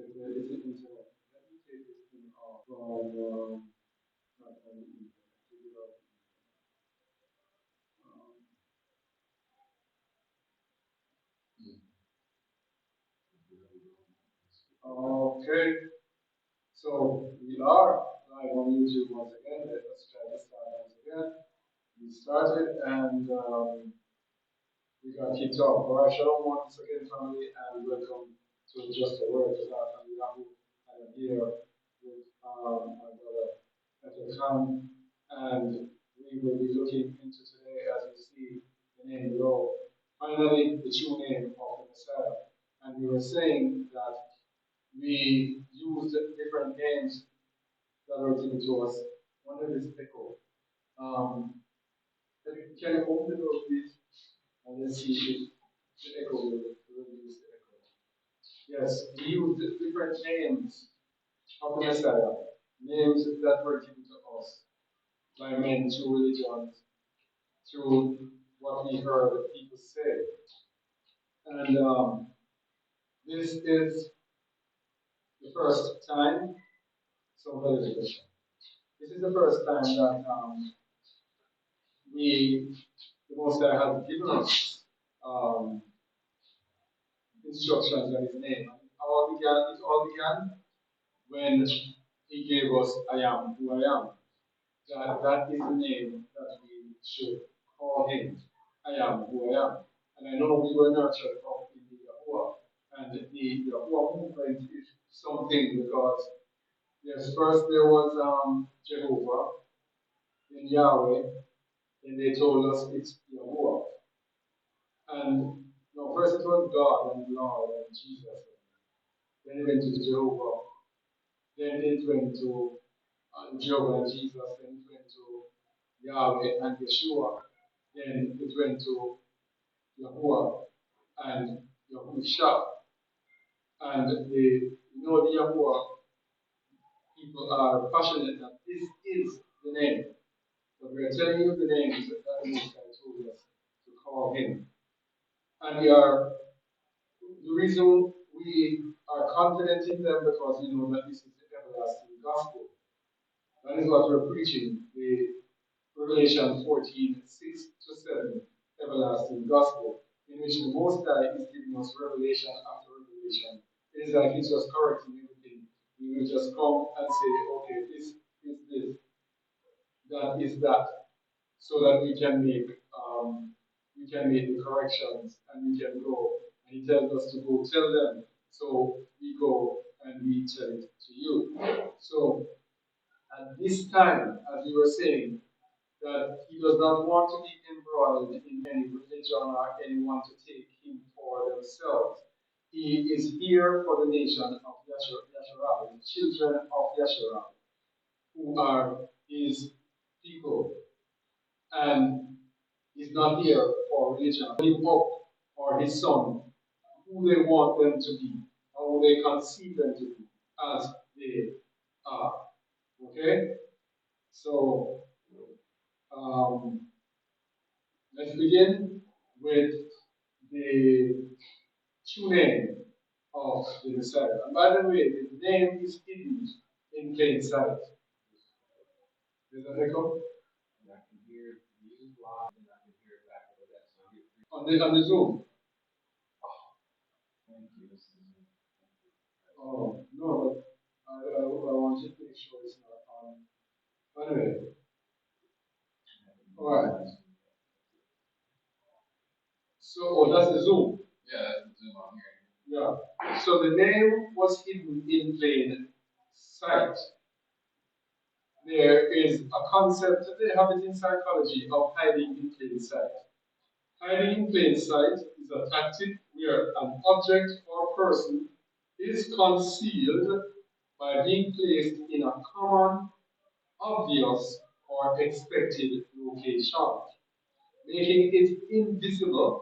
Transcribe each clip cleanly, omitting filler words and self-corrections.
It's the internet. Let me take this thing off from not from the internet. Take it off. Okay, so we are live on YouTube once again. Let us try this out once again. We started and we got kicked off. All right, shalom once again, family, and welcome to Just a Word with our family Yahoo. I am here with my brother Peter Khan, and we will be looking into today, as you see the name below, finally the true name of the Messiah. And we were saying that we used different names that were given to us. One of is Echo. Um, can you open the door, please? And let's see if the echo will use the echo. Yes, we used different names of the Messiah, names that were given to us by men through religions, through what we heard people say. And this is the first time, this is the first time that the Most High has given us um, instructions on his name. It all began when he gave us I am who I am. That is the name that we should call him. I am who I am. And I know we were nurtured up in the Yahuwah. And the Yahuwah movement is something because, yes, first there was Jehovah, then Yahweh, then they told us it's Yahuwah. And no, first it was God and Lord and Jesus. Then it went to Jehovah. Then it went to Jehovah and Jesus. Then it went to Yahweh and Yeshua. Then it went to Yahuwah and Yahusha. And the Yahuwah people are passionate that this is the name. But we are telling you the names that the Most High told us to call him. And the reason we are confident in them because we know that this is the everlasting gospel. That is what we're preaching, the Revelation 14, 6 to 7, everlasting gospel, in which the Most High is giving us revelation after revelation. It is like he's just correcting everything. He will just come and say, okay, this is this, that is that, so that we can make the corrections and we can go. And he tells us to go tell them. So we go and we tell it to you. So at this time, as we were saying, that he does not want to be embroiled in any religion or anyone to take him for themselves. He is here for the nation of Yasharah, the children of Yasharah, who are his people. And he's not here for religion. Him up or his son, who they want them to be, or who they conceive them to be, as they are. Okay? So, let's begin with the true name of the Messiah. And by the way, the name is hidden in plain sight. Does that echo? I can hear you live and I can hear it back over that. So on the Zoom. Thank you. Oh, no, but I want you to make sure it's not on. Anyway, all right. So, that's the Zoom. Yeah, that's the Zoom on here. Yeah. So the name was hidden in plain sight. There is a concept, they have it in psychology, of hiding in plain sight. Hiding in plain sight is a tactic where an object or person is concealed by being placed in a common, obvious, or expected location, making it invisible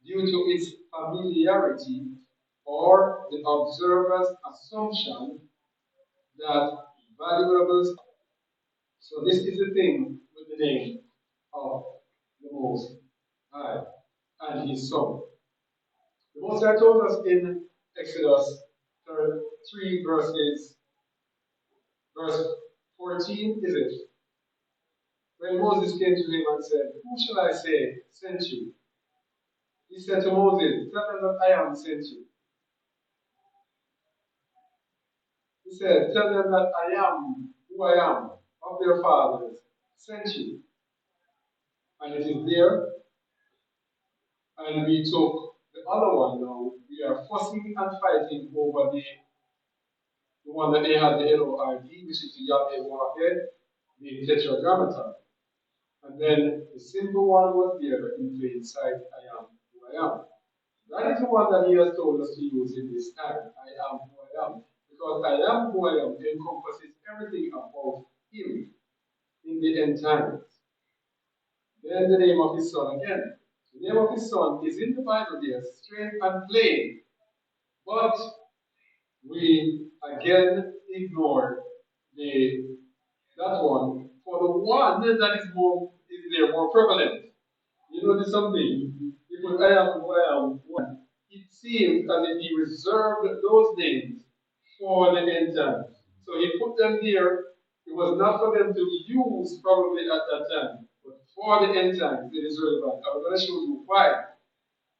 due to its familiarity or the observer's assumption that valuables. So this is the thing with the name of the Most High and his Son. The Most High told us in Exodus 3 verse 14, is it? When Moses came to him and said, who shall I say sent you? He said to Moses, tell them that I am sent you. He said, tell them that I am who I am of their fathers sent you. And it is there. And we took the other one now. We are fussing and fighting over the one that they had, the LORD, which is the Yahweh Wahed, the Tetragrammaton. And then the simple one was there in plain sight, I am who I am. That is the one that he has told us to use in this time. I am who I am. Because I am who I am encompasses everything about him in the end times. Then the name of his son again. The name of his son is in the Bible there, straight and plain. But we again ignore that one for the one that is more prevalent. You notice something? Because I am who I am one. It seems as if he reserved those names for the end times. So he put them there. It was not for them to use probably at that time, but for the end times it is relevant. I'm going to show you why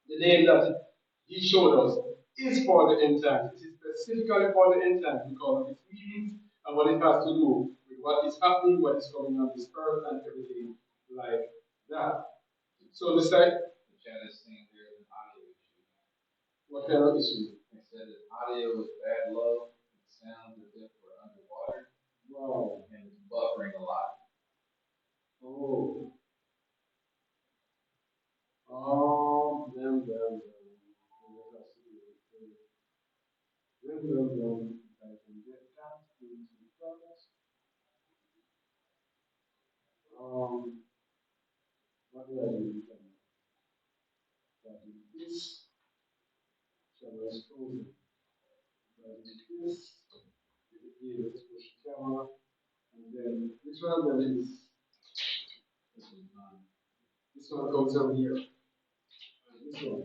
the name that he showed us is for the end times. It is specifically for the end times because of its meanings and what it has to do with what is happening, what is going on this earth, and everything like that. So the site. The chat is saying there's an audio issue. What kind of issue? They said that audio is bad low. It sounds as if we're underwater. Wow. And it's buffering a lot. Oh. Them. I can get that into progress. What do I do? That is this. Shall I expose it? That is this. Here, let's push camera. And then, which one of them is? This one goes over here. And this one.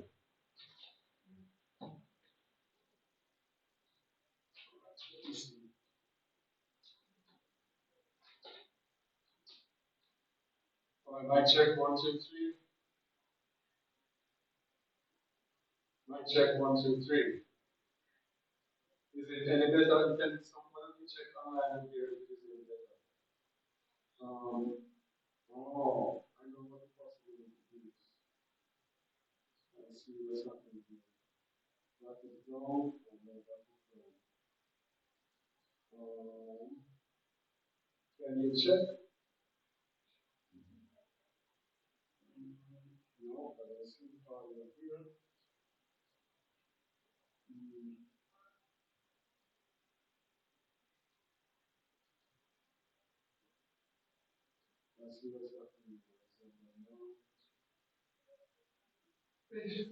Mic check 1, 2, 3. Mic check 1, 2, 3. Is it any better? Can someone check online here? Is it better? I know what the possibility is. Let's see what's happening here. That is wrong, and then that is wrong. Can you check? No, but I see the problem here. Let's see what's happening here.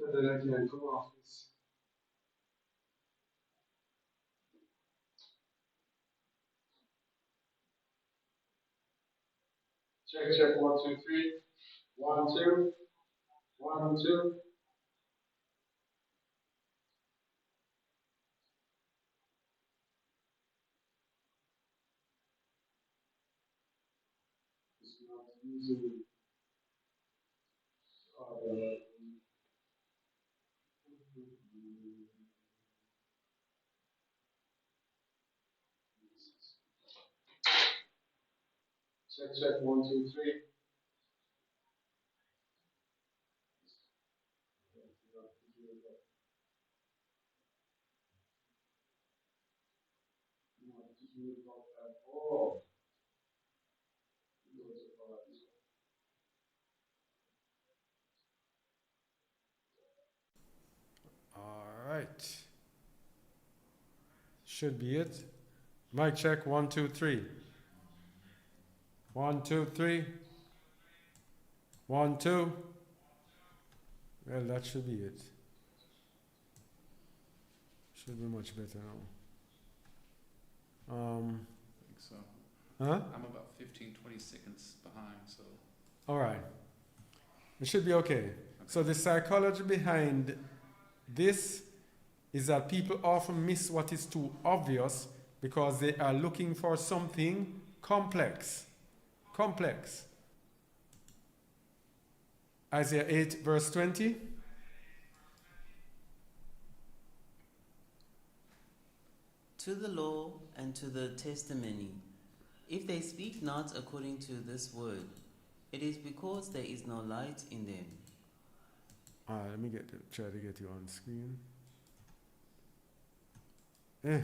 And then I can come off this. Check 1, 2, 3. 1, 2. 1, 2. It's not using check 1, 2, 3. All right. Should be it. Mic check 1, 2, 3. 1, 2, 3. 1, 2. Well, that should be it. Should be much better now. I think so. Huh? I'm about 15, 20 seconds behind, so. All right. It should be okay. So the psychology behind this is that people often miss what is too obvious because they are looking for something complex. Complex. Isaiah 8, verse 20. To the law and to the testimony, if they speak not according to this word, it is because there is no light in them. Let me try to get you on screen. That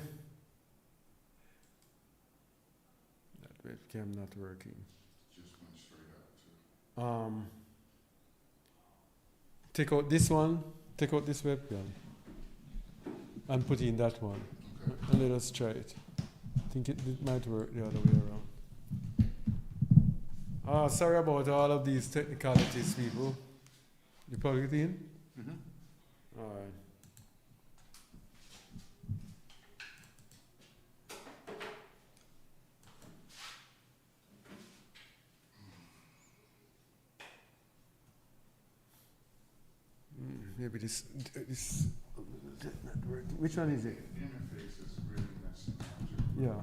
webcam not working. Just went straight out too. Take out this one, take out this webcam, and put in that one. Okay. And let us try it. I think it might work the other way around. Sorry about all of these technicalities, people. You plug it in? Mm-hmm. Alright. Maybe this not working. Which one is it? The interface is really messing up. Yeah.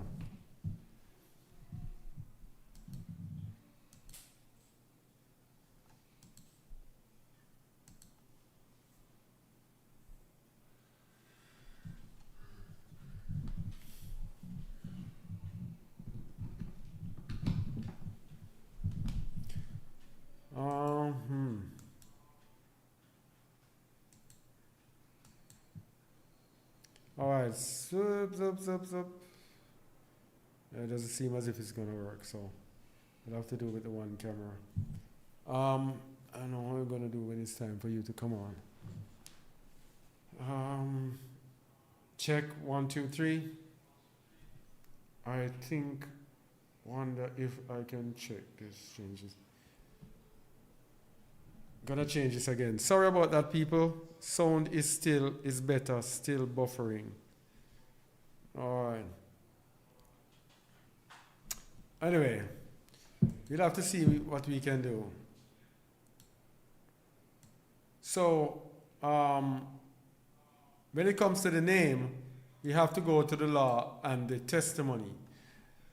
Alright, zup. It doesn't seem as if it's gonna work, so we'll have to do with the one camera. I don't know what we're gonna do when it's time for you to come on. Check 1, 2, 3. I think wonder if I can check this changes. Gonna change this again. Sorry about that, people. Sound is better, still buffering. Alright. Anyway, we'll have to see what we can do. So, when it comes to the name, we have to go to the law and the testimony.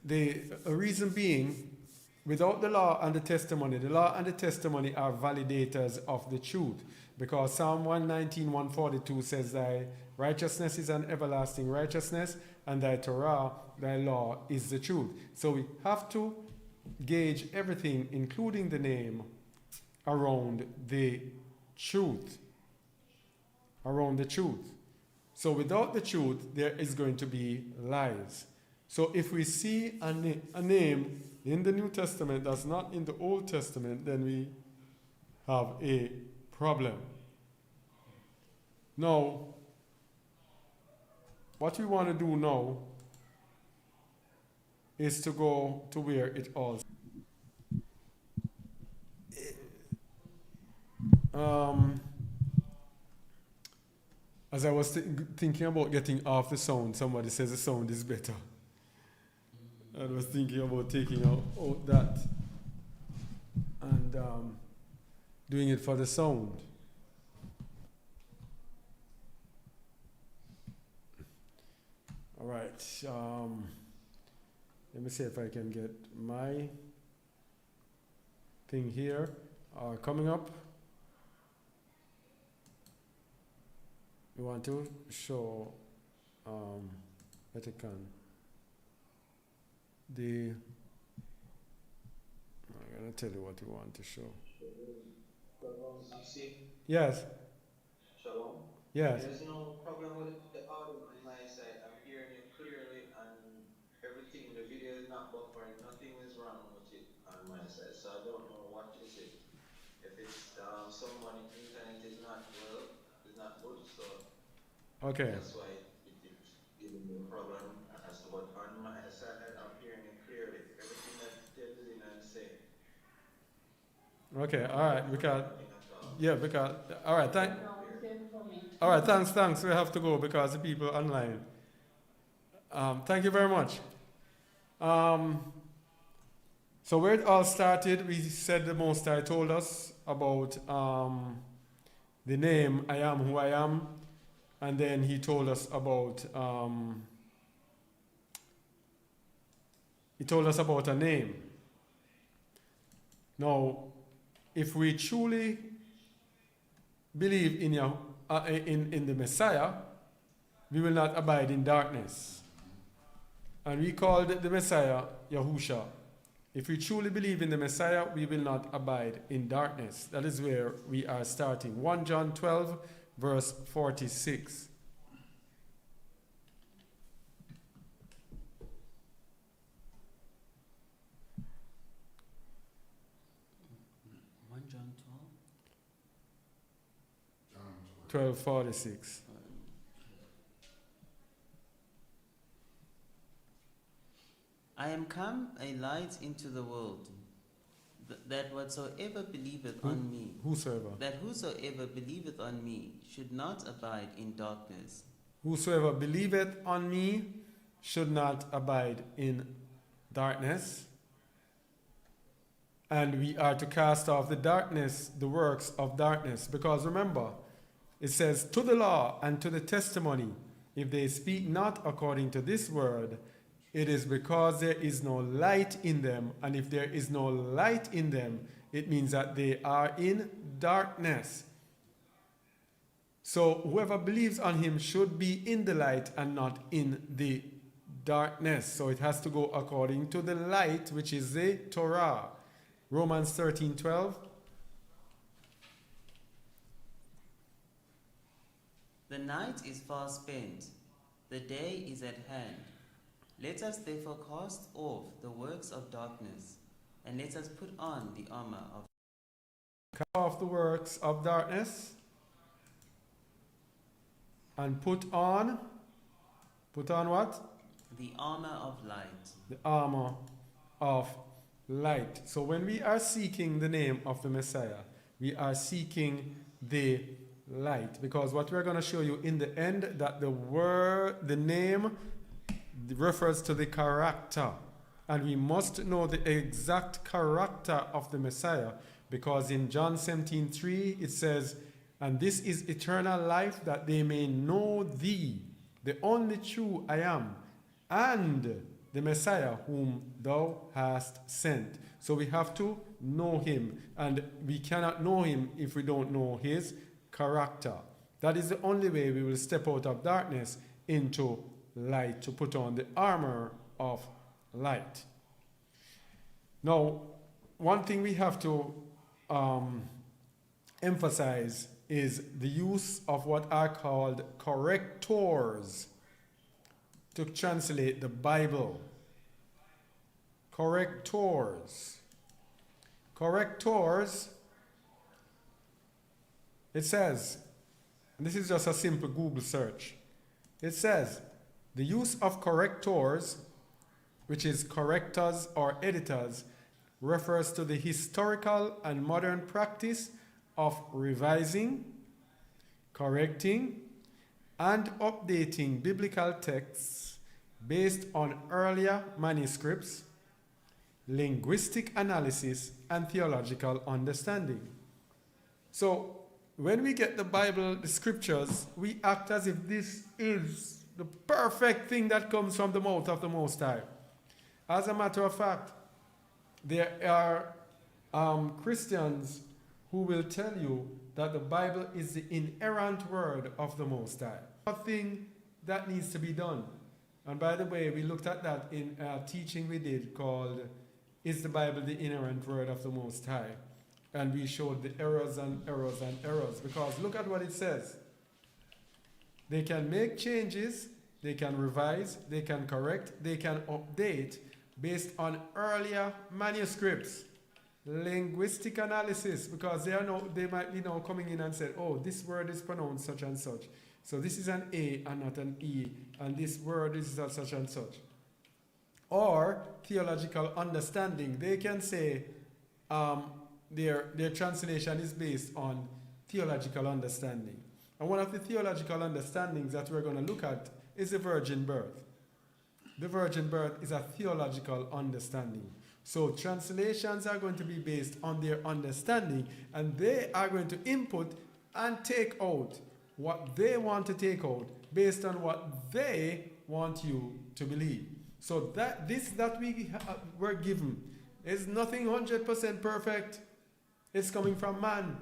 The reason being, without the law and the testimony are validators of the truth. Because Psalm 119, 142 says, thy righteousness is an everlasting righteousness, and thy Torah, thy law, is the truth. So we have to gauge everything, including the name, around the truth. Around the truth. So without the truth, there is going to be lies. So if we see a name in the New Testament that's not in the Old Testament, then we have a problem. Now, what we want to do now is to go to where it all. As I was thinking about getting off the sound, somebody says the sound is better. I was thinking about taking out that and doing it for the sound. All right. Let me see if I can get my thing here coming up. We want to show Vatican. I'm going to tell you what we want to show. Yes. Shalom. Yes. There's no problem with the audio on my side. I'm hearing you clearly and everything. The video is not buffering. Nothing is wrong with it on my side. So I don't know what is it. If it's someone internet is not well, is not good. So Okay. that's why it's giving me a problem. As to what on my side, I'm hearing it clearly. Everything that they're doing and saying. Okay. All right. Because Nothing at all. yeah. Because all right. All right. Thanks. We have to go because the people online. Thank you very much. So where it all started, we said the Most High told us about the name I am who I am, And then he told us about a name. Now, if we truly believe in in the Messiah, we will not abide in darkness. And we called the Messiah Yahusha. If we truly believe in the Messiah, we will not abide in darkness. That is where we are starting. 1 John 12, verse 46. John John 12:46. I am come a light into the world, that whatsoever believeth on me, Whosoever. that whosoever believeth on me should not abide in darkness. Whosoever believeth on me should not abide in darkness. And we are to cast off the darkness, the works of darkness. Because remember, it says, to the law and to the testimony, if they speak not according to this word, it is because there is no light in them. And if there is no light in them, it means that they are in darkness. So whoever believes on him should be in the light and not in the darkness. So it has to go according to the light, which is the Torah. Romans 13:12. The night is far spent, the day is at hand. Let us therefore cast off the works of darkness, and let us put on the armor of Cast off the works of darkness and put on what? the armor of light. The armor of light. So when we are seeking the name of the Messiah, we are seeking the light. Because what we're going to show you in the end, that the name refers to the character. And we must know the exact character of the Messiah. Because in John 17:3 it says, and this is eternal life, that they may know thee, the only true I am, and the Messiah whom thou hast sent. So we have to know him, and we cannot know him if we don't know his character. That is the only way we will step out of darkness into light, to put on the armor of light. Now, one thing we have to emphasize is the use of what are called correctors to translate the Bible. Correctors. Correctors, it says, and this is just a simple Google search. It says, the use of correctors, which is correctors or editors, refers to the historical and modern practice of revising, correcting, and updating biblical texts based on earlier manuscripts, linguistic analysis, and theological understanding. So, when we get the Bible, the scriptures, we act as if this is the perfect thing that comes from the mouth of the Most High. As a matter of fact, there are Christians who will tell you that the Bible is the inerrant word of the Most High. Nothing that needs to be done. And by the way, we looked at that in a teaching we did called, Is the Bible the Inerrant Word of the Most High? And we showed the errors and errors and errors. Because look at what it says. They can make changes, they can revise, they can correct, they can update based on earlier manuscripts. Linguistic analysis, because they might be now coming in and said, oh, this word is pronounced such and such. So this is an A and not an E, and this word is such and such. Or theological understanding. They can say their translation is based on theological understanding. And one of the theological understandings that we're going to look at is the virgin birth. The virgin birth is a theological understanding. So translations are going to be based on their understanding, and they are going to input and take out what they want to take out based on what they want you to believe. So that this that we were given is nothing 100% perfect. It's coming from man.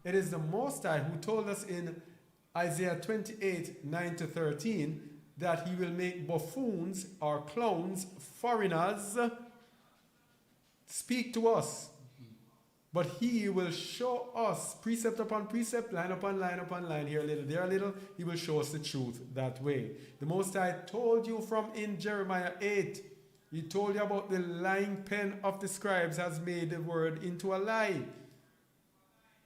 It is the Most High who told us in Isaiah 28, 9 to 13, that he will make buffoons or clowns, foreigners, speak to us. But he will show us precept upon precept, line upon line upon line, here a little, there a little. He will show us the truth that way. The Most High told you from in Jeremiah 8, he told you about the lying pen of the scribes has made the word into a lie.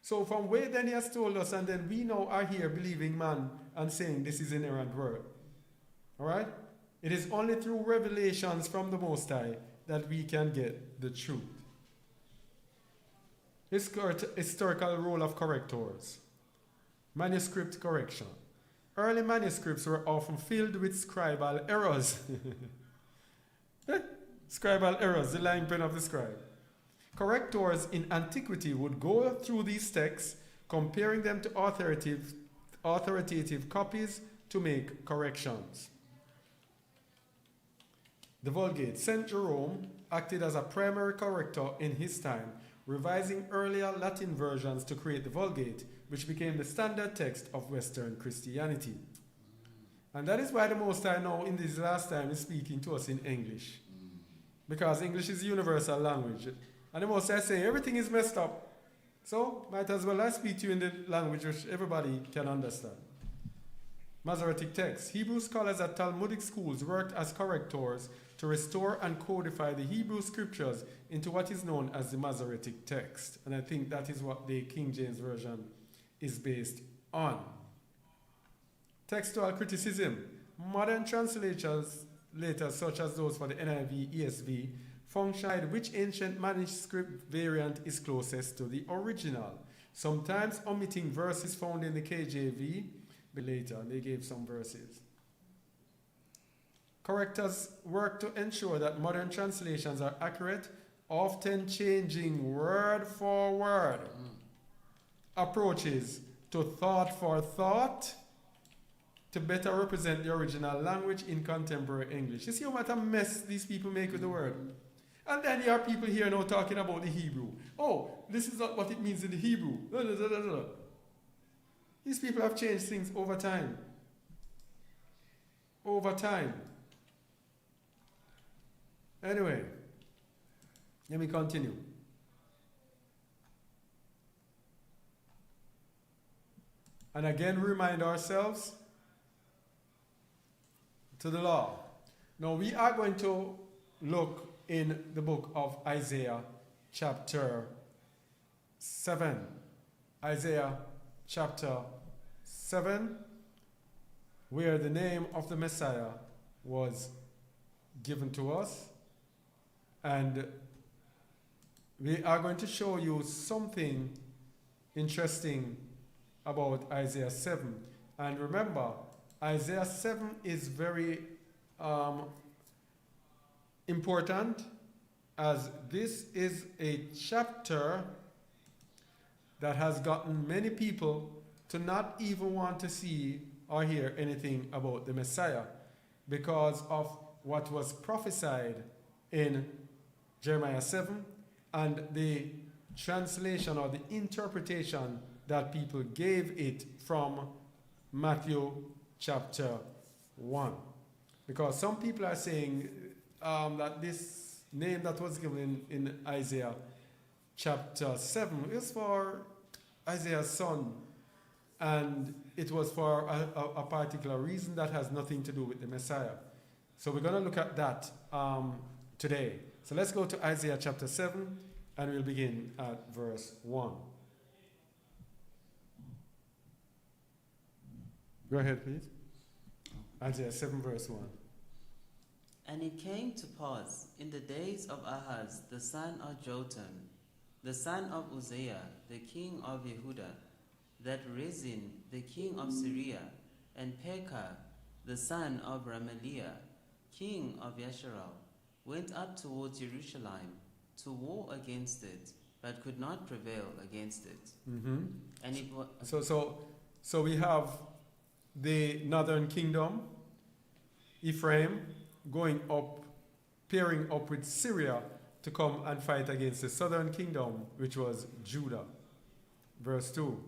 So from where then he has told us, and then we now are here believing man and saying this is inerrant word. Alright? It is only through revelations from the Most High that we can get the truth. Historical role of correctors. Manuscript correction. Early manuscripts were often filled with scribal errors. Scribal errors, the lying pen of the scribe. Correctors in antiquity would go through these texts, comparing them to authoritative copies to make corrections. The Vulgate. St. Jerome acted as a primary corrector in his time, revising earlier Latin versions to create the Vulgate, which became the standard text of Western Christianity. And that is why the Most High now in this last time is speaking to us in English. Because English is a universal language. And the Most High is saying everything is messed up. So might as well I speak to you in the language which everybody can understand. Masoretic text. Hebrew scholars at Talmudic schools worked as correctors to restore and codify the Hebrew scriptures into what is known as the Masoretic text. And I think that is what the King James Version is based on. Textual criticism. Modern translators such as those for the NIV, ESV, function which ancient manuscript variant is closest to the original, sometimes omitting verses found in the KJV, but later they gave some verses. Correctors work to ensure that modern translations are accurate, often changing word for word. Approaches to thought for thought to better represent the original language in contemporary English. You see what a mess these people make with the word? And then there are people here now talking about the Hebrew. Oh, this is not what it means in the Hebrew. These people have changed things over time. Over time. Anyway, let me continue. And again, remind ourselves to the law. Now, we are going to look in the book of Isaiah, chapter 7. Isaiah, chapter 7, where the name of the Messiah was given to us. And we are going to show you something interesting about Isaiah 7. And remember, Isaiah 7 is very important, as this is a chapter that has gotten many people to not even want to see or hear anything about the Messiah because of what was prophesied in Jeremiah 7 and the translation or the interpretation that people gave it from Matthew chapter 1. Because some people are saying that this name that was given in Isaiah chapter 7 is for Isaiah's son, and it was for a particular reason that has nothing to do with the Messiah. So we're going to look at that today. So let's go to Isaiah chapter 7, and we'll begin at verse 1. Go ahead, please. Isaiah 7, verse 1. And it came to pass in the days of Ahaz, the son of Jotham, the son of Uzziah, the king of Yehudah, that Rezin, the king of Syria, and Pekah, the son of Remaliah, king of Yasharal, went up towards Jerusalem to war against it, but could not prevail against it. Mm-hmm. And it was So we have the northern kingdom, Ephraim, going up, pairing up with Syria to come and fight against the southern kingdom, which was Judah. Verse 2.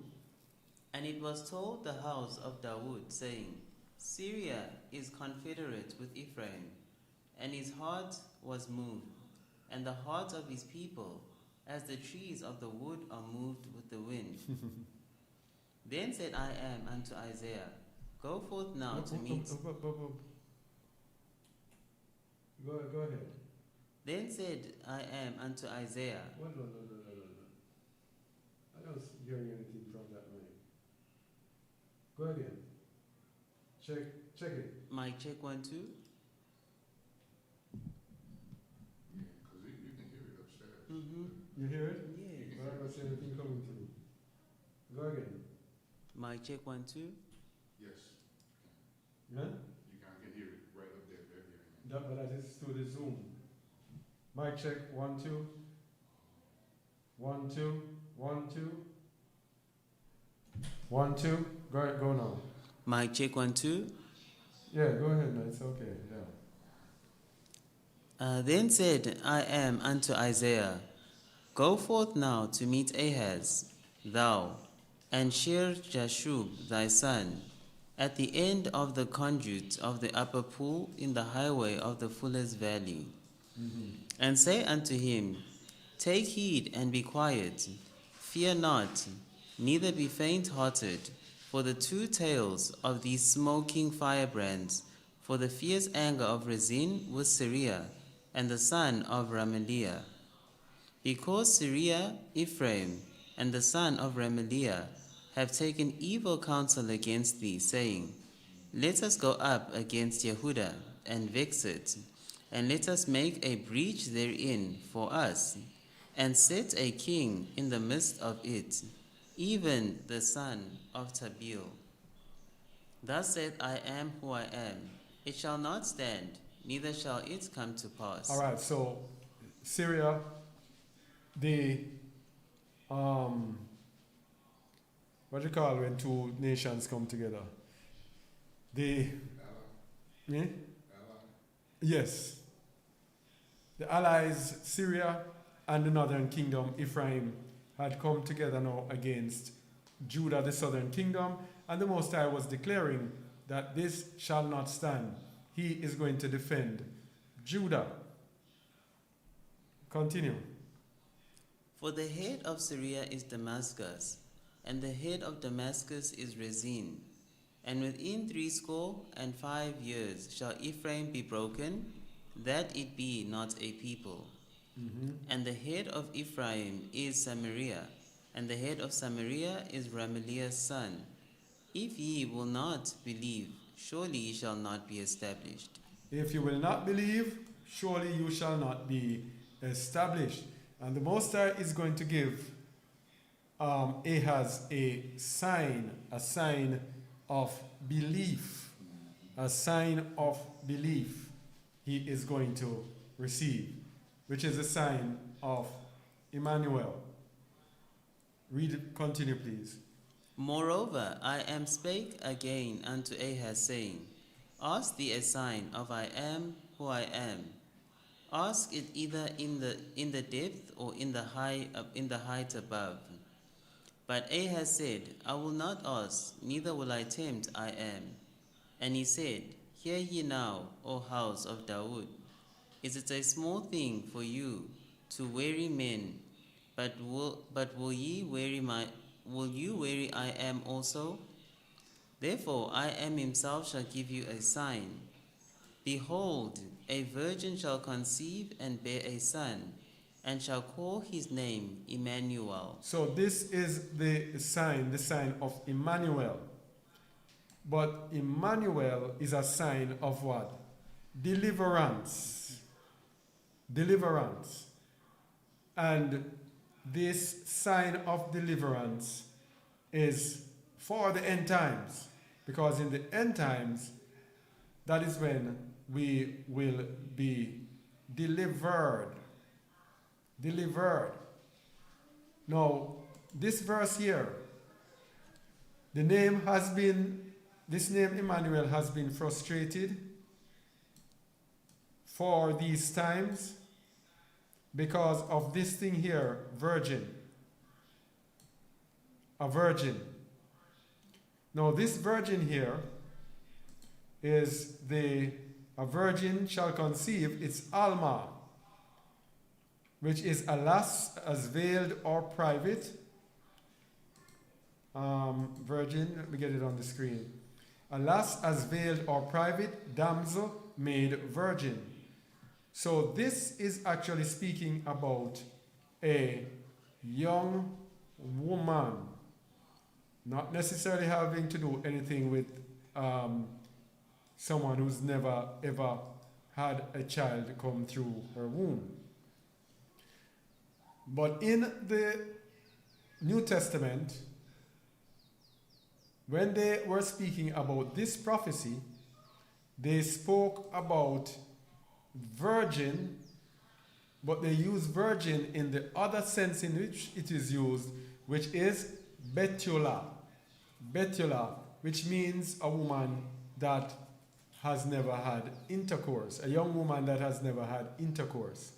And it was told the house of Dawood, saying, Syria is confederate with Ephraim, and his heart was moved, and the heart of his people, as the trees of the wood are moved with the wind. Then said I am unto Isaiah, Go forth now to meet. Go ahead. Then said I am unto Isaiah, No. I don't hear anything from that line. Go again. Check it. Mic check 1 2. Yeah, because you can hear it upstairs. You hear it? Yes. I don't see anything coming to me. Go again. Mic check 1 2. Yes, Yeah? you can hear it right up there. They're hearing it. But that is through the Zoom. Mic check 1 2. 1 2. 1 2. 1 2. Go now. Mic check 1 2. Yeah, go ahead, man. It's okay. Yeah. Then said I am unto Isaiah, Go forth now to meet Ahaz, thou, and Shear-Jashub thy son, at the end of the conduit of the upper pool in the highway of the fuller's valley. And say unto him, Take heed and be quiet, fear not, neither be faint-hearted, for the two tails of these smoking firebrands, for the fierce anger of Rezin with Syria, and the son of Remaliah. Because Syria, Ephraim, and the son of Remaliah have taken evil counsel against thee, saying, Let us go up against Yehudah, and vex it, and let us make a breach therein for us, and set a king in the midst of it, even the son of Tabil. Thus saith I am who I am. It shall not stand, neither shall it come to pass. All right, so Syria, the what do you call when two nations come together? The Ally, eh? ally. Yes. The allies Syria and the northern kingdom Ephraim had come together now against Judah, the southern kingdom, and the Most High was declaring that this shall not stand. He is going to defend Judah. Continue. For the head of Syria is Damascus, and the head of Damascus is Rezin. And within 65 years shall Ephraim be broken, that it be not a people. And the head of Ephraim is Samaria, and the head of Samaria is Remaliah's son. If ye will not believe, surely ye shall not be established. If you will not believe, surely you shall not be established. And the Most High is going to give Ahaz a sign of belief. A sign of belief he is going to receive, which is a sign of Emmanuel. Read it, continue, please. Moreover, I am spake again unto Ahaz, saying, Ask thee a sign of I am who I am. Ask it either in the depth or in the height above. But Ahaz said, I will not ask, neither will I tempt I am. And he said, Hear ye now, O house of Dawood. Is it a small thing for you to weary men, but will you weary I am also? Therefore I am himself shall give you a sign. Behold, a virgin shall conceive and bear a son, and shall call his name Emmanuel. So this is the sign of Emmanuel. But Emmanuel is a sign of what? Deliverance. Deliverance. And this sign of deliverance is for the end times. Because in the end times, that is when we will be delivered. Delivered. Now, this verse here, the name has been this name Emmanuel has been frustrated for these times because of this thing here, virgin. A virgin. Now this virgin here is a virgin shall conceive, it's Alma, which is a lass as veiled or private. Virgin, let me get it on the screen. A lass as veiled or private, damsel made virgin. So this is actually speaking about a young woman, not necessarily having to do anything with someone who's never ever had a child come through her womb. But in the New Testament, when they were speaking about this prophecy, they spoke about virgin, but they use virgin in the other sense in which it is used, which is Betula. Betula, which means a woman that has never had intercourse, a young woman that has never had intercourse.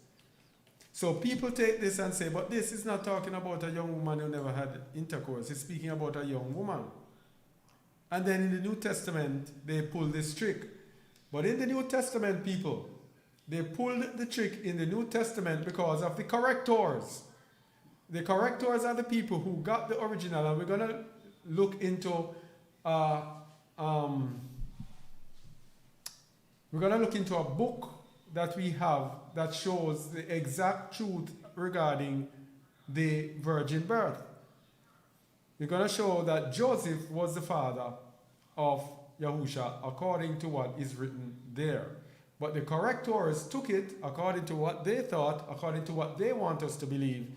So people take this and say, but this is not talking about a young woman who never had intercourse. It's speaking about a young woman. And then in the New Testament, they pull this trick. But in the New Testament, people, they pulled the trick in the New Testament because of the correctors. The correctors are the people who got the original, and we're going to look into a book that we have that shows the exact truth regarding the virgin birth. We're going to show that Joseph was the father of Yahusha according to what is written there. But the correctors took it according to what they thought, according to what they want us to believe,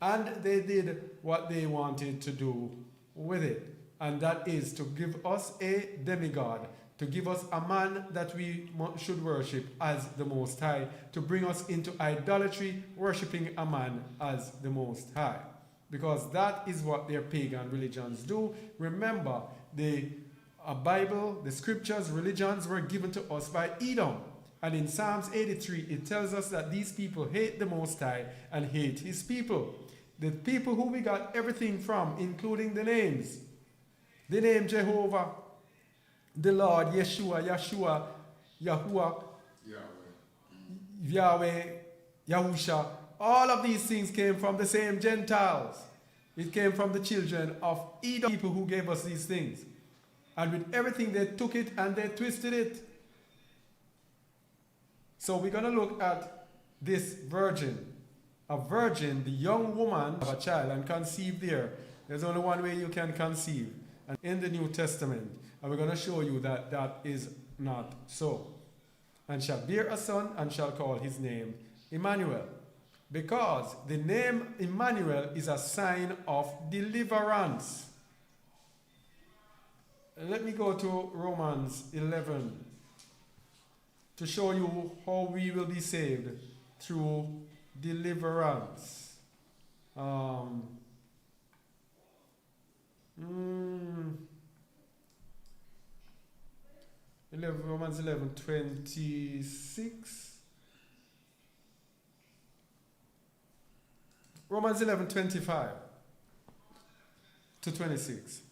and they did what they wanted to do with it. And that is to give us a demigod, to give us a man that we should worship as the Most High, to bring us into idolatry, worshiping a man as the Most High. Because that is what their pagan religions do. Remember, the Bible, the scriptures, religions were given to us by Edom. And in Psalms 83, it tells us that these people hate the Most High and hate his people. The people who we got everything from, including the names. The name Jehovah, the Lord, Yeshua, Yahuwah, Yahweh, Yahusha. All of these things came from the same Gentiles. It came from the children of Edom, people who gave us these things. And with everything, they took it and they twisted it. So we're going to look at this virgin. A virgin, the young woman of a child, and conceive there. There's only one way you can conceive. And in the New Testament. And we're going to show you that that is not so. And shall bear a son and shall call his name Emmanuel. Because the name Emmanuel is a sign of deliverance. Let me go to Romans 11 to show you how we will be saved through deliverance. Romans 11:26. Romans 11:25 to 26.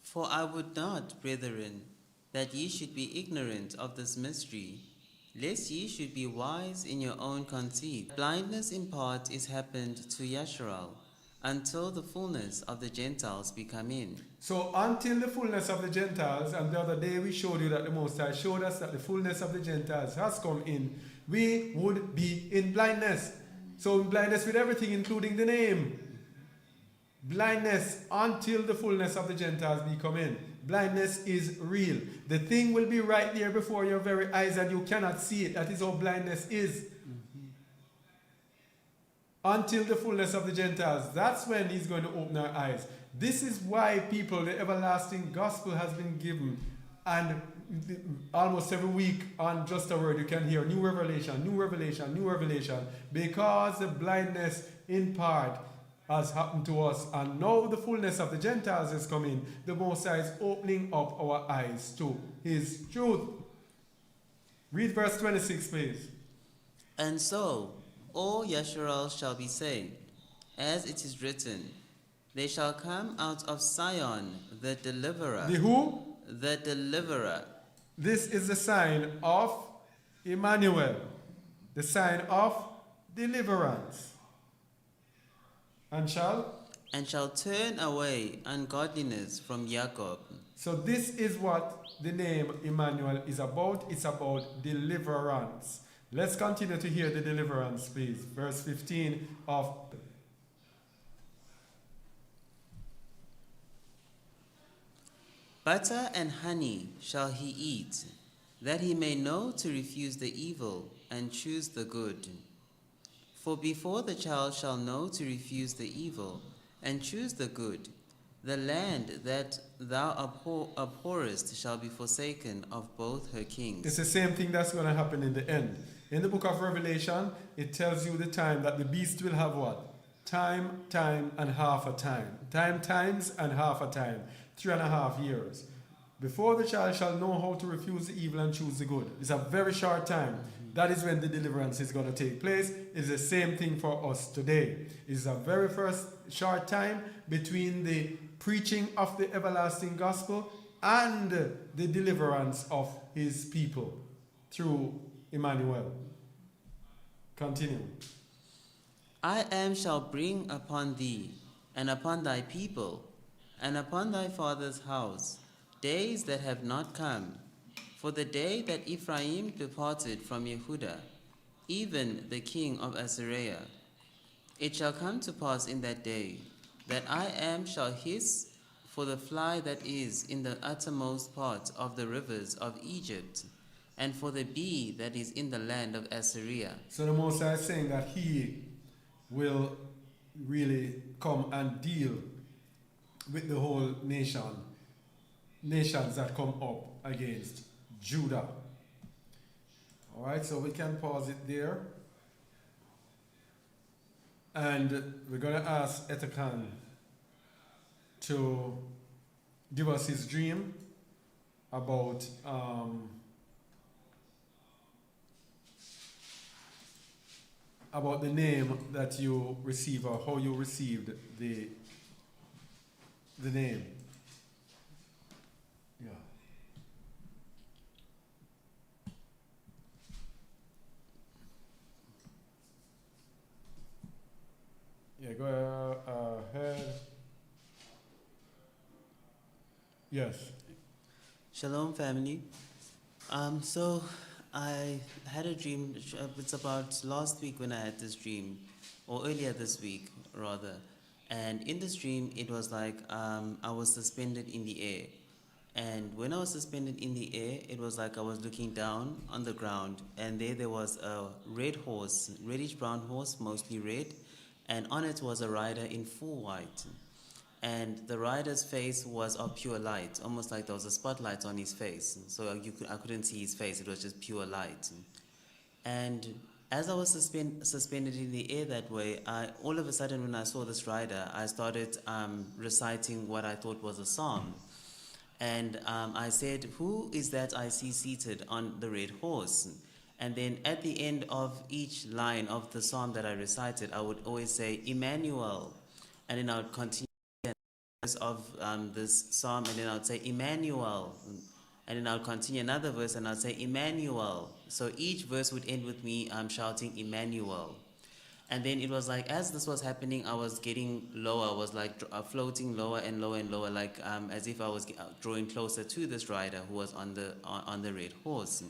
For I would not, brethren, that ye should be ignorant of this mystery, lest ye should be wise in your own conceit. Blindness in part is happened to Yasharal, until the fullness of the Gentiles be come in. So until the fullness of the Gentiles, and the other day we showed you that the Most High showed us that the fullness of the Gentiles has come in, we would be in blindness. So in blindness with everything, including the name. Blindness until the fullness of the Gentiles be come in. Blindness is real. The thing will be right there before your very eyes and you cannot see it. That is how blindness is. Until the fullness of the Gentiles. That's when he's going to open our eyes. This is why people, the everlasting gospel has been given. And almost every week on Just a Word you can hear new revelation, new revelation, new revelation. Because the blindness in part has happened to us, and now the fullness of the Gentiles is coming. The Most High is opening up our eyes to His truth. Read verse 26, please. And so all Yasharal shall be saved, as it is written, they shall come out of Sion, the deliverer. The who? The deliverer. This is the sign of Emmanuel, the sign of deliverance. And shall turn away ungodliness from Jacob. So this is what the name Emmanuel is about. It's about deliverance. Let's continue to hear the deliverance, please. Verse 15 of... Butter and honey shall he eat, that he may know to refuse the evil and choose the good. For before the child shall know to refuse the evil and choose the good, the land that thou abhorrest shall be forsaken of both her kings. It's the same thing that's going to happen in the end. In the book of Revelation, it tells you the time that the beast will have what? Time, and half a time. Time, times, and half a time. 3.5 years. Before the child shall know how to refuse the evil and choose the good. It's a very short time. That is when the deliverance is going to take place. It's the same thing for us today. It's a very first short time between the preaching of the everlasting gospel and the deliverance of His people through Emmanuel. Continue. I am shall bring upon thee, and upon thy people, and upon thy father's house, days that have not come. For the day that Ephraim departed from Yehudah, even the king of Assyria, it shall come to pass in that day, that I am shall hiss for the fly that is in the uttermost part of the rivers of Egypt, and for the bee that is in the land of Assyria. So the Most High is saying that He will really come and deal with the whole nations that come up against Judah. All right, so we can pause it there. And we're going to ask Etakan to give us his dream about the name that you receive, or how you received the name. Yeah. Yeah, go ahead. Yes. Shalom, family. So I had a dream. It's about last week when I had this dream, or earlier this week, rather. And in this dream, it was like I was suspended in the air. And when I was suspended in the air, it was like I was looking down on the ground, and there was a red horse, reddish-brown horse, mostly red, and on it was a rider in full white. And the rider's face was of pure light, almost like there was a spotlight on his face. So I couldn't see his face, it was just pure light. And as I was suspended in the air that way, all of a sudden when I saw this rider, I started reciting what I thought was a psalm. And I said, "Who is that I see seated on the red horse?" And then at the end of each line of the psalm that I recited, I would always say, "Emmanuel." And then I would continue of this psalm, and then I would say, "Emmanuel." And then I'll continue another verse, and I'll say, "Emmanuel." So each verse would end with me shouting, "Emmanuel." And then it was like, as this was happening, I was getting lower. I was like floating lower and lower and lower, like as if I was drawing closer to this rider who was on the red horse.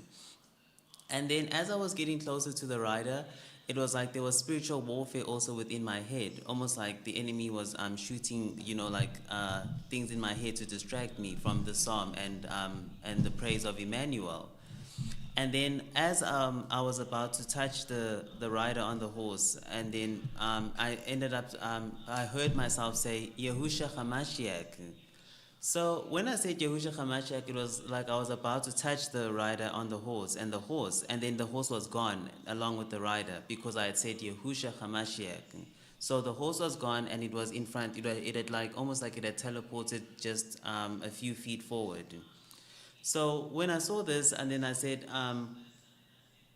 And then as I was getting closer to the rider, it was like there was spiritual warfare also within my head, almost like the enemy was shooting, things in my head to distract me from the psalm and the praise of Emmanuel. And then as I was about to touch the rider on the horse, and then I ended up, I heard myself say, "Yahushua HaMashiach." So when I said Yahushua HaMashiach, it was like I was about to touch the rider on the horse, and then the horse was gone along with the rider, because I had said Yahushua HaMashiach. So the horse was gone, and it was in front. It had like almost like it had teleported just a few feet forward. So when I saw this, and then I said,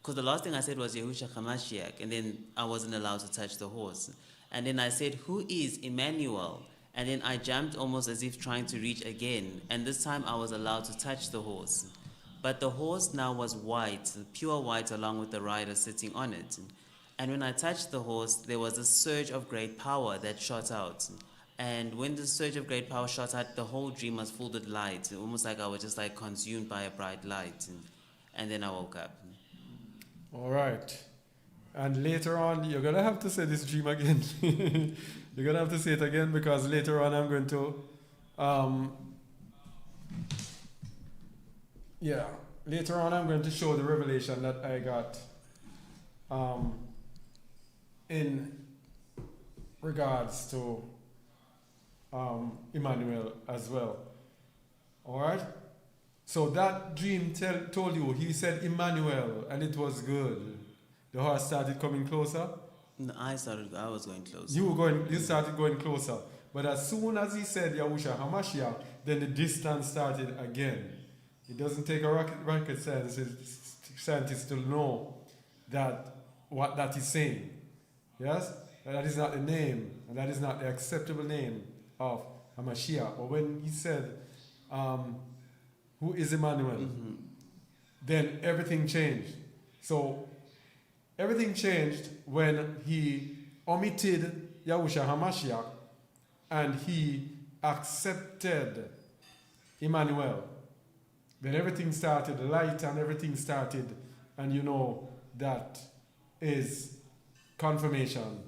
because the last thing I said was Yehusha Hamashiach, and then I wasn't allowed to touch the horse. And then I said, "Who is Emmanuel?" And then I jumped almost as if trying to reach again, and this time I was allowed to touch the horse. But the horse now was white, pure white, along with the rider sitting on it. And when I touched the horse, there was a surge of great power that shot out. And when the surge of great power shot out, the whole dream was filled with light, almost like I was just like consumed by a bright light. And then I woke up. All right. And later on, you're going to have to say this dream again. You're going to have to say it again because later on I'm going to, later on I'm going to show the revelation that I got in regards to Emmanuel as well. All right? So that dream told you, he said Emmanuel, and it was good. The horse started coming closer. No, I was going close. You started going closer. But as soon as he said Yahusha Hamashiach, then the distance started again. It doesn't take a rocket scientist to know that what that is saying. Yes? That is not the name, and that is not the acceptable name of Hamashiach. But when he said, who is Emmanuel? Then everything changed. So everything changed when he omitted Yahusha Hamashiach and he accepted Emmanuel. Then everything started, the light and everything started, and you know that is confirmation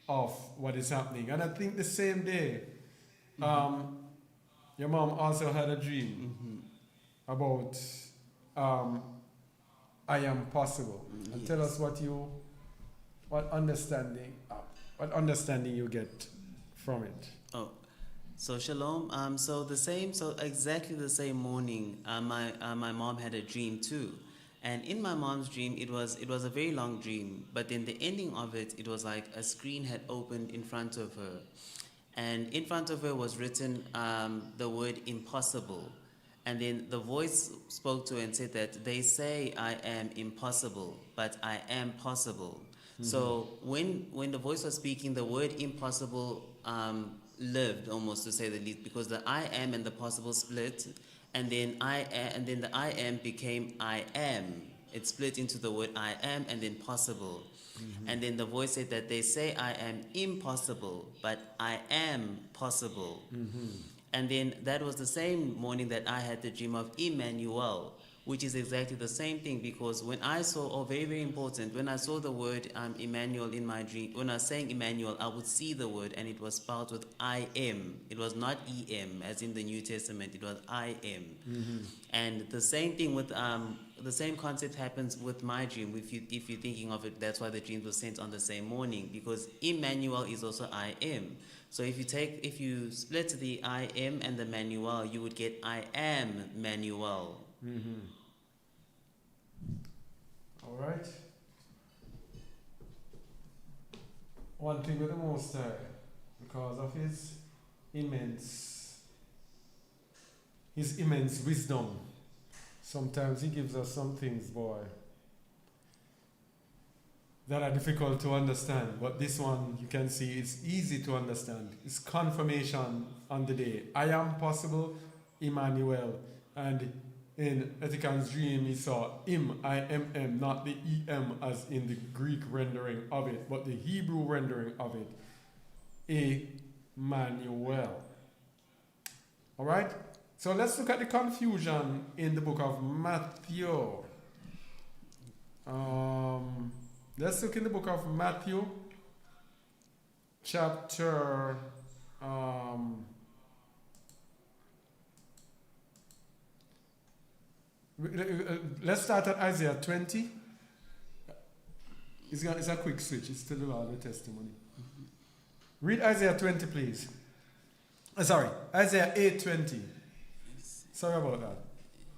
of what is happening. And I think the same day, your mom also had a dream about I am possible. And Yes. tell us what understanding you get from it. Oh, so shalom. So exactly the same morning, my mom had a dream too, and in my mom's dream, it was a very long dream. But then the ending of it, it was like a screen had opened in front of her, and in front of her was written the word impossible. And then the voice spoke to her and said that they say I am impossible, but I am possible. So when the voice was speaking, the word impossible lived, almost to say the least, because the I am and the possible split, and then the I am became I am. It split into the word I am and then possible. And then the voice said that they say I am impossible, but I am possible. And then that was the same morning that I had the dream of Emmanuel, which is exactly the same thing, because when I saw, very, very important, when I saw the word Emmanuel in my dream, when I was saying Emmanuel, I would see the word and it was spelled with I am. It was not EM as in the New Testament, it was I am. And the same thing with, the same concept happens with my dream. If you're thinking of it, that's why the dreams were sent on the same morning, because Emmanuel is also I am. So if you split the I am and the Manuel, you would get I am Manuel. All right. One thing with the Most High, because of his immense wisdom, sometimes he gives us some things, boy, that are difficult to understand. But this one, you can see, it's easy to understand. It's confirmation on the day. I am possible, Emmanuel. And in Etikan's dream, he saw I-M-M, not the E-M as in the Greek rendering of it, but the Hebrew rendering of it. Emmanuel. All right? So let's look at the confusion in the book of Matthew. Let's look in the book of Matthew, chapter let's start at Isaiah 20. It's a quick switch. It's still the law of the testimony. Read Isaiah 20, please. Sorry, Isaiah 8:20. Sorry about that.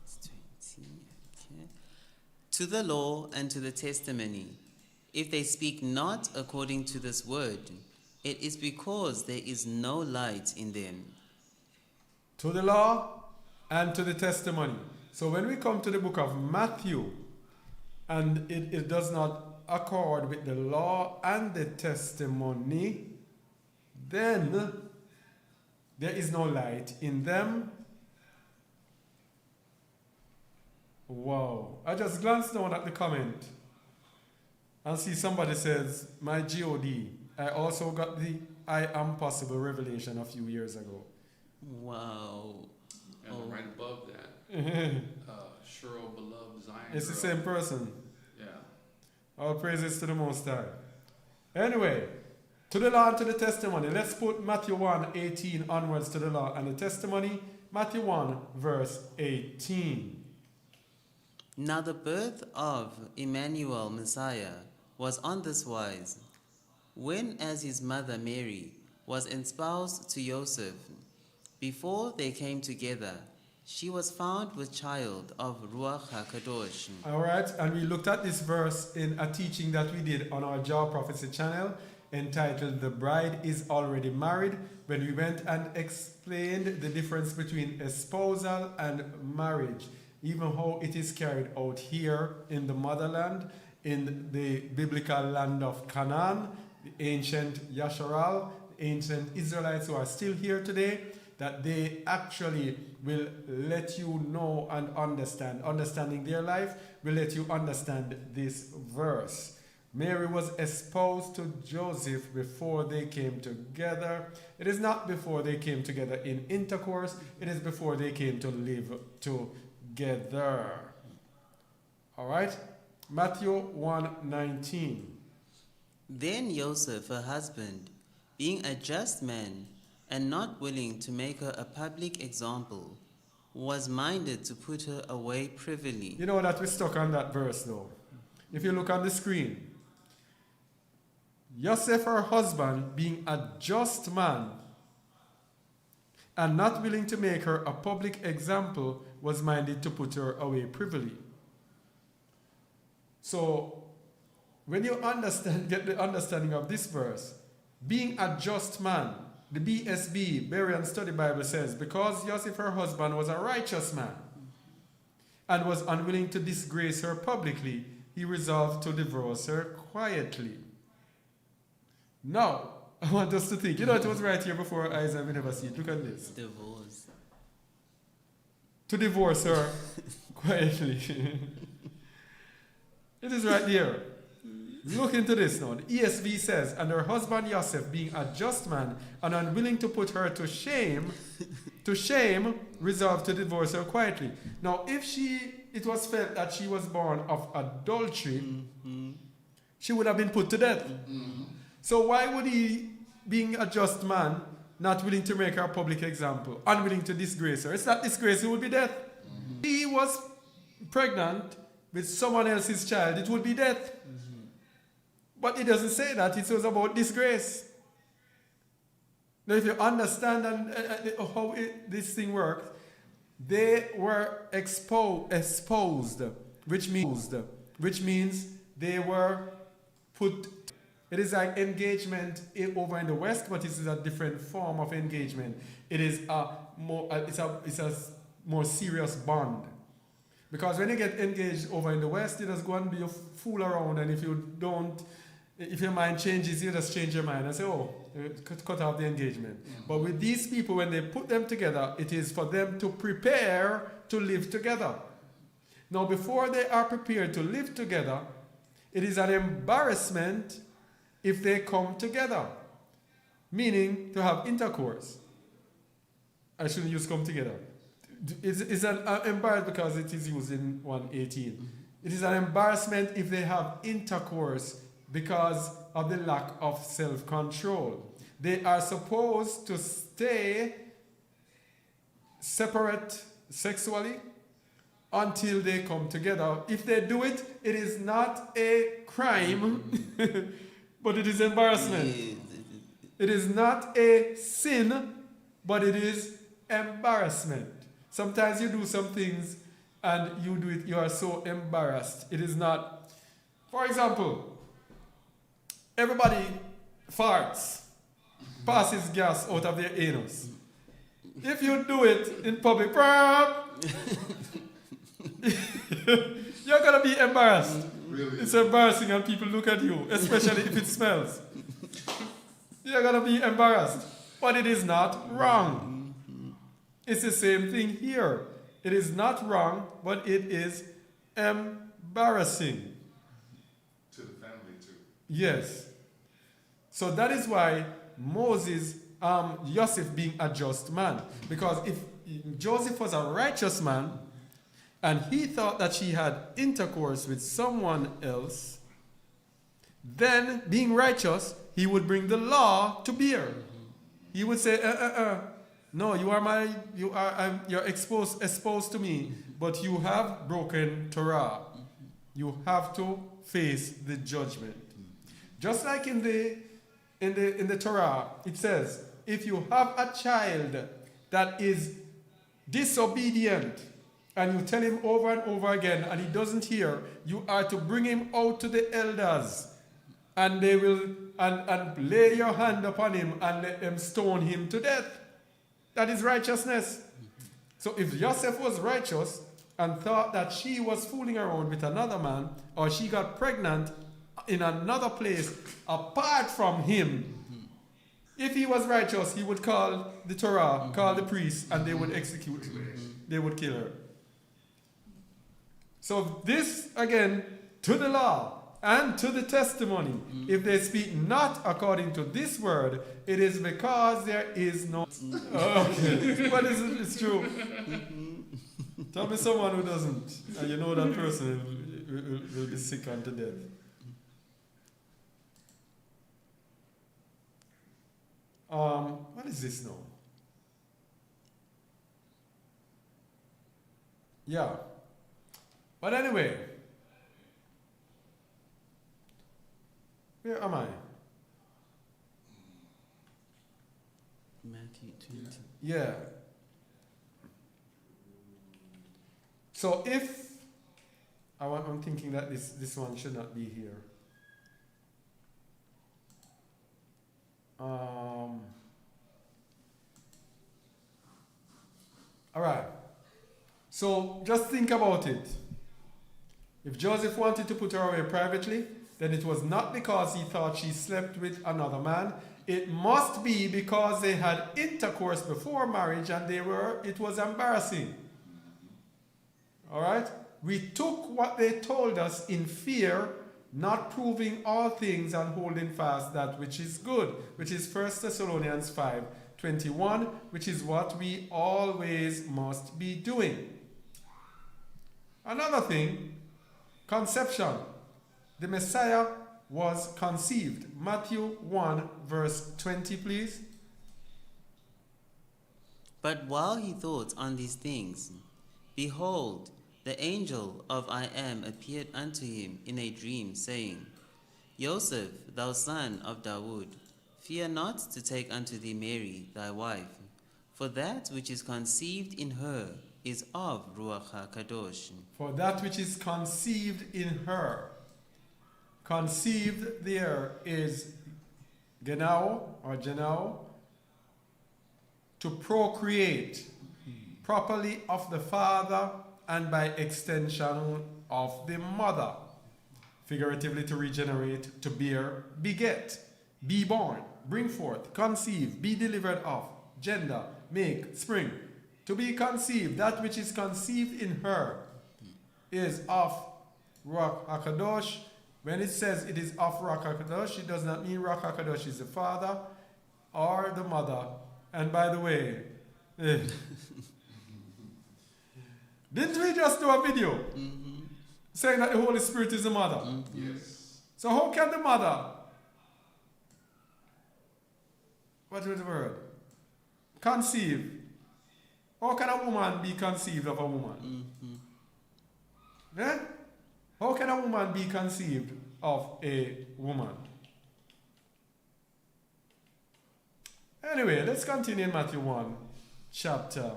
It's 20. Okay. To the law and to the testimony, if they speak not according to this word, it is because there is no light in them. To the law and to the testimony. So when we come to the book of Matthew, and it does not accord with the law and the testimony, then there is no light in them. Wow. I just glanced down at the comment and see somebody says, my God, I also got the I am possible revelation a few years ago. Wow. And Oh. right above that, Cheryl Beloved Zion. It's the Girl. same person. Yeah. All praises to the Most High. Anyway, to the law and to the testimony. Let's put Matthew 1:18 onwards to the law and the testimony. Matthew 1, verse 18. Now the birth of Emmanuel Messiah was on this wise. When as his mother Mary was espoused to Joseph, before they came together, she was found with child of Ruach HaKadosh. All right, and we looked at this verse in a teaching that we did on our Jah Prophecy channel entitled The Bride is Already Married, when we went and explained the difference between espousal and marriage, even how it is carried out here in the motherland, in the biblical land of Canaan, the ancient Yasharal, ancient Israelites who are still here today, that they actually will let you know and understand. Understanding their life will let you understand this verse. Mary was espoused to Joseph before they came together. It is not before they came together in intercourse, it is before they came to live together. All right? Matthew 1:19. Then Joseph, her husband, being a just man, and not willing to make her a public example, was minded to put her away privily. You know that we're stuck on that verse though. If you look on the screen, Joseph, her husband, being a just man and not willing to make her a public example, was minded to put her away privily. So, when you get the understanding of this verse, being a just man, the BSB, Berean Study Bible says, because Joseph, her husband, was a righteous man and was unwilling to disgrace her publicly, he resolved to divorce her quietly. Now, I want us to think. You know, it was right here before our eyes and we never see it. Look at this. Divorce. To divorce her quietly. It is right there. Look into this now. The ESV says, and her husband Joseph, being a just man and unwilling to put her to shame, resolved to divorce her quietly. Now, if it was felt that she was born of adultery, she would have been put to death. So why would he, being a just man, not willing to make her a public example, unwilling to disgrace her? It's not disgrace, it would be death. He was pregnant with someone else's child, it would be death. But it doesn't say that, it was about disgrace. Now if you understand how this thing worked, they were exposed, which means they were put. It is like engagement over in the West, but it is a different form of engagement. It is it's a more serious bond. Because when you get engaged over in the West, you just go and be a fool around, and if your mind changes, you just change your mind and say, oh, cut off the engagement. But with these people, when they put them together, it is for them to prepare to live together. Now, before they are prepared to live together, it is an embarrassment if they come together, meaning to have intercourse. I shouldn't use come together. It's an embarrassment because it is used in 1:18. It is an embarrassment if they have intercourse because of the lack of self-control. They are supposed to stay separate sexually until they come together. If they do it, it is not a crime, but it is embarrassment. It is not a sin, but it is embarrassment. Sometimes you do some things and you are so embarrassed. It is not. For example, everybody farts, passes gas out of their anus. If you do it in public, you're gonna be embarrassed. Really? It's embarrassing and people look at you, especially if it smells. You're gonna be embarrassed. But it is not wrong. It's the same thing here. It is not wrong, but it is embarrassing. To the family too. Yes. So that is why Moses, Joseph being a just man. Because if Joseph was a righteous man, and he thought that she had intercourse with someone else, then being righteous, he would bring the law to bear. He would say, no, you're exposed to me, but you have broken Torah. You have to face the judgment. Just like in the Torah, it says, if you have a child that is disobedient, and you tell him over and over again, and he doesn't hear, you are to bring him out to the elders, and they will and lay your hand upon him and let them stone him to death. That is righteousness. So if Joseph was righteous and thought that she was fooling around with another man, or she got pregnant in another place apart from him, if he was righteous, he would call the Torah, call the priests, and they would execute her. They would kill her. So this, again, to the law and to the testimony, if they speak not according to this word, it is because there is no... Okay, but it's true. Tell me someone who doesn't, and you know that person will be sick unto death. What is this now? Yeah. But anyway, where am I? Matthew 20. Yeah. So if I'm thinking that this one should not be here. All right. So just think about it. If Joseph wanted to put her away privately, then it was not because he thought she slept with another man. It must be because they had intercourse before marriage and it was embarrassing. All right? We took what they told us in fear, not proving all things and holding fast that which is good, which is 1 Thessalonians 5:21, which is what we always must be doing. Another thing, conception. The Messiah was conceived. Matthew 1 verse 20, please. But while he thought on these things, behold, the angel of I Am appeared unto him in a dream, saying, Joseph, thou son of Dawood, fear not to take unto thee Mary thy wife, for that which is conceived in her is of Ruach HaKadosh. For that which is conceived in her. Conceived there is genao or genao, to procreate properly of the father and by extension of the mother. Figuratively, to regenerate, to bear, beget, be born, bring forth, conceive, be delivered of, gender, make, spring. To be conceived, that which is conceived in her is of Ruach HaKadosh. When it says it is of Ruach HaKadosh, it does not mean Ruach HaKadosh is the father or the mother. And by the way, didn't we just do a video saying that the Holy Spirit is the mother? Yes. So how can the mother, what was the word? Conceive. How can a woman be conceived of a woman? Eh? How can a woman be conceived of a woman? Anyway, let's continue in Matthew 1, chapter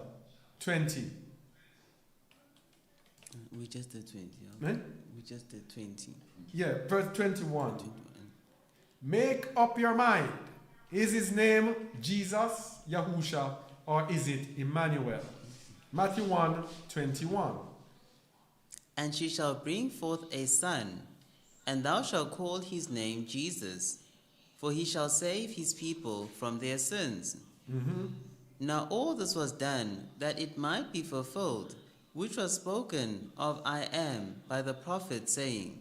20. We just did 20. Eh? We just did 20. Yeah, verse 21. 21. Make up your mind. Is his name Jesus, Yahusha, or is it Emmanuel? Matthew 1:21. And she shall bring forth a son, and thou shalt call his name Jesus, for he shall save his people from their sins. Now all this was done, that it might be fulfilled, which was spoken of I am by the prophet, saying,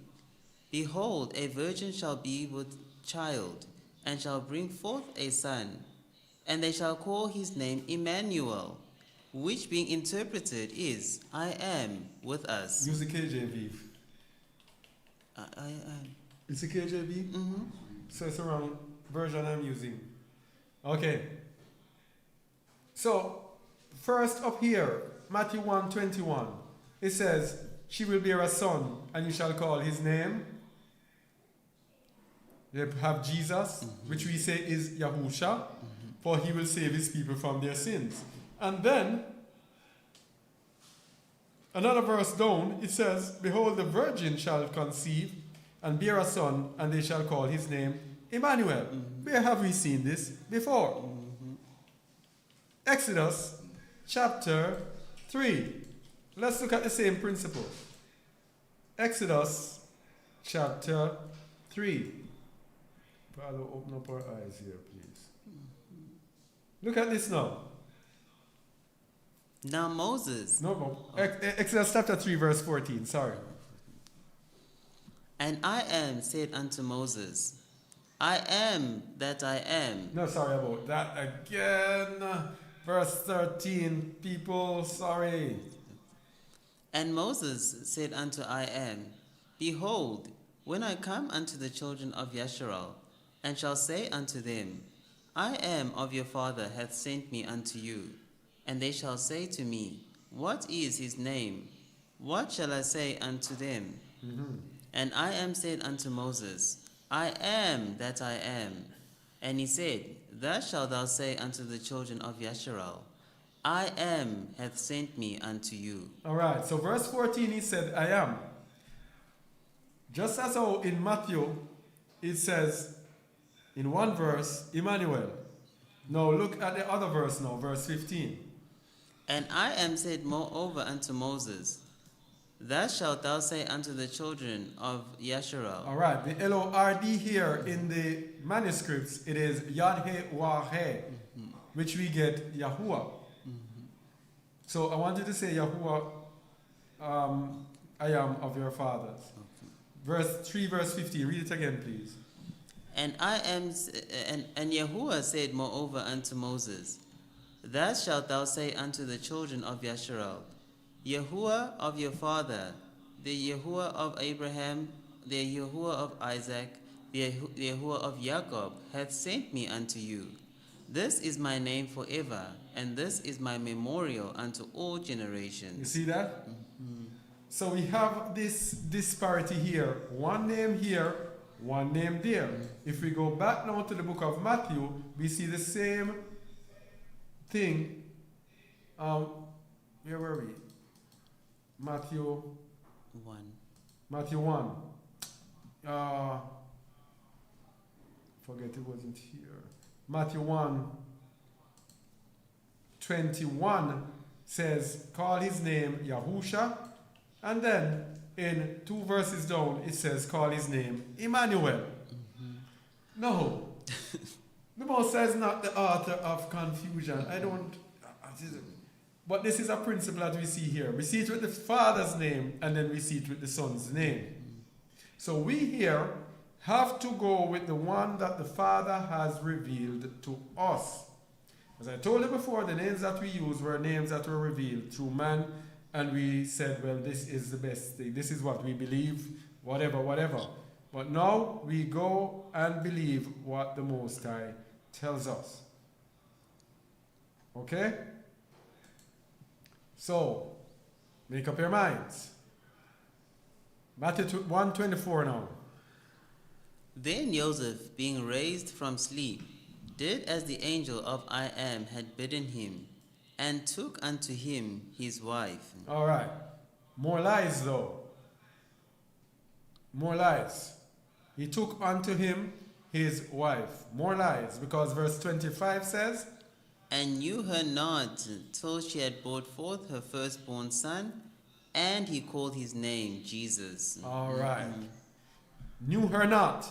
Behold, a virgin shall be with child, and shall bring forth a son, and they shall call his name Emmanuel, which being interpreted is, I am with us. Use the KJV. I am. It's a KJV? So it's the wrong version I'm using. Okay. So, first up here, Matthew 1:21, it says, she will bear a son, and you shall call his name. You have Jesus, which we say is Yahusha, for he will save his people from their sins. And then, another verse down, it says, behold, the virgin shall conceive and bear a son, and they shall call his name Emmanuel. Where have we seen this before? Exodus chapter 3. Let's look at the same principle. Exodus chapter 3. Father, open up our eyes here, please. Look at this now. Now Moses, Exodus chapter 3, verse 14. Sorry. and I am said unto Moses, I am that I am. No, sorry about that again. Verse 13. People, sorry. And Moses said unto I am, Behold, when I come unto the children of Yasharal, and shall say unto them, I am of your father hath sent me unto you. And they shall say to me, What is his name? What shall I say unto them? And I am said unto Moses, I am that I am. And he said, Thus shalt thou say unto the children of Yasharal, I am hath sent me unto you. All right, so verse 14, he said, I am. Just as how in Matthew, it says, in one verse, Emmanuel. Now look at the other verse now, verse 15. And I am said moreover unto Moses, Thus shalt thou say unto the children of Yasharal. All right, the L-O-R-D here in the manuscripts, it is Yad-He-Wah-He, which we get Yahuwah. So I wanted to say Yahuwah, I am of your fathers. Verse 3, verse 15, read it again, please. And I am, and Yahuwah said moreover unto Moses, Thus shalt thou say unto the children of Yasharal, Yahuwah of your father, the Yahuwah of Abraham, the Yahuwah of Isaac, the Yahuwah of Jacob hath sent me unto you. This is my name forever, and this is my memorial unto all generations. You see that? So we have this disparity here. One name here, one name there. If we go back now to the book of Matthew, we see the same thing. Where were we? Matthew 1. Matthew 1. Forget it wasn't here. Matthew 1:21 says, call his name Yahusha. And then in 2 verses down, it says, call his name Emmanuel. No. The Most High is not the author of confusion. But this is a principle that we see here. We see it with the Father's name, and then we see it with the Son's name. So we here have to go with the one that the Father has revealed to us. As I told you before, the names that we use were names that were revealed through man, and we said, well, this is the best thing. This is what we believe, whatever. But now we go and believe what the Most High tells us. Okay? So, make up your minds. Matthew 1:24 now. Then Joseph, being raised from sleep, did as the angel of I am had bidden him, and took unto him his wife. All right. More lies, though. More lies. He took unto him his wife. More lies, because verse 25 says, And knew her not till she had brought forth her firstborn son, and he called his name Jesus. all right, knew her not.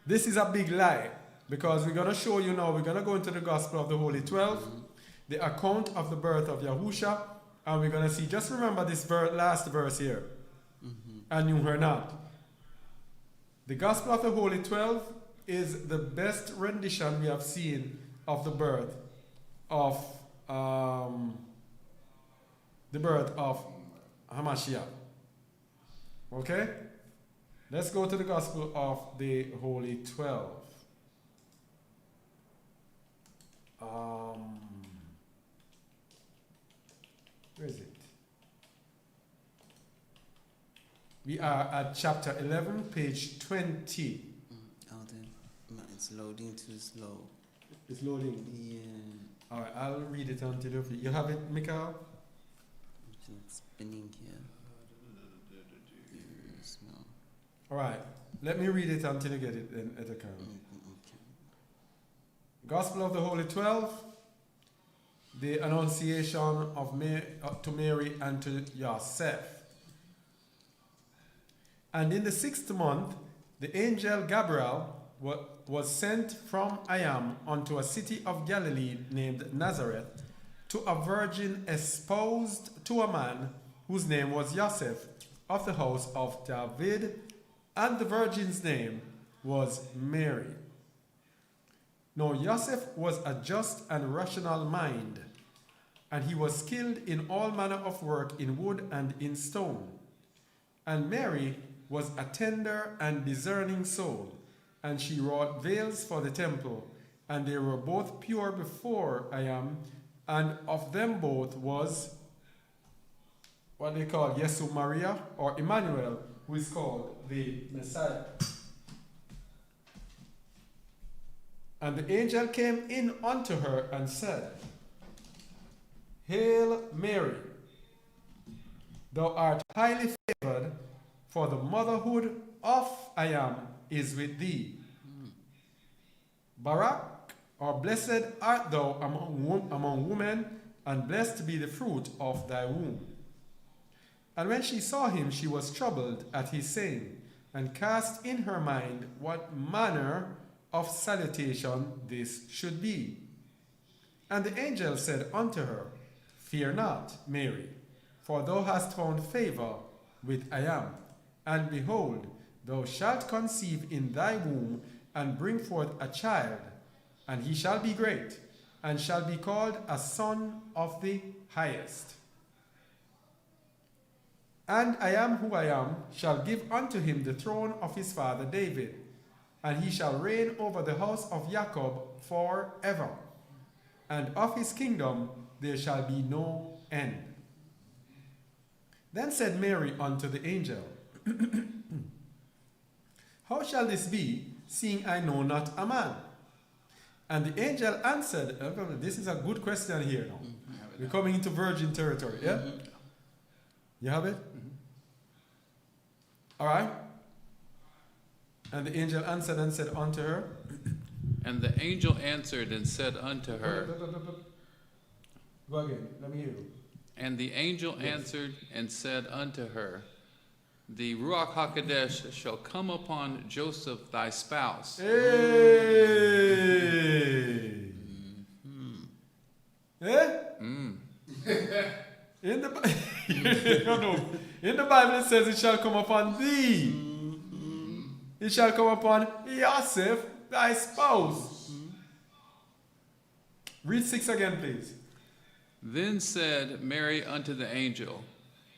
This is a big lie, because we're going to show you now, we're going to go into the Gospel of the Holy 12, the account of the birth of Yahusha, and we're going to see, just remember this last verse here, and knew her not. The Gospel of the Holy 12 is the best rendition we have seen of the birth of Hamashiach. Okay? Let's go to the Gospel of the Holy 12. Where is it? We are at chapter 11, page 20. It's loading too slow. It's loading. Yeah, All right, I'll read it until you have it, Mikhail? it's spinning here. Yes, no. All right, let me read it until you get it in at the camera. Okay. Gospel of the Holy 12, the Annunciation of to Mary and to Joseph. And in the 6th month, the angel Gabriel was sent from Ayam unto a city of Galilee named Nazareth to a virgin espoused to a man whose name was Joseph of the house of David, and the virgin's name was Mary. Now Joseph was a just and rational mind, and he was skilled in all manner of work in wood and in stone. And Mary was a tender and discerning soul, and she wrought veils for the temple, and they were both pure before Ayam, and of them both was what they call Yesu Maria, or Emmanuel, who is called the Messiah. And the angel came in unto her and said, Hail Mary, thou art highly favored, for the motherhood of Ayam is with thee. Barak, or blessed art thou among women, and blessed be the fruit of thy womb. And when she saw him, she was troubled at his saying, and cast in her mind what manner of salutation this should be. And the angel said unto her, Fear not, Mary, for thou hast found favor with Ayam. And behold, thou shalt conceive in thy womb, and bring forth a child, and he shall be great, and shall be called a Son of the Highest. And I am who I am shall give unto him the throne of his father David, and he shall reign over the house of Jacob forever, and of his kingdom there shall be no end. Then said Mary unto the angel, How shall this be, seeing I know not a man? And the angel answered, this is a good question here now. We're coming into virgin territory, yeah? You have it? All right. And the angel answered and said unto her, And the angel answered and said unto her, Go again, let me hear you. And the angel answered and said unto her, The Ruach HaKodesh shall come upon Joseph thy spouse. Hey! Eh? In the in the Bible it says it shall come upon thee. It shall come upon Joseph, thy spouse. Read 6 again, please. Then said Mary unto the angel,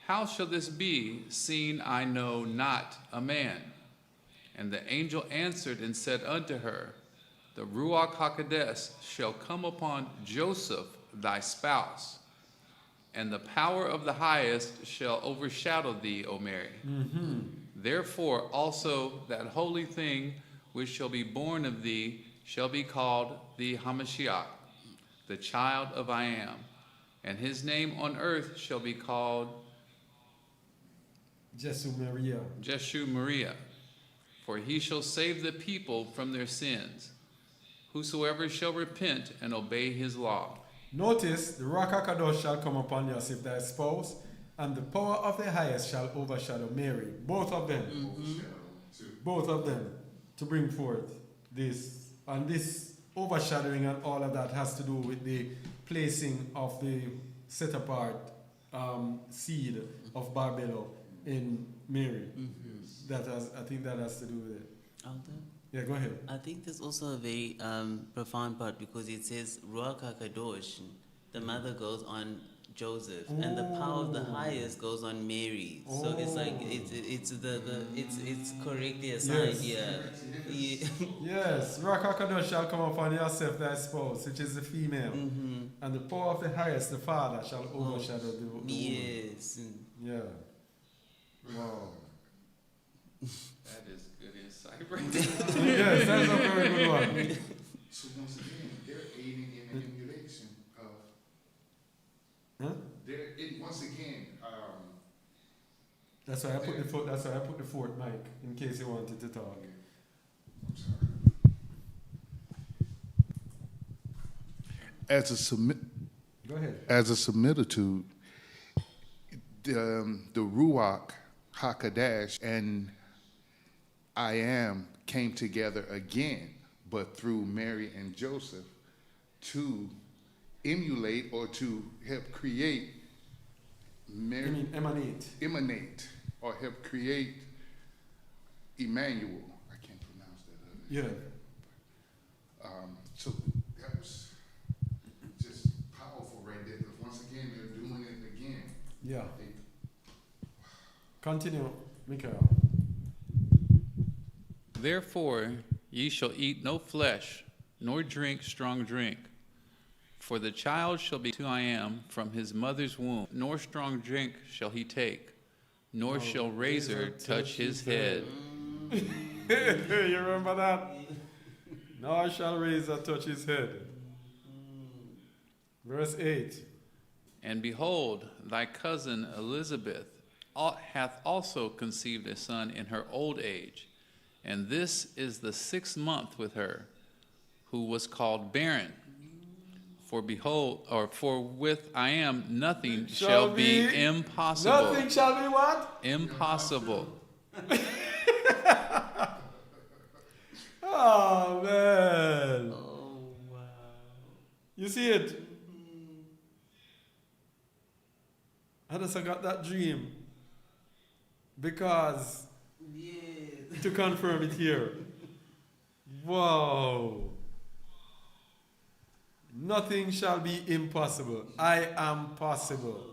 How shall this be, seeing I know not a man? And the angel answered and said unto her, The Ruach HaKodesh shall come upon Joseph thy spouse, and the power of the highest shall overshadow thee, O Mary. Therefore also that holy thing which shall be born of thee shall be called the Hamashiach, the child of I am. And his name on earth shall be called Jesu Maria. Jeshu Maria. for he shall save the people from their sins. Whosoever shall repent and obey his law. Notice the Ruach HaKadosh shall come upon Yosef thy spouse, and the power of the highest shall overshadow Mary. Both of them. Both of them. To bring forth this. And this overshadowing and all of that has to do with the placing of the set apart seed of Barbelo in Mary. I think that has to do with it. Alden? Yeah, go ahead. I think there's also a very profound part because it says Ruach HaKadosh, the mother goes on Joseph, and the power of the highest goes on Mary. So it's like it's correctly assigned. Yes. Yeah. Yes, Ruach HaKadosh shall come upon Yosef thy spouse, which is the female, and the power of the highest, the Father, shall overshadow the woman. Yes. Yeah. Wow. That is good insight, right? Yes, that's a very good one. So once again, they're aiding in the emulation of. Huh? Once again, That's why I put the foot. That's why I put the fourth mic in case you wanted to talk. I'm sorry. Go ahead. As a similitude, the Ruach HaKadosh and I Am came together again, but through Mary and Joseph to emulate or to help create Mary, emanate or help create Emmanuel. I can't pronounce that. Yeah. So that was just powerful right there. Because once again, they're doing it again. Yeah. They, Continue, Mikael. Therefore ye shall eat no flesh, nor drink strong drink. For the child shall be to I Am from his mother's womb, nor strong drink shall he take, nor shall razor touch his head. You remember that? Nor shall razor touch his head. Verse 8. And behold, thy cousin Elizabeth hath also conceived a son in her old age, and this is the 6th month with her, who was called barren. For behold, or for with I Am nothing shall be impossible. Nothing shall be what? Impossible. Oh, man. Oh wow. You see it? I just got that dream because Yes. to confirm it here. Wow. Nothing shall be impossible. I am possible.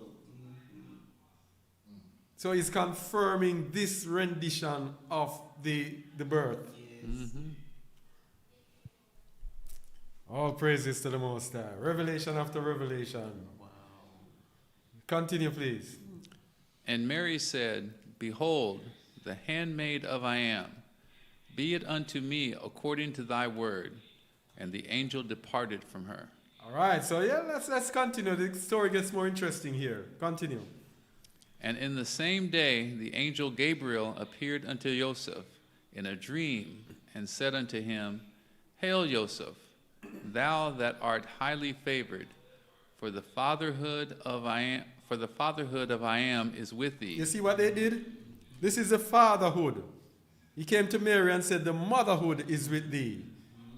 So he's confirming this rendition of the birth. Yes. All praises to the Most High. Revelation after revelation. Wow. Continue, please. And Mary said, Behold, the handmaid of I Am, be it unto me according to thy word. And the angel departed from her. All right, so yeah, let's continue. The story gets more interesting here. Continue. And in the same day the angel Gabriel appeared unto Joseph in a dream, and said unto him, Hail, Joseph, thou that art highly favored, for the fatherhood of I Am is with thee. You see what they did? This is the fatherhood. He came to Mary and said, the motherhood is with thee.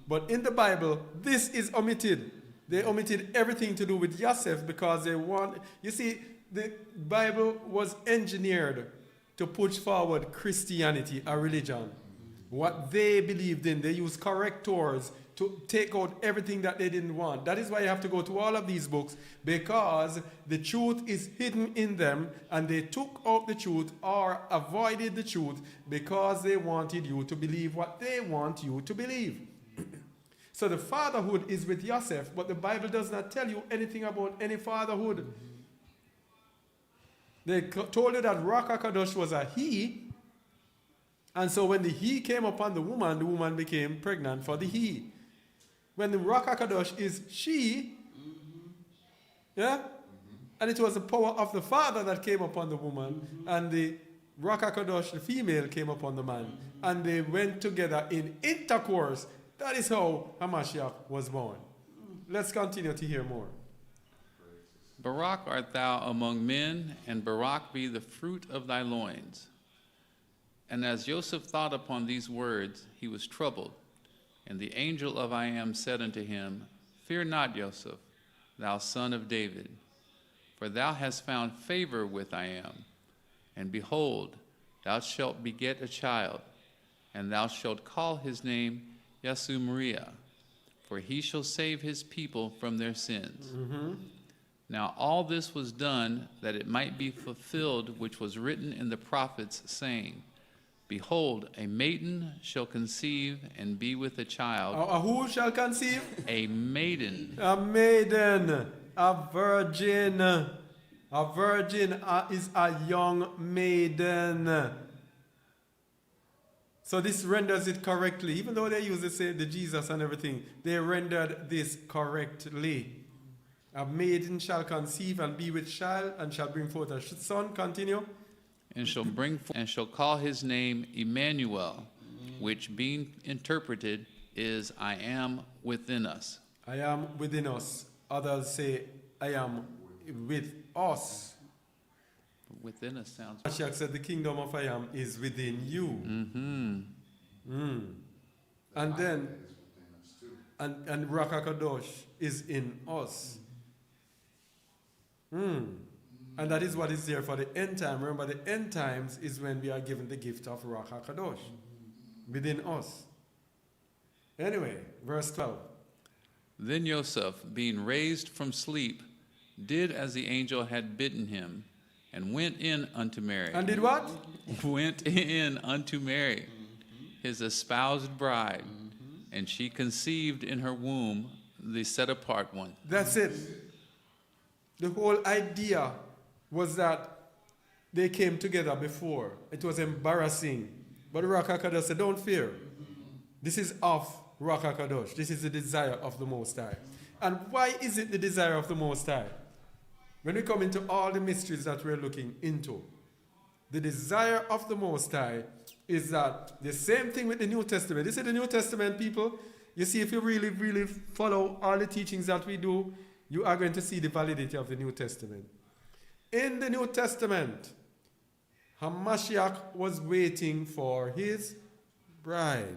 But in the Bible, this is omitted. They omitted everything to do with Joseph because they want, you see, the Bible was engineered to push forward Christianity, a religion. What they believed in, they used correctors to take out everything that they didn't want. That is why you have to go to all of these books, because the truth is hidden in them, and they took out the truth or avoided the truth because they wanted you to believe what they want you to believe. So the fatherhood is with Joseph, but the Bible does not tell you anything about any fatherhood. They told you that Ruach HaKadosh was a he, and so when the he came upon the woman became pregnant for the he. When the Ruach HaKadosh is she, yeah? And it was the power of the Father that came upon the woman, and the Ruach HaKadosh, the female, came upon the man, and they went together in intercourse. That is how Hamashiach was born. Let's continue to hear more. Barak art thou among men, and Barak be the fruit of thy loins. And as Joseph thought upon these words, he was troubled. And the angel of I Am said unto him, Fear not, Joseph, thou son of David, for thou hast found favor with I Am. And behold, thou shalt beget a child, and thou shalt call his name Yasumriah, for he shall save his people from their sins. Now all this was done that it might be fulfilled which was written in the prophets, saying, Behold, a maiden shall conceive and be with a child. Who shall conceive? A maiden. A maiden, a virgin. A virgin is a young maiden. So this renders it correctly. Even though they use the Jesus and everything, they rendered this correctly. A maiden shall conceive and be with child and shall bring forth a son. Continue. And shall call his name Emmanuel, which being interpreted is I am within us. I am within us. Others say, I am with us. Within us sounds. Mashiach said, the kingdom of I am is within you. And then, and Ruach HaKadosh is in us. And that is what is there for the end time. Remember, the end times is when we are given the gift of Ruach HaKadosh within us. Anyway, verse 12. Then Joseph, being raised from sleep, did as the angel had bidden him, and went in unto Mary. And did what? Went in unto Mary, his espoused bride, and she conceived in her womb the set apart one. That's it. The whole idea was that they came together before. It was embarrassing. But Ruach HaKadosh said, don't fear. This is of Ruach HaKadosh. This is the desire of the Most High. And why is it the desire of the Most High? When we come into all the mysteries that we're looking into, the desire of the Most High is that the same thing with the New Testament. This is the New Testament, people. You see, if you really, really follow all the teachings that we do, you are going to see the validity of the New Testament. In the New Testament, Hamashiach was waiting for his bride.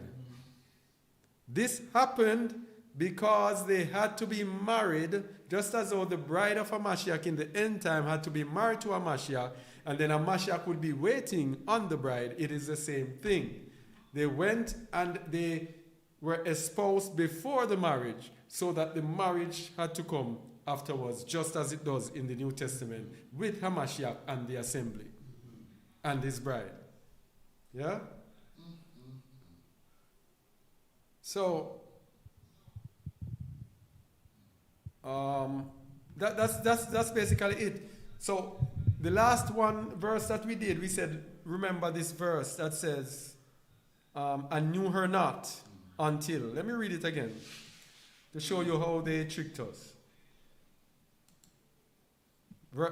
This happened because they had to be married, just as though the bride of Hamashiach in the end time had to be married to Hamashiach, and then Hamashiach would be waiting on the bride. It is the same thing. They went and they were espoused before the marriage, so that the marriage had to come afterwards, just as it does in the New Testament, with Hamashiach and the assembly and his bride. Yeah? So, that's basically it. So, the last one verse that we did, we said, remember this verse that says, and knew her not until. Let me read it again to show you how they tricked us.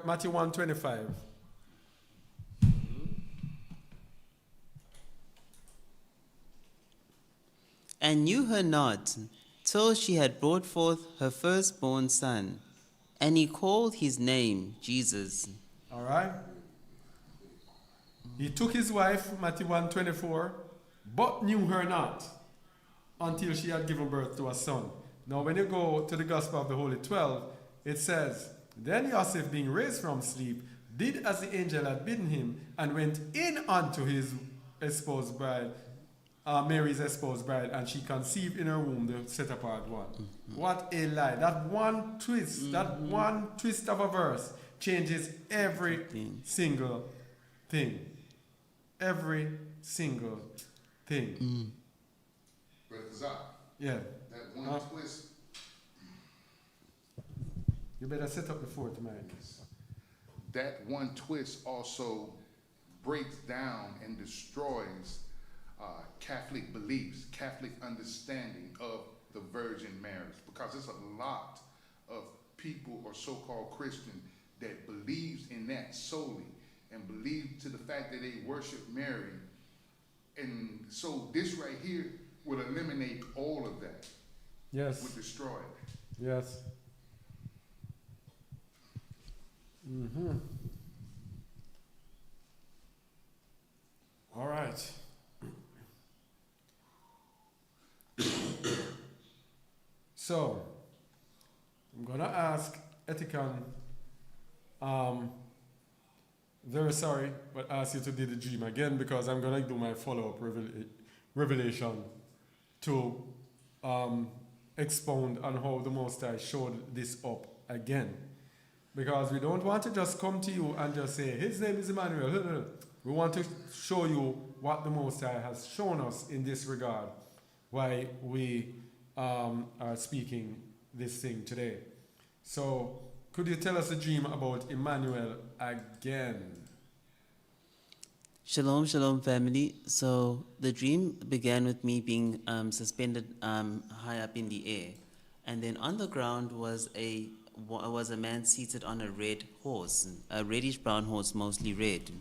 Matthew 1:25. And knew her not till she had brought forth her firstborn son, and he called his name Jesus. All right? He took his wife, Matthew 1:24, but knew her not until she had given birth to a son. Now, when you go to the Gospel of the Holy 12, it says, Then Joseph, being raised from sleep, did as the angel had bidden him, and went in unto his espoused bride, Mary's espoused bride, and she conceived in her womb the set apart one. What a lie. That one twist, that one twist of a verse changes every single thing. Every single thing. Brother Zach, Yeah. that one twist, You better set up the fourth, man. that one twist also breaks down and destroys Catholic beliefs, Catholic understanding of the virgin marriage, because there's a lot of people or so-called Christian that believes in that solely, and believe to the fact that they worship Mary. And so this right here would eliminate all of that, Yes. would destroy it. Yes. Mm-hmm. All right. So, I'm going to ask Etikan, very sorry, but ask you to do the dream again because I'm going to do my follow-up revelation to expound on how the Most High showed this up again. Because we don't want to just come to you and just say, his name is Emmanuel. We want to show you what the Most High has shown us in this regard, why we are speaking this thing today. So, could you tell us a dream about Emmanuel again? Shalom, shalom, family. So the dream began with me being suspended high up in the air, and then on the ground was a man seated on a red horse, a reddish brown horse, mostly red.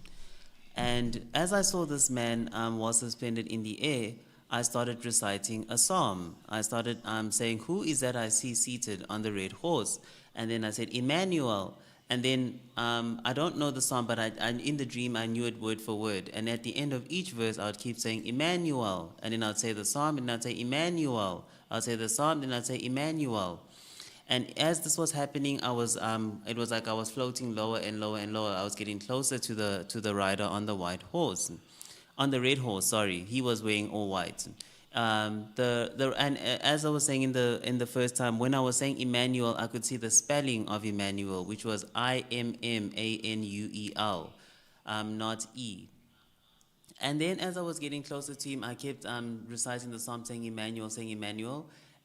And as I saw this man was suspended in the air, I started reciting a psalm. I started saying, "Who is that I see seated on the red horse?" And then I said, "Emmanuel." And then I don't know the psalm, but in the dream I knew it word for word. And at the end of each verse, I would keep saying Emmanuel, and then I'd say the psalm, and I'd say Emmanuel. I'd say the psalm, then I'd say Emmanuel. And as this was happening, I was it was like I was floating lower and lower and lower. I was getting closer to the rider on the white horse, on the red horse. Sorry, he was wearing all white. And as I was saying in the first time, when I was saying Emmanuel, I could see the spelling of Emmanuel, which was Immanuel, not E. And then as I was getting closer to him, I kept reciting the psalm, saying Emmanuel.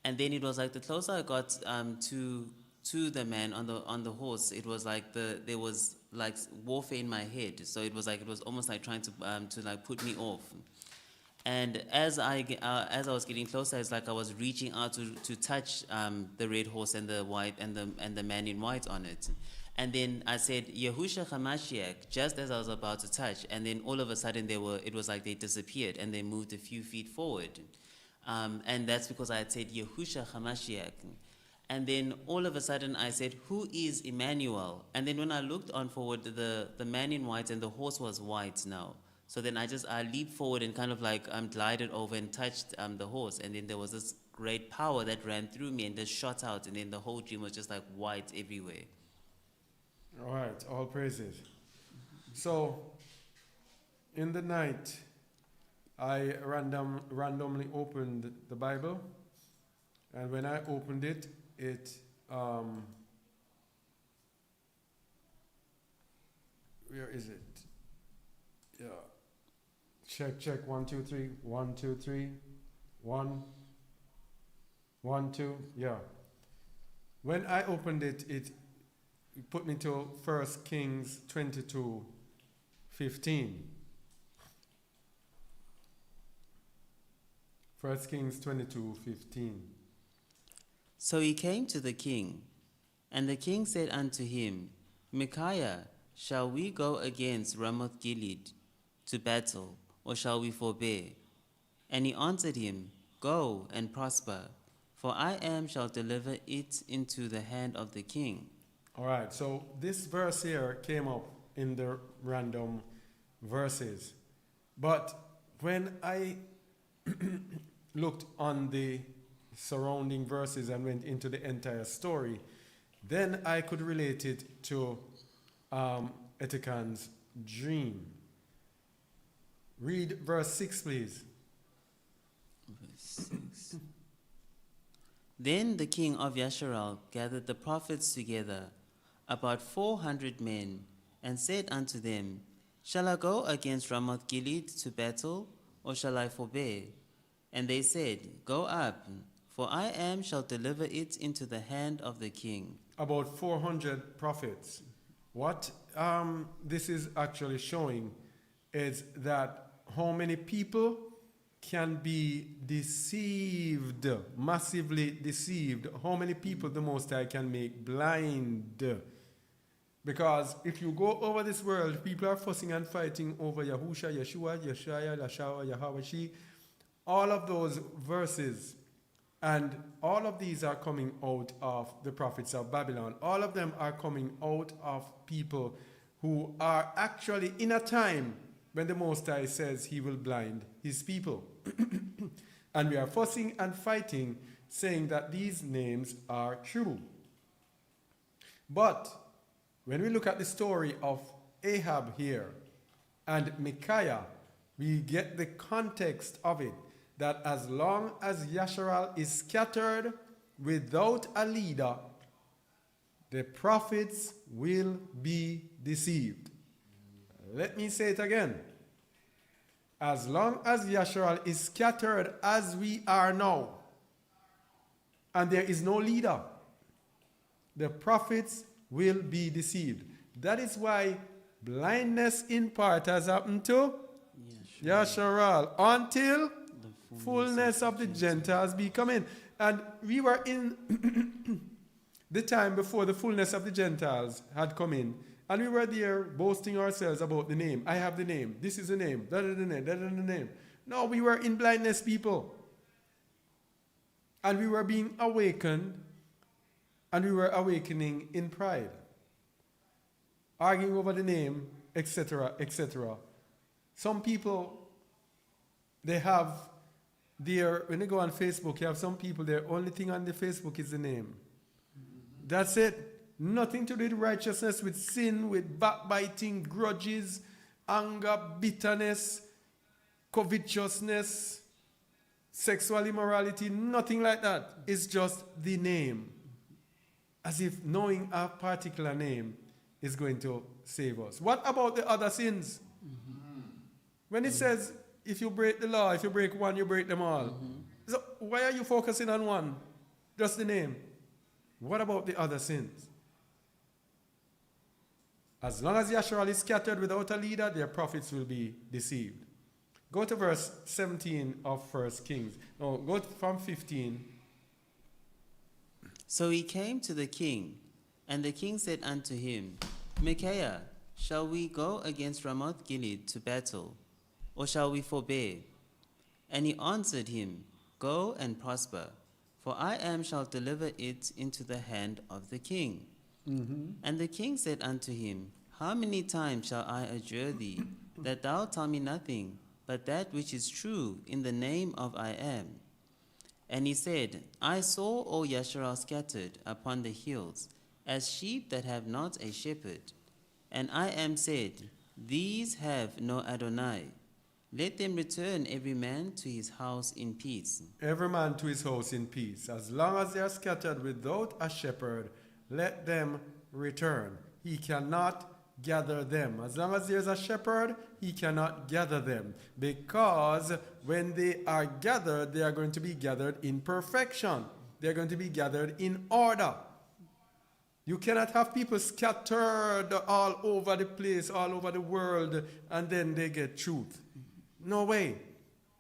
And then it was like the closer I got to the man on the horse, it was like there was like warfare in my head. So it was almost like trying to like put me off. And as I was getting closer, it's like I was reaching out to touch the red horse and the white and the man in white on it. And then I said, Yehusha HaMashiach, just as I was about to touch. And then all of a sudden it was like they disappeared and they moved a few feet forward. And that's because I had said Yehusha HaMashiach. And then all of a sudden I said, "Who is Emmanuel?" And then when I looked on forward, the man in white and the horse was white now. So then I leaped forward and kind of like glided over and touched the horse. And then there was this great power that ran through me and just shot out. And then the whole dream was just like white everywhere. All right, all praises. So, in the night, I randomly opened the Bible. And when I opened it, where is it? Yeah. Check, 1, 2, 3, 1, 2, 3, 1, 1, 2, yeah. When I opened it, it put me to 1 Kings 22:15. 1 Kings 22:15. So he came to the king, and the king said unto him, "Micaiah, shall we go against Ramoth Gilead to battle, or shall we forbear?" And he answered him, "Go and prosper, for I shall deliver it into the hand of the king." All right, so this verse here came up in the random verses. But when I looked on the surrounding verses and went into the entire story, then I could relate it to Etikan's dream. Read verse 6, please. Verse 6. Then the king of Yasharal gathered the prophets together, about 400 men, and said unto them, "Shall I go against Ramoth Gilead to battle, or shall I forbear?" And they said, "Go up, for I shall deliver it into the hand of the king." About 400 prophets. What this is actually showing is that how many people can be deceived, massively deceived. How many people the Most High can make blind. Because if you go over this world, people are fussing and fighting over Yahusha, Yeshua, Yeshaya, Lashawa, Yahawashi, all of those verses. And all of these are coming out of the prophets of Babylon. All of them are coming out of people who are actually in a time when the Most High says he will blind his people. And we are fussing and fighting, saying that these names are true. But when we look at the story of Ahab here and Micaiah, we get the context of it, that as long as Yasharal is scattered without a leader, the prophets will be deceived. Let me say it again. As long as Yasharal is scattered as we are now, and there is no leader, the prophets will be deceived. That is why blindness in part has happened to Yasharal until The fullness of the Gentiles be coming. And we were in the time before the fullness of the Gentiles had come in. And we were there boasting ourselves about the name. I have the name. This is the name. That is the name. That is the name. No, we were in blindness, people. And we were being awakened. And we were awakening in pride. Arguing over the name, etc., etc. Some people, they have their, when they go on Facebook, you have some people, their only thing on the Facebook is the name. That's it. Nothing to do with righteousness, with sin, with backbiting, grudges, anger, bitterness, covetousness, sexual immorality, nothing like that. It's just the name. As if knowing a particular name is going to save us. What about the other sins? When it says, if you break the law, if you break one, you break them all. So why are you focusing on one? Just the name. What about the other sins? As long as Yasharal is scattered without a leader, their prophets will be deceived. Go to verse 17 of 1 Kings. No, go from 15. So he came to the king, and the king said unto him, Micaiah, shall we go against Ramoth Gilead to battle, or shall we forbear? And he answered him, Go and prosper, for I shall deliver it into the hand of the king. And the king said unto him, How many times shall I adjure thee, that thou tell me nothing, but that which is true in the name of I am? And he said, I saw all Yasharal scattered upon the hills, as sheep that have not a shepherd. And I said, These have no Adonai. Let them return every man to his house in peace. Every man to his house in peace. As long as they are scattered without a shepherd, let them return. He cannot gather them. As long as there's a shepherd, he cannot gather them. Because when they are gathered, they are going to be gathered in perfection. They're going to be gathered in order. You cannot have people scattered all over the place, all over the world, and then they get truth. No way.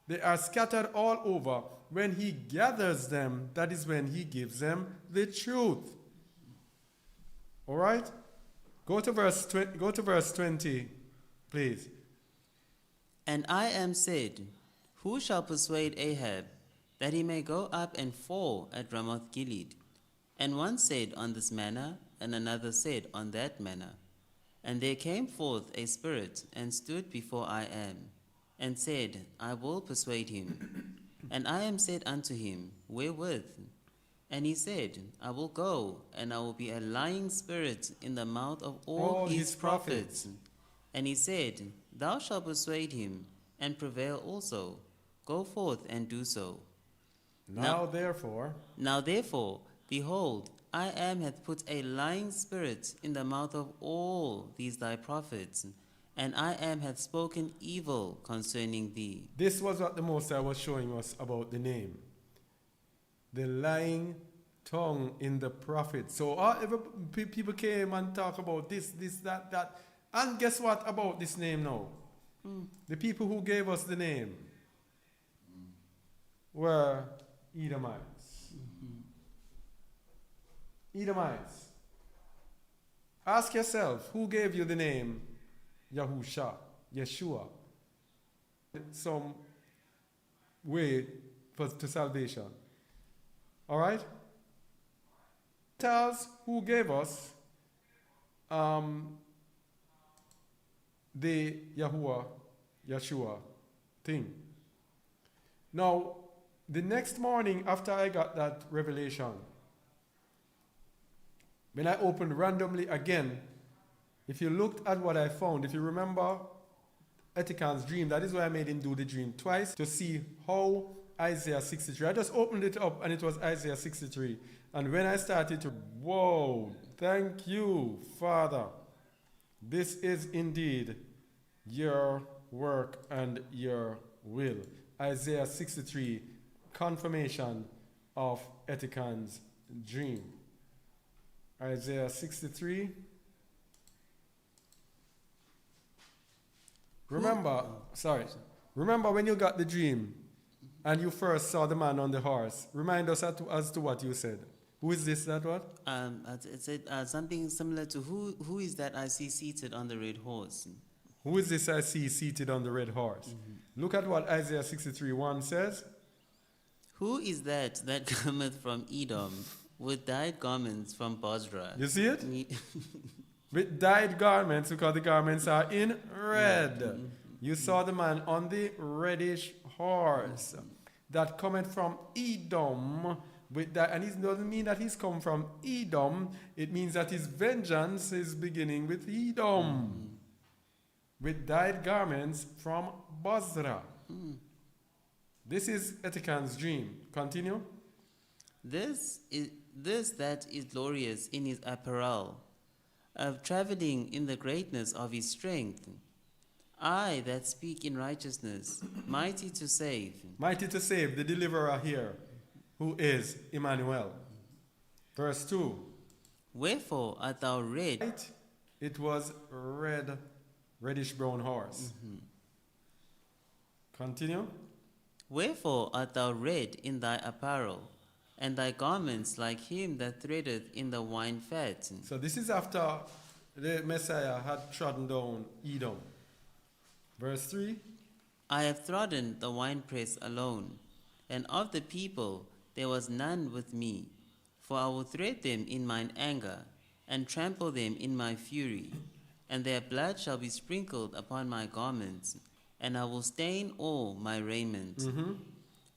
They are scattered all over. When he gathers them, that is when he gives them the truth. All right? Go to verse 20, please. And I said, Who shall persuade Ahab, that he may go up and fall at Ramoth Gilead? And one said on this manner, and another said on that manner. And there came forth a spirit, and stood before I and said, I will persuade him. And I said unto him, Wherewith? And he said, I will go, and I will be a lying spirit in the mouth of all his prophets. And he said, Thou shalt persuade him, and prevail also. Go forth and do so. Now therefore, behold, I hath put a lying spirit in the mouth of all these thy prophets, and I hath spoken evil concerning thee. this was what the Most High was showing us about the name. The lying tongue in the prophet. So people came and talk about this, that. And guess what about this name now? The people who gave us the name were Edomites. Edomites. Ask yourself, who gave you the name Yahusha, Yeshua? Some way to salvation. All right? Tells who gave us the Yeshua thing. Now, the next morning after I got that revelation, when I opened randomly again, if you looked at what I found, if you remember Etikan's dream, that is why I made him do the dream twice to see how Isaiah 63. I just opened it up and it was Isaiah 63. And when I started to, whoa, thank you, Father. This is indeed your work and your will. Isaiah 63, confirmation of Etikan's dream. Isaiah 63. Remember when you got the dream and you first saw the man on the horse. Remind us as to what you said. Who is this, that what? It said something similar to who is that I see seated on the red horse? Who is this I see seated on the red horse? Mm-hmm. Look at what Isaiah 63:1 says. Who is that cometh from Edom with dyed garments from Bozrah? You see it? With dyed garments, because the garments are in red. Mm-hmm. You saw the man on the reddish horse that cometh from Edom. With that, and it doesn't mean that he's come from Edom. It means that his vengeance is beginning with Edom. With dyed garments from Bozrah. This is Etikan's dream. Continue. This that is glorious in his apparel, of traveling in the greatness of his strength. I that speak in righteousness, mighty to save. Mighty to save, the deliverer here, who is Emmanuel. Verse 2. Wherefore art thou red? It was reddish brown horse. Continue. Wherefore art thou red in thy apparel, and thy garments like him that threadeth in the wine fat? So this is after the Messiah had trodden down Edom. Verse 3. I have trodden the winepress alone, and of the people there was none with me. For I will thread them in mine anger, and trample them in my fury, and their blood shall be sprinkled upon my garments, and I will stain all my raiment.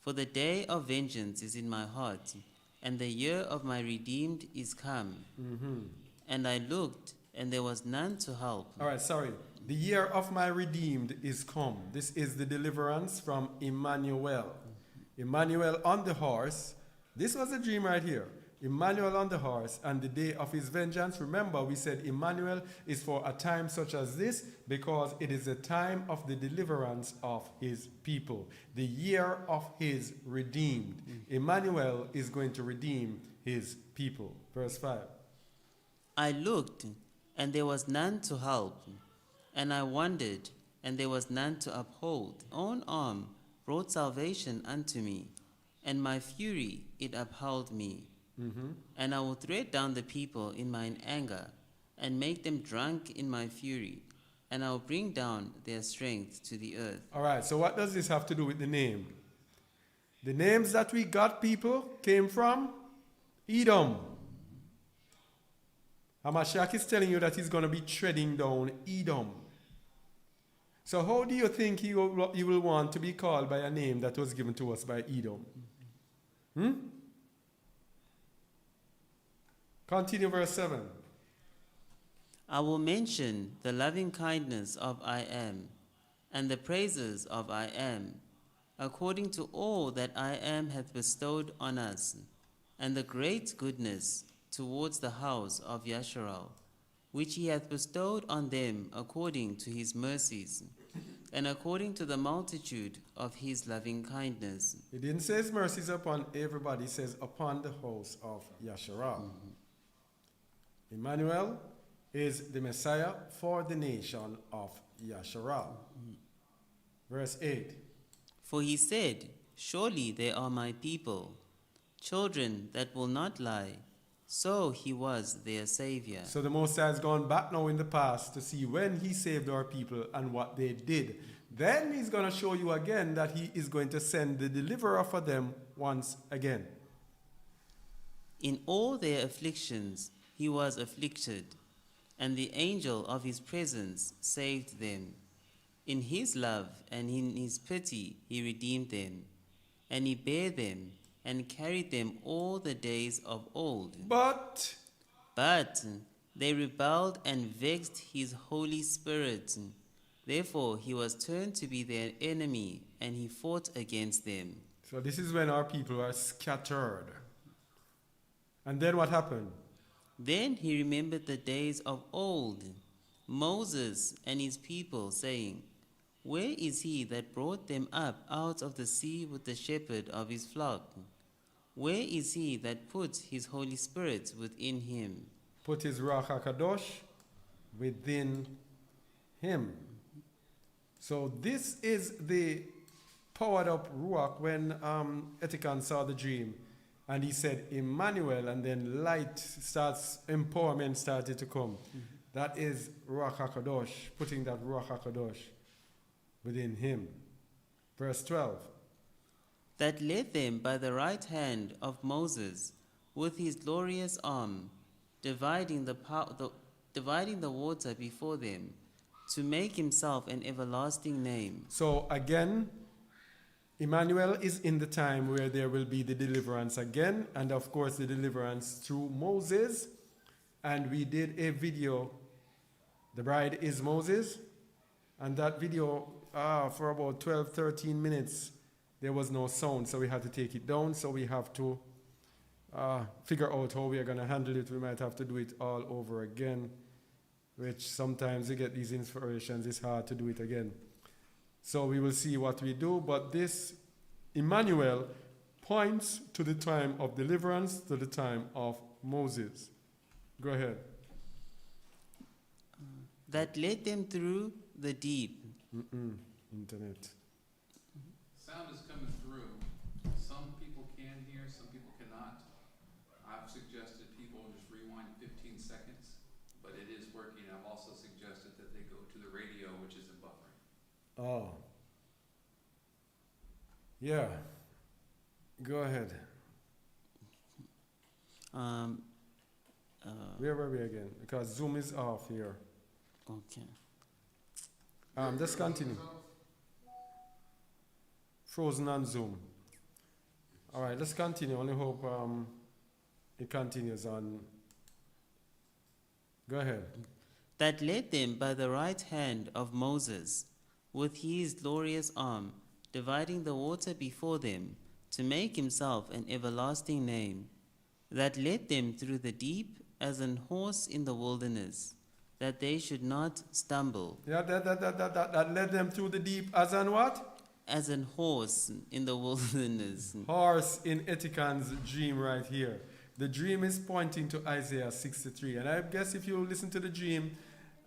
For the day of vengeance is in my heart, and the year of my redeemed is come. And I looked, and there was none to help. All right, sorry. The year of my redeemed is come. This is the deliverance from Emmanuel. Emmanuel on the horse. This was a dream right here. Emmanuel on the horse and the day of his vengeance. Remember, we said Emmanuel is for a time such as this because it is a time of the deliverance of his people. The year of his redeemed. Emmanuel is going to redeem his people. Verse 5. I looked, and there was none to help. And I wondered, and there was none to uphold. Own arm brought salvation unto me, and my fury it upheld me. And I will tread down the people in mine anger, and make them drunk in my fury, and I will bring down their strength to the earth. All right, so what does this have to do with the name? The names that we got, people, came from Edom. Hamashiach is telling you that he's going to be treading down Edom. So how do you think you will want to be called by a name that was given to us by Edom? Continue verse 7. I will mention the loving kindness of I Am, and the praises of I Am, according to all that I Am hath bestowed on us, and the great goodness towards the house of Yasharal, which he hath bestowed on them according to his mercies, and according to the multitude of his loving kindness. He didn't say his mercies upon everybody, he says upon the house of Yasharal. Emmanuel is the Messiah for the nation of Yasharal. Verse 8. For he said, surely they are my people, children that will not lie, So he was their Savior. So the Most High has gone back now in the past to see when he saved our people and what they did. Then he's going to show you again that he is going to send the deliverer for them once again. In all their afflictions he was afflicted, and the angel of his presence saved them. In his love and in his pity he redeemed them, and he bare them and carried them all the days of old. But But they rebelled and vexed his Holy Spirit. Therefore he was turned to be their enemy, and he fought against them. so this is when our people are scattered. And then what happened? Then he remembered the days of old, Moses and his people, saying, Where is he that brought them up out of the sea with the shepherd of his flock? Where is he that put his Holy Spirit within him? Put his Ruach HaKadosh within him. So this is the powered up Ruach when Etikan saw the dream. And he said, Emmanuel, and then light starts, empowerment started to come. That is Ruach HaKadosh, putting that Ruach HaKadosh within him. Verse 12. That led them by the right hand of Moses with his glorious arm, dividing the water before them, to make himself an everlasting name. So again, Emmanuel is in the time where there will be the deliverance again, and of course the deliverance through Moses. And we did a video, The Bride is Moses, and that video for about 12-13 minutes there was no sound, so we had to take it down. So we have to figure out how we are going to handle it. We might have to do it all over again, which sometimes you get these inspirations, it's hard to do it again. So we will see what we do, but this Emmanuel points to the time of deliverance, to the time of Moses. Go ahead. That led them through the deep. Internet. Sound is coming through. Some people can hear, some people cannot. I've suggested people just rewind 15 seconds, but it is working. I've also suggested that they go to the radio, which isn't buffering. Oh. Yeah. Go ahead. Where were we again? Because Zoom is off here. Okay. Just continue. Frozen on Zoom. All right, let's continue. Only hope it continues on. Go ahead. That led them by the right hand of Moses with his glorious arm, dividing the water before them, to make himself an everlasting name. That led them through the deep as an horse in the wilderness, that they should not stumble. Yeah, that led them through the deep as an what? As an horse in the wilderness. Horse in Etikan's dream right here. The dream is pointing to Isaiah 63. And I guess if you listen to the dream,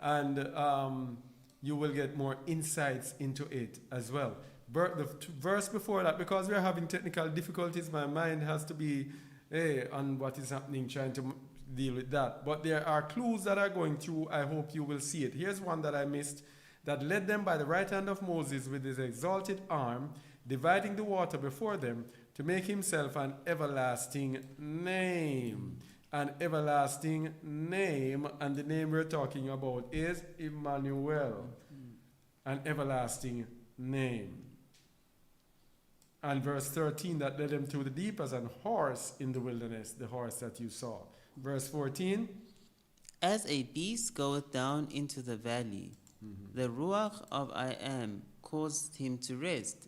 and you will get more insights into it as well. The verse before that, because we are having technical difficulties, my mind has to be on what is happening, trying to deal with that. But there are clues that are going through. I hope you will see it. Here's one that I missed. That led them by the right hand of Moses with his exalted arm, dividing the water before them, to make himself an everlasting name. An everlasting name, and the name we're talking about is Emmanuel. An everlasting name. And verse 13, that led them through the deep as an horse in the wilderness, the horse that you saw. Verse 14. As a beast goeth down into the valley, the Ruach of I Am caused him to rest.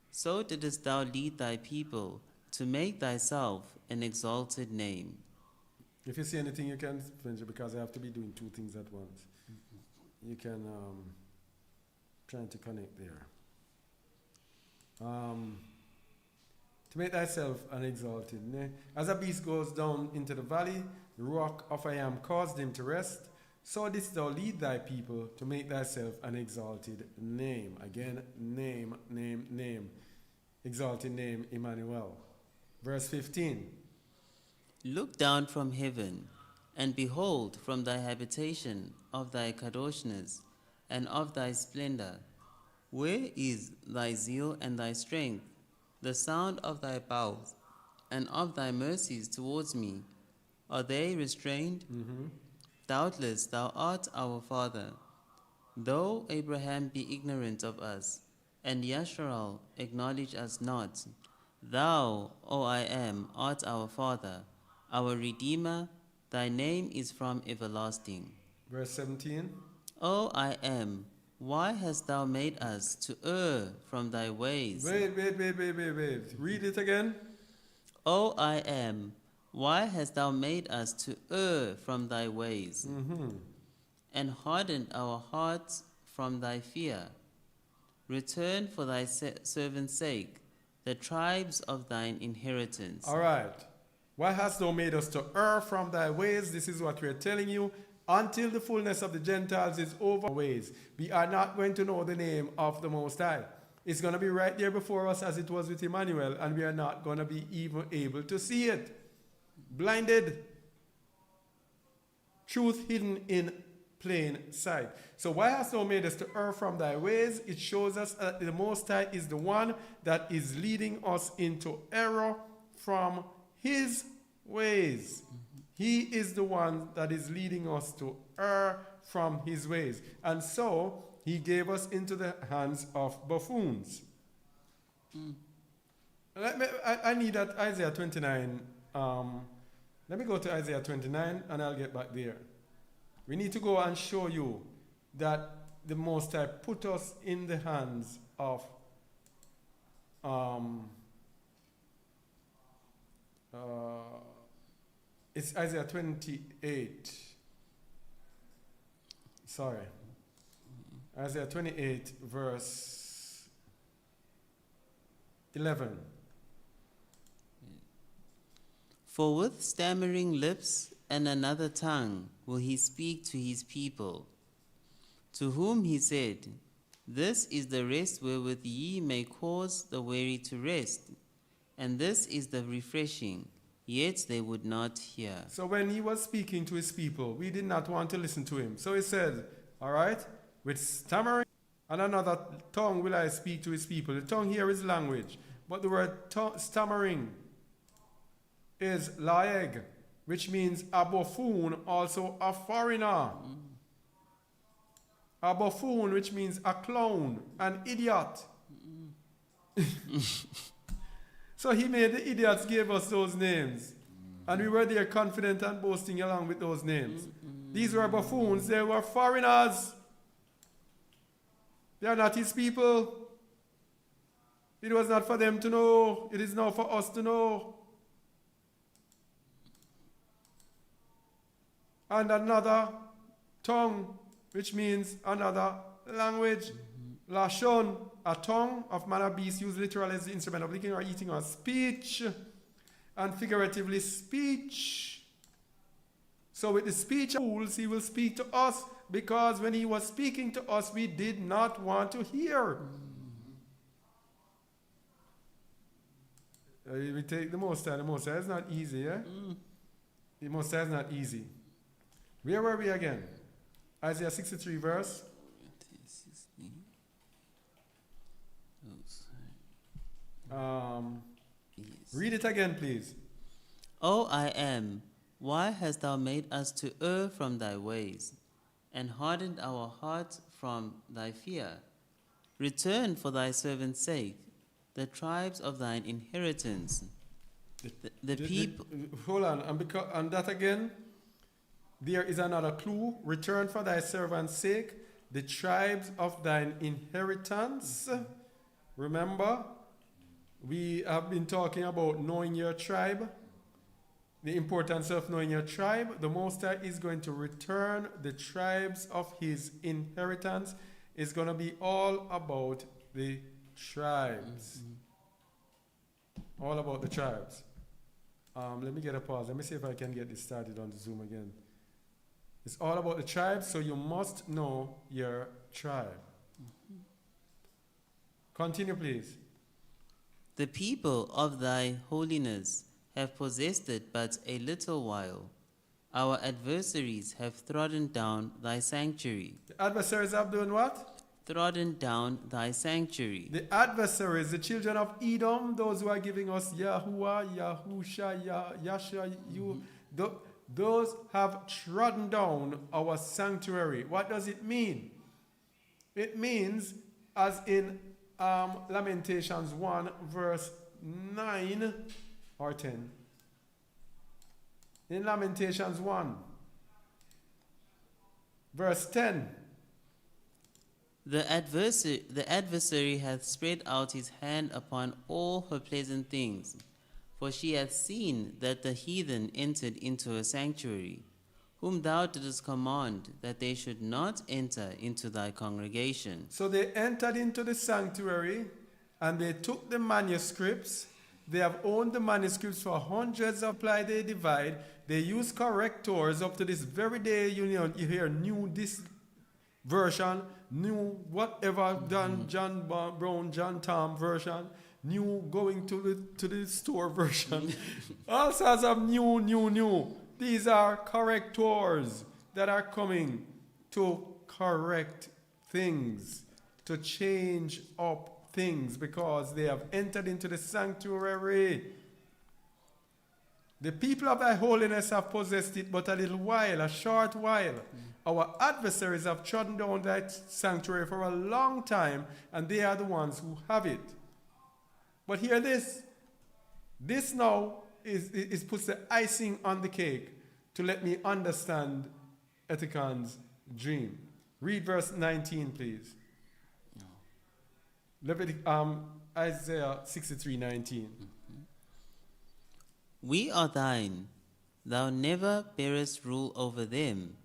So didst thou lead thy people to make thyself an exalted name. If you see anything, you can finish it, because I have to be doing two things at once. You can trying to connect there. To make thyself an exalted name. As a beast goes down into the valley, the Ruach of I Am caused him to rest. So didst thou lead thy people to make thyself an exalted name. Again, name, name, name. Exalted name, Emmanuel. Verse 15. Look down from heaven, and behold from thy habitation of thy kadoshness and of thy splendor. Where is thy zeal and thy strength, the sound of thy bowels and of thy mercies towards me? Are they restrained? Doubtless thou art our father. Though Abraham be ignorant of us, and Yasharal acknowledge us not, thou, O I am, art our father, our Redeemer, thy name is from everlasting. Verse 17. O I am, why hast thou made us to err from thy ways? Wait. Read it again. O I am, why hast thou made us to err from thy ways, and hardened our hearts from thy fear? Return for thy servant's sake the tribes of thine inheritance. All right. Why hast thou made us to err from thy ways? This is what we are telling you. Until the fullness of the Gentiles is over ways, we are not going to know the name of the Most High. It's going to be right there before us as it was with Emmanuel, and we are not going to be even able to see it. Blinded. Truth hidden in plain sight. So why hast thou made us to err from thy ways? It shows us that the Most High is the one that is leading us into error from his ways. He is the one that is leading us to err from his ways. And so he gave us into the hands of buffoons. I need that Isaiah 29. Let me go to Isaiah 29 and I'll get back there. We need to go and show you that the Most High put us in the hands of it's Isaiah 28. Sorry. Isaiah 28 verse 11. For with stammering lips and another tongue will he speak to his people, to whom he said, This is the rest wherewith ye may cause the weary to rest, and this is the refreshing, yet they would not hear. So when he was speaking to his people, we did not want to listen to him. So he said, all right, with stammering and another tongue will I speak to his people. The tongue here is language, but the word stammering is laeg, which means a buffoon, also a foreigner. A buffoon, which means a clown, an idiot. So he made the idiots give us those names. And we were there confident and boasting along with those names. These were buffoons, they were foreigners. They are not his people. It was not for them to know, it is now for us to know. And another tongue, which means another language. Lashon, a tongue of man or beast used literally as the instrument of licking or eating or speech, and figuratively speech. So with the speech of fools, he will speak to us, because when he was speaking to us, we did not want to hear. We take the Most High. The Most High is not easy, eh? The Most High is not easy. Where were we again? Isaiah 63 verse. Read it again, please. O I am, why hast thou made us to err from thy ways, and hardened our hearts from thy fear? Return for thy servant's sake the tribes of thine inheritance. The people. Hold on, and that again, there is another clue. Return for thy servant's sake the tribes of thine inheritance. Remember, we have been talking about knowing your tribe, the importance of knowing your tribe. The Most High is going to return the tribes of his inheritance. It's going to be all about the tribes. All about the tribes. Let me get a pause. Let me see if I can get this started on the Zoom again. It's all about the tribes, so you must know your tribe. Continue, please. The people of thy holiness have possessed it but a little while. Our adversaries have trodden down thy sanctuary. The adversaries have done what? Trodden down thy sanctuary. The adversaries, the children of Edom, those who are giving us Yahuwah, Yahusha, Yasha, those have trodden down our sanctuary. What does it mean? It means, as in Lamentations 1, verse 9 or 10. In Lamentations 1, verse 10. The adversary hath spread out his hand upon all her pleasant things, for she hath seen that the heathen entered into her sanctuary, whom thou didst command that they should not enter into thy congregation. So they entered into the sanctuary and they took the manuscripts. They have owned the manuscripts for hundreds of ply they divide. They use correctors up to this very day. You hear new this version, new whatever, John Brown, John Tom version, new going to the store version. All sorts of new. These are correctors that are coming to correct things, to change up things, because they have entered into the sanctuary. The people of thy holiness have possessed it but a little while, a short while. Our adversaries have trodden down that sanctuary for a long time, and they are the ones who have it. But hear this. This now is puts the icing on the cake to let me understand Etikan's dream. Read verse 19, please. Isaiah 63:19. We are thine. Thou never bearest rule over them.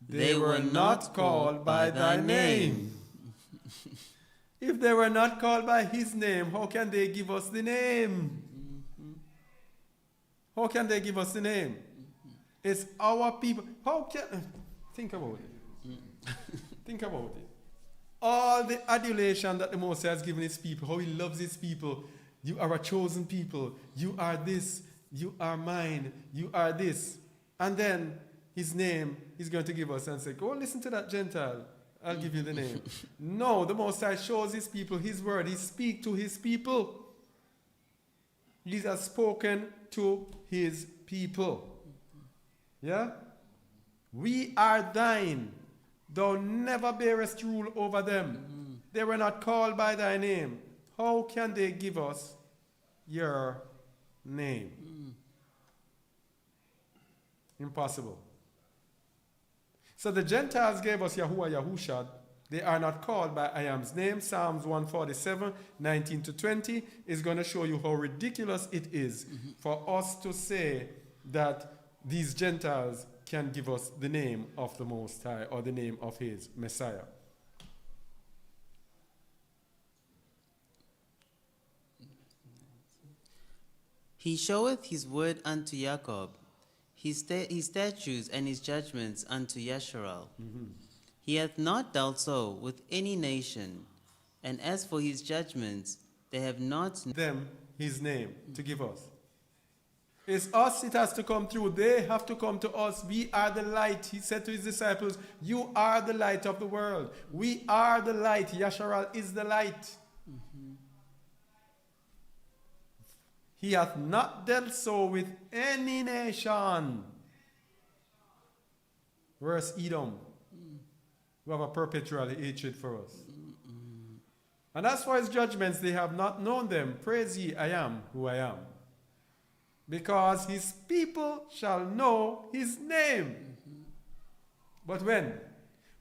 They were not called by thy name. If they were not called by his name, how can they give us the name? How can they give us the name? It's our people. How can... Think about it. Think about it. All the adulation that the Most High has given his people, how he loves his people. You are a chosen people. You are this. You are mine. You are this. And then his name he's going to give us and say, go listen to that Gentile. I'll give you the name. No, the Most High shows his people his word. He speaks to his people. He has spoken to his people. Yeah? We are thine. Thou never bearest rule over them. They were not called by thy name. How can they give us your name? Impossible. So the Gentiles gave us Yahuwah, Yahusha. They are not called by I am's name. Psalms 147, 19 to 20 is going to show you how ridiculous it is for us to say that these Gentiles can give us the name of the Most High or the name of his Messiah. He showeth his word unto Jacob, his statutes and his judgments unto Yasharal. He hath not dealt so with any nation, and as for his judgments, they have not Them his name to give us. It's us it has to come through. They have to come to us. We are the light. He said to his disciples, you are the light of the world. We are the light. Yasharal is the light. He hath not dealt so with any nation. Whereas Edom, who have a perpetual hatred for us. And as for his judgments, they have not known them. Praise ye, I am who I am. Because his people shall know his name. But when?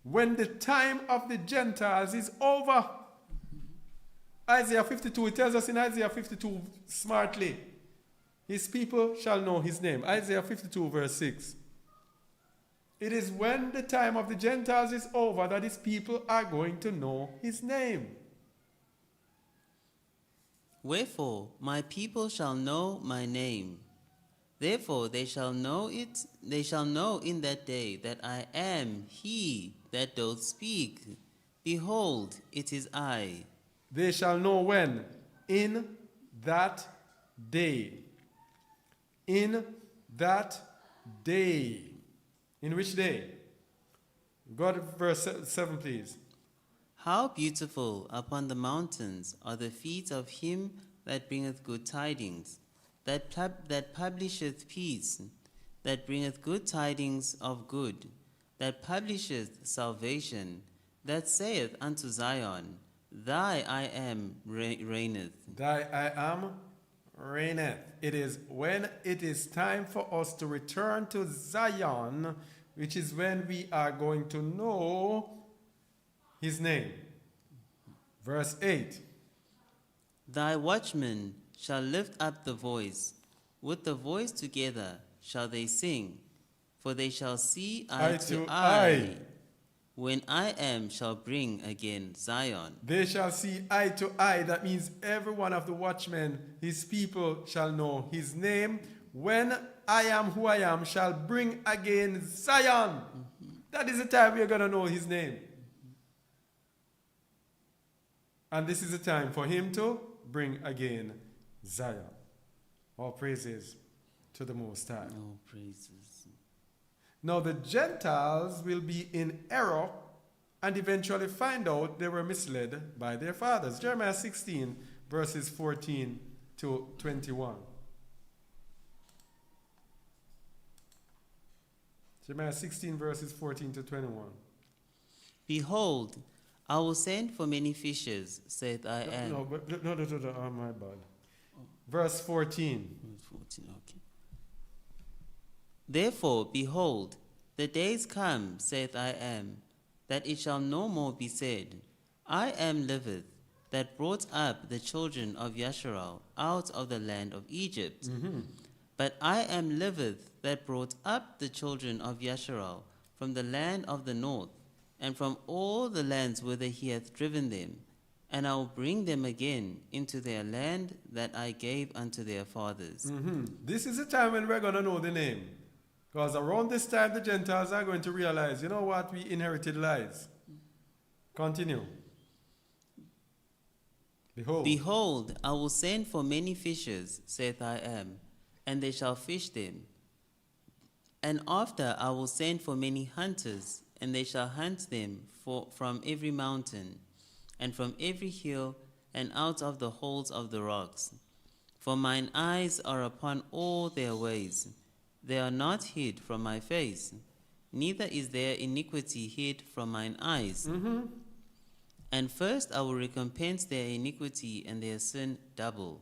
When the time of the Gentiles is over. Isaiah 52, it tells us in Isaiah 52 smartly, his people shall know his name. Isaiah 52 verse 6. It is when the time of the Gentiles is over that his people are going to know his name. Wherefore my people shall know my name. Therefore they shall know it, they shall know in that day that I am he that doth speak. Behold, it is I. They shall know when? In that day. in that day. In which day? Go to verse 7, please. How beautiful upon the mountains are the feet of him that bringeth good tidings, that publisheth peace, that bringeth good tidings of good, that publisheth salvation, that saith unto Zion, Thy I am reigneth. Thy I am reigneth. It is when it is time for us to return to Zion, which is when we are going to know his name. Verse 8. Thy watchmen shall lift up the voice, with the voice together shall they sing, for they shall see eye to eye, when I shall bring again Zion. They shall see eye to eye. That means every one of the watchmen, his people, shall know his name. When I am who I am shall bring again Zion. That is the time we are going to know his name. And this is the time for him to bring again Zion. All praises to the Most High. Oh, praises. Now the Gentiles will be in error and eventually find out they were misled by their fathers. Jeremiah 16 verses 14 to 21. Jeremiah 16 verses 14 to 21. Behold, I will send for many fishes, saith I am. No, oh, my bad. Verse 14. 14, okay. Therefore, behold, the days come, saith I am, that it shall no more be said, I am liveth, that brought up the children of Yasharal out of the land of Egypt. But I am liveth, that brought up the children of Yasharal from the land of the north, and from all the lands whither he hath driven them, and I will bring them again into their land that I gave unto their fathers. This is the time when we're going to know the name. Because around this time, the Gentiles are going to realize, you know what, we inherited lies. Continue. Behold. Behold, I will send for many fishers, saith I am, and they shall fish them. And after I will send for many hunters, and they shall hunt them from every mountain, and from every hill, and out of the holes of the rocks. For mine eyes are upon all their ways. They are not hid from my face, neither is their iniquity hid from mine eyes. And first I will recompense their iniquity and their sin double,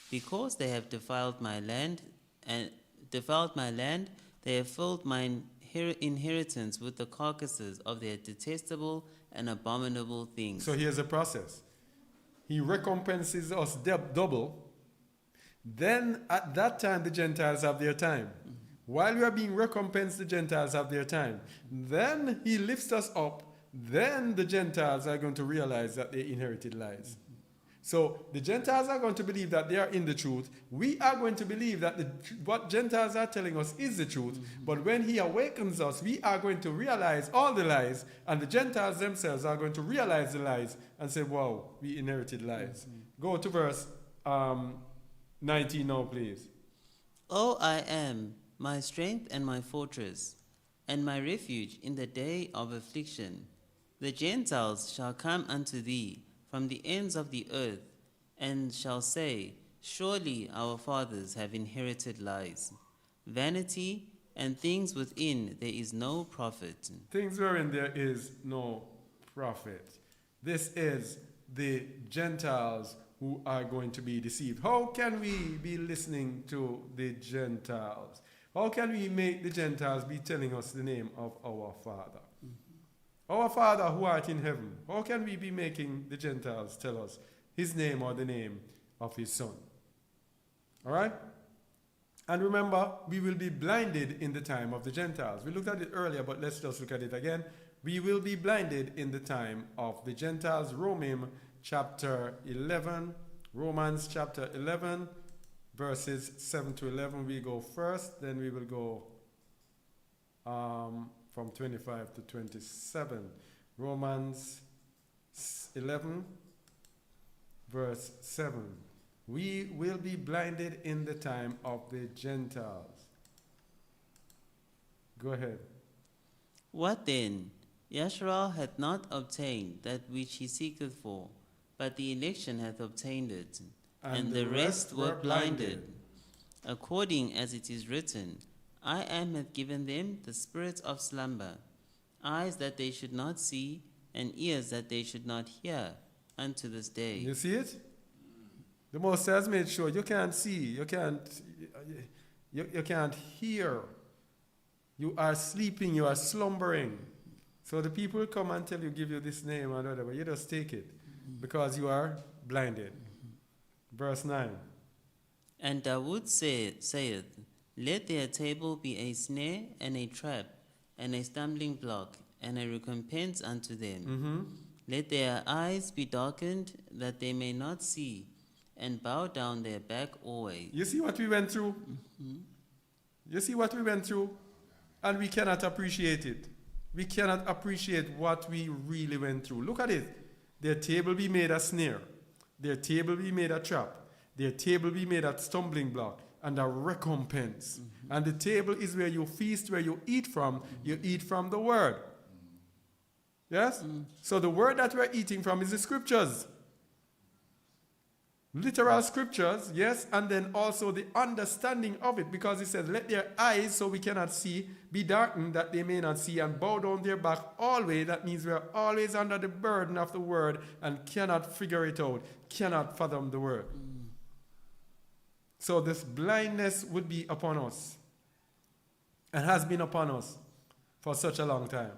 because they have defiled my land, they have filled mine inheritance with the carcasses of their detestable and abominable things. So here's the process. He recompenses us double. Then at that time the Gentiles have their time. While we are being recompensed, the Gentiles have their time. Then he lifts us up. Then the Gentiles are going to realize that they inherited lies. So the Gentiles are going to believe that they are in the truth. We are going to believe that what Gentiles are telling us is the truth. But when he awakens us, we are going to realize all the lies. And the Gentiles themselves are going to realize the lies and say, wow, we inherited lies. Go to verse 19 now, please. O I am my strength and my fortress, and my refuge in the day of affliction. The Gentiles shall come unto thee from the ends of the earth, and shall say, surely our fathers have inherited lies. Vanity and things within there is no profit. Things wherein there is no profit. This is the Gentiles who are going to be deceived. How can we be listening to the Gentiles? How can we make the Gentiles be telling us the name of our Father? Our Father who art in heaven. How can we be making the Gentiles tell us his name or the name of his Son? All right? And remember, we will be blinded in the time of the Gentiles. We looked at it earlier, but let's just look at it again. We will be blinded in the time of the Gentiles. Romans chapter 11, verses 7 to 11. We go first, then we will go from 25 to 27. Romans 11, verse 7. We will be blinded in the time of the Gentiles. Go ahead. What then? Yasharal hath not obtained that which he seeketh for, but the election hath obtained it, and the rest were blinded. According as it is written, I hath given them the spirit of slumber, eyes that they should not see, and ears that they should not hear, unto this day. You see it? The Most High has made sure you can't see, you can't hear. You are sleeping, you are slumbering. So the people come and tell you, give you this name and whatever. You just take it because you are blinded. Verse 9. And Dawood saith, Let their table be a snare and a trap, and a stumbling block, and a recompense unto them. Let their eyes be darkened, that they may not see, and bow down their back always. You see what we went through? You see what we went through? And we cannot appreciate it. We cannot appreciate what we really went through. Look at it. Their table be made a snare. Their table be made a trap. Their table be made a stumbling block and a recompense. And the table is where you feast, where you eat from. You eat from the word. Yes? So the word that we're eating from is the scriptures. Literal scriptures, yes, and then also the understanding of it, because it says, let their eyes, so we cannot see, be darkened that they may not see, and bow down their back always. That means we are always under the burden of the word and cannot figure it out, cannot fathom the word. So this blindness would be upon us, and has been upon us for such a long time.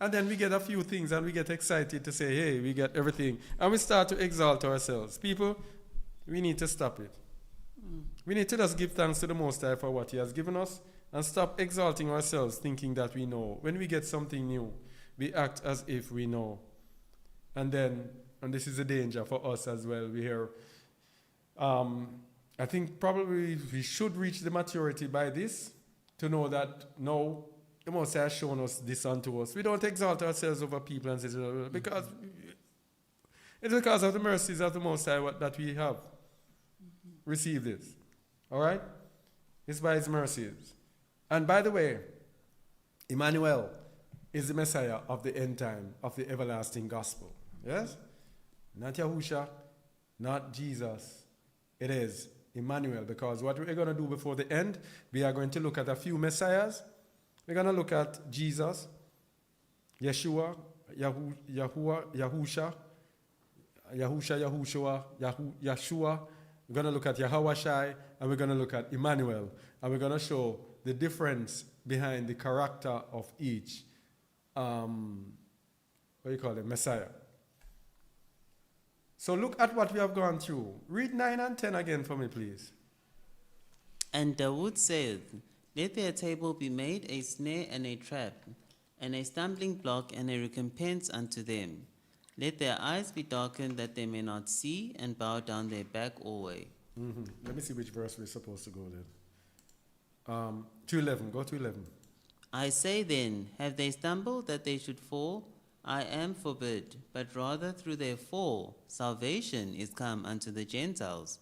And then we get a few things and we get excited to say, hey, we get everything. And we start to exalt ourselves. People, we need to stop it. We need to just give thanks to the Most High for what He has given us and stop exalting ourselves, thinking that we know. When we get something new, we act as if we know. And then, and this is a danger for us as well, we hear, I think probably we should reach the maturity by this to know that no, the Most High has shown us this unto us. We don't exalt ourselves over people and say, because it's because of the mercies of the Most High that we have received this. All right? It's by His mercies. And by the way, Emmanuel is the Messiah of the end time, of the everlasting gospel. Yes? Not Yahusha, not Jesus. It is Emmanuel, because what we're going to do before the end, we are going to look at a few messiahs. We're going to look at Jesus, Yeshua, Yahusha, Yeshua. We're going to look at Yahawashai, and we're going to look at Emmanuel. And we're going to show the difference behind the character of each, Messiah. So look at what we have gone through. Read 9 and 10 again for me, please. And Dawood saith, Let their table be made a snare and a trap, and a stumbling block and a recompense unto them. Let their eyes be darkened, that they may not see, and bow down their back always. Let me see which verse we're supposed to go then. To 11. Go to 11. I say then, have they stumbled that they should fall? I am forbid, but rather through their fall salvation is come unto the Gentiles,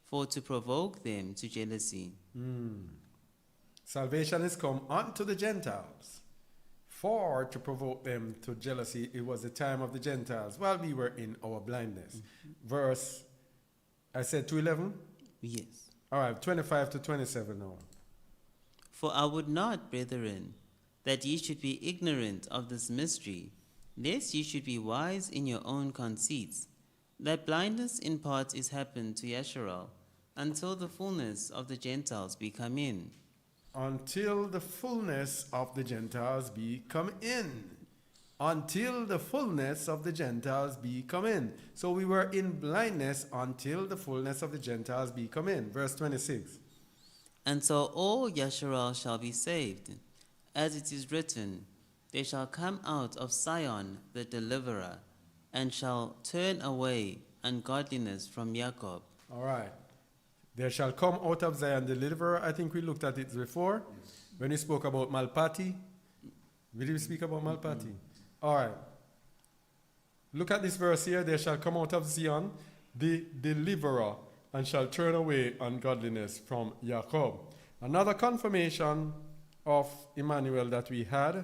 for to provoke them to jealousy. Salvation is come unto the Gentiles, for to provoke them to jealousy. It was the time of the Gentiles while we were in our blindness. Verse, I said 2:11? Yes. All right, 25 to 27 now. For I would not, brethren, that ye should be ignorant of this mystery, lest ye should be wise in your own conceits, that blindness in part is happened to Yasharal, until the fullness of the Gentiles be come in. Until the fullness of the Gentiles be come in. Until the fullness of the Gentiles be come in. So we were in blindness until the fullness of the Gentiles be come in. Verse 26. And so all Yasharal shall be saved, as it is written, They shall come out of Sion the deliverer, and shall turn away ungodliness from Jacob. All right. There shall come out of Zion the deliverer. I think we looked at it before when we spoke about Malpati. Did we speak about Malpati? All right. Look at this verse here. There shall come out of Zion the deliverer. and shall turn away ungodliness from Jacob. Another confirmation of Emmanuel that we had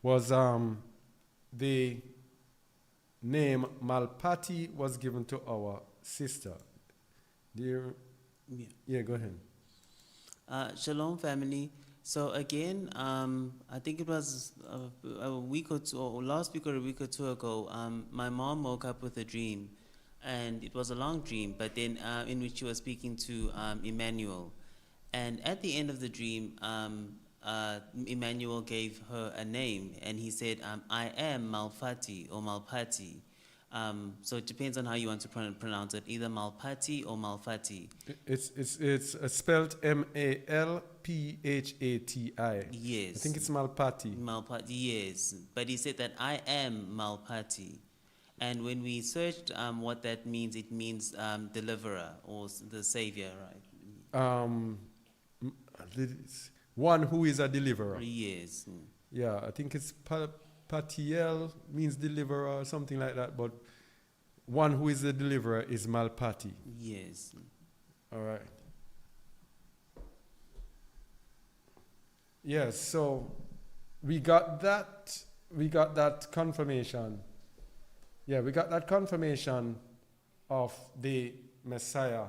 was the name Malpati was given to our sister. Dear, yeah, go ahead. Shalom, family. So again, I think it was a week or two, or last week or a week or two ago, my mom woke up with a dream, and it was a long dream, but then in which she was speaking to Emmanuel. And at the end of the dream, Emmanuel gave her a name, and he said, I am Malfati or Malpati. So it depends on how you want to pronounce it, either Malpati or Malfati. It's spelled Malphati. Yes. I think it's Malpati. Malpati, yes. But he said that I am Malpati. And when we searched what that means, it means deliverer or the savior, right? One who is a deliverer. Yes. Yeah, I think it's Patiel means deliverer or something like that, but one who is the deliverer is Malpati. Yes. All right. Yes, so we got that confirmation. Yeah, we got that confirmation of the Messiah.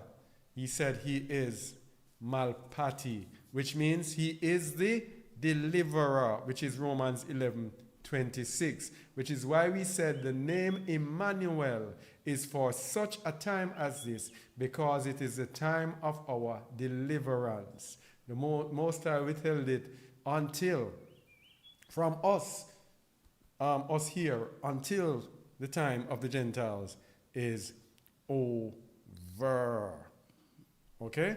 He said he is Malpati, which means he is the deliverer, which is Romans 11:26, which is why we said the name Emmanuel is for such a time as this, because it is the time of our deliverance. The Most High withheld it until, from us here, until the time of the Gentiles is over. Okay?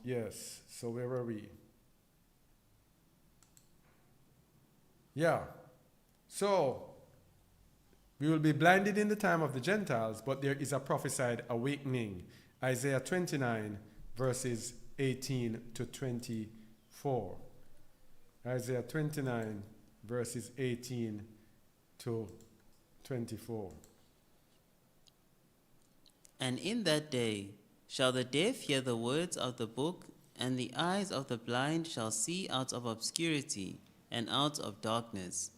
Yes, so where were we? Yeah. So, we will be blinded in the time of the Gentiles, but there is a prophesied awakening. Isaiah 29, verses 18 to 24. Isaiah 29, verses 18 to 24. And in that day shall the deaf hear the words of the book, and the eyes of the blind shall see out of obscurity and out of darkness.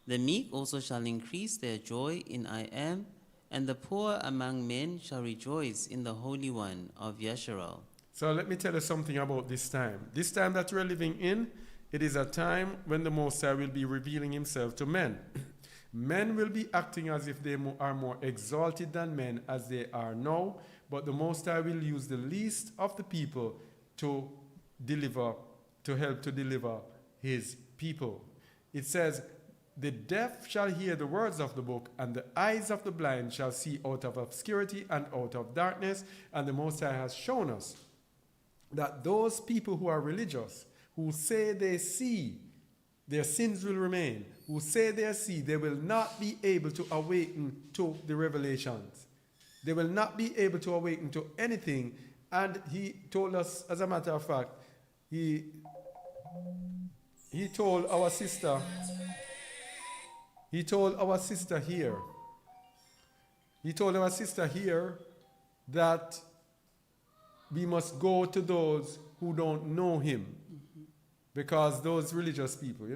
The meek also shall increase their joy in I am, and the poor among men shall rejoice in the Holy One of Yasharal. So let me tell you something about this time. This time that we're living in, it is a time when the Most High will be revealing himself to men. Men will be acting as if they are more exalted than men as they are now, but the Most High will use the least of the people to help to deliver his people. It says, the deaf shall hear the words of the book, and the eyes of the blind shall see out of obscurity and out of darkness. And the Most High has shown us that those people who are religious, who say they see, their sins will remain. Who say they see, they will not be able to awaken to the revelations. They will not be able to awaken to anything. And he told us, as a matter of fact, he told our sister here that we must go to those who don't know him. Because those religious people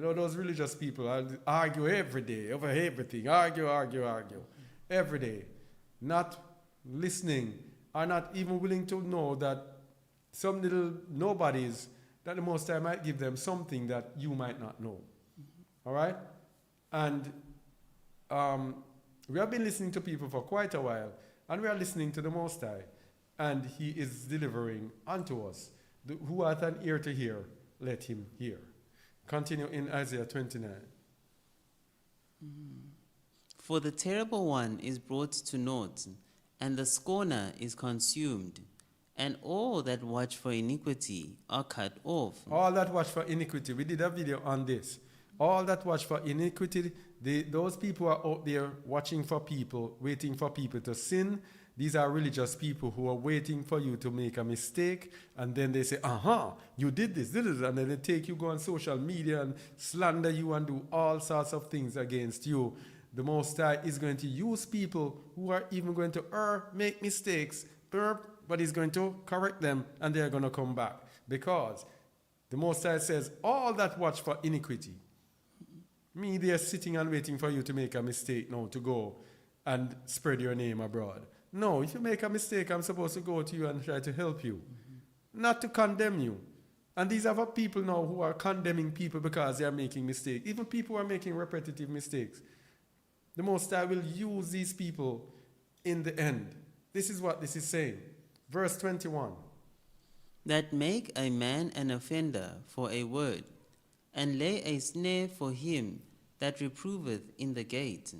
argue every day over everything. Argue. Every day. Not listening, are not even willing to know that some little nobodies, that the Most High might give them something that you might not know. All right? And we have been listening to people for quite a while, and we are listening to the Most High, and he is delivering unto us. Who hath an ear to hear, let him hear. Continue in Isaiah 29. For the terrible one is brought to naught, and the scorner is consumed, and all that watch for iniquity are cut off. All that watch for iniquity. We did a video on this. All that watch for iniquity, those people are out there watching for people, waiting for people to sin. These are religious people who are waiting for you to make a mistake, and then they say, you did this, and then they take you, go on social media and slander you and do all sorts of things against you the Most High is going to use people who are even going to make mistakes, but he's going to correct them and they're going to come back. Because the Most High says, all that watch for iniquity. Me, they're sitting and waiting for you to make a mistake now to go and spread your name abroad. No, if you make a mistake, I'm supposed to go to you and try to help you, not to condemn you. And these other people now who are condemning people because they are making mistakes, even people who are making repetitive mistakes, the Most High will use these people in the end. This is what this is saying. Verse 21. That make a man an offender for a word, and lay a snare for him that reproveth in the gate,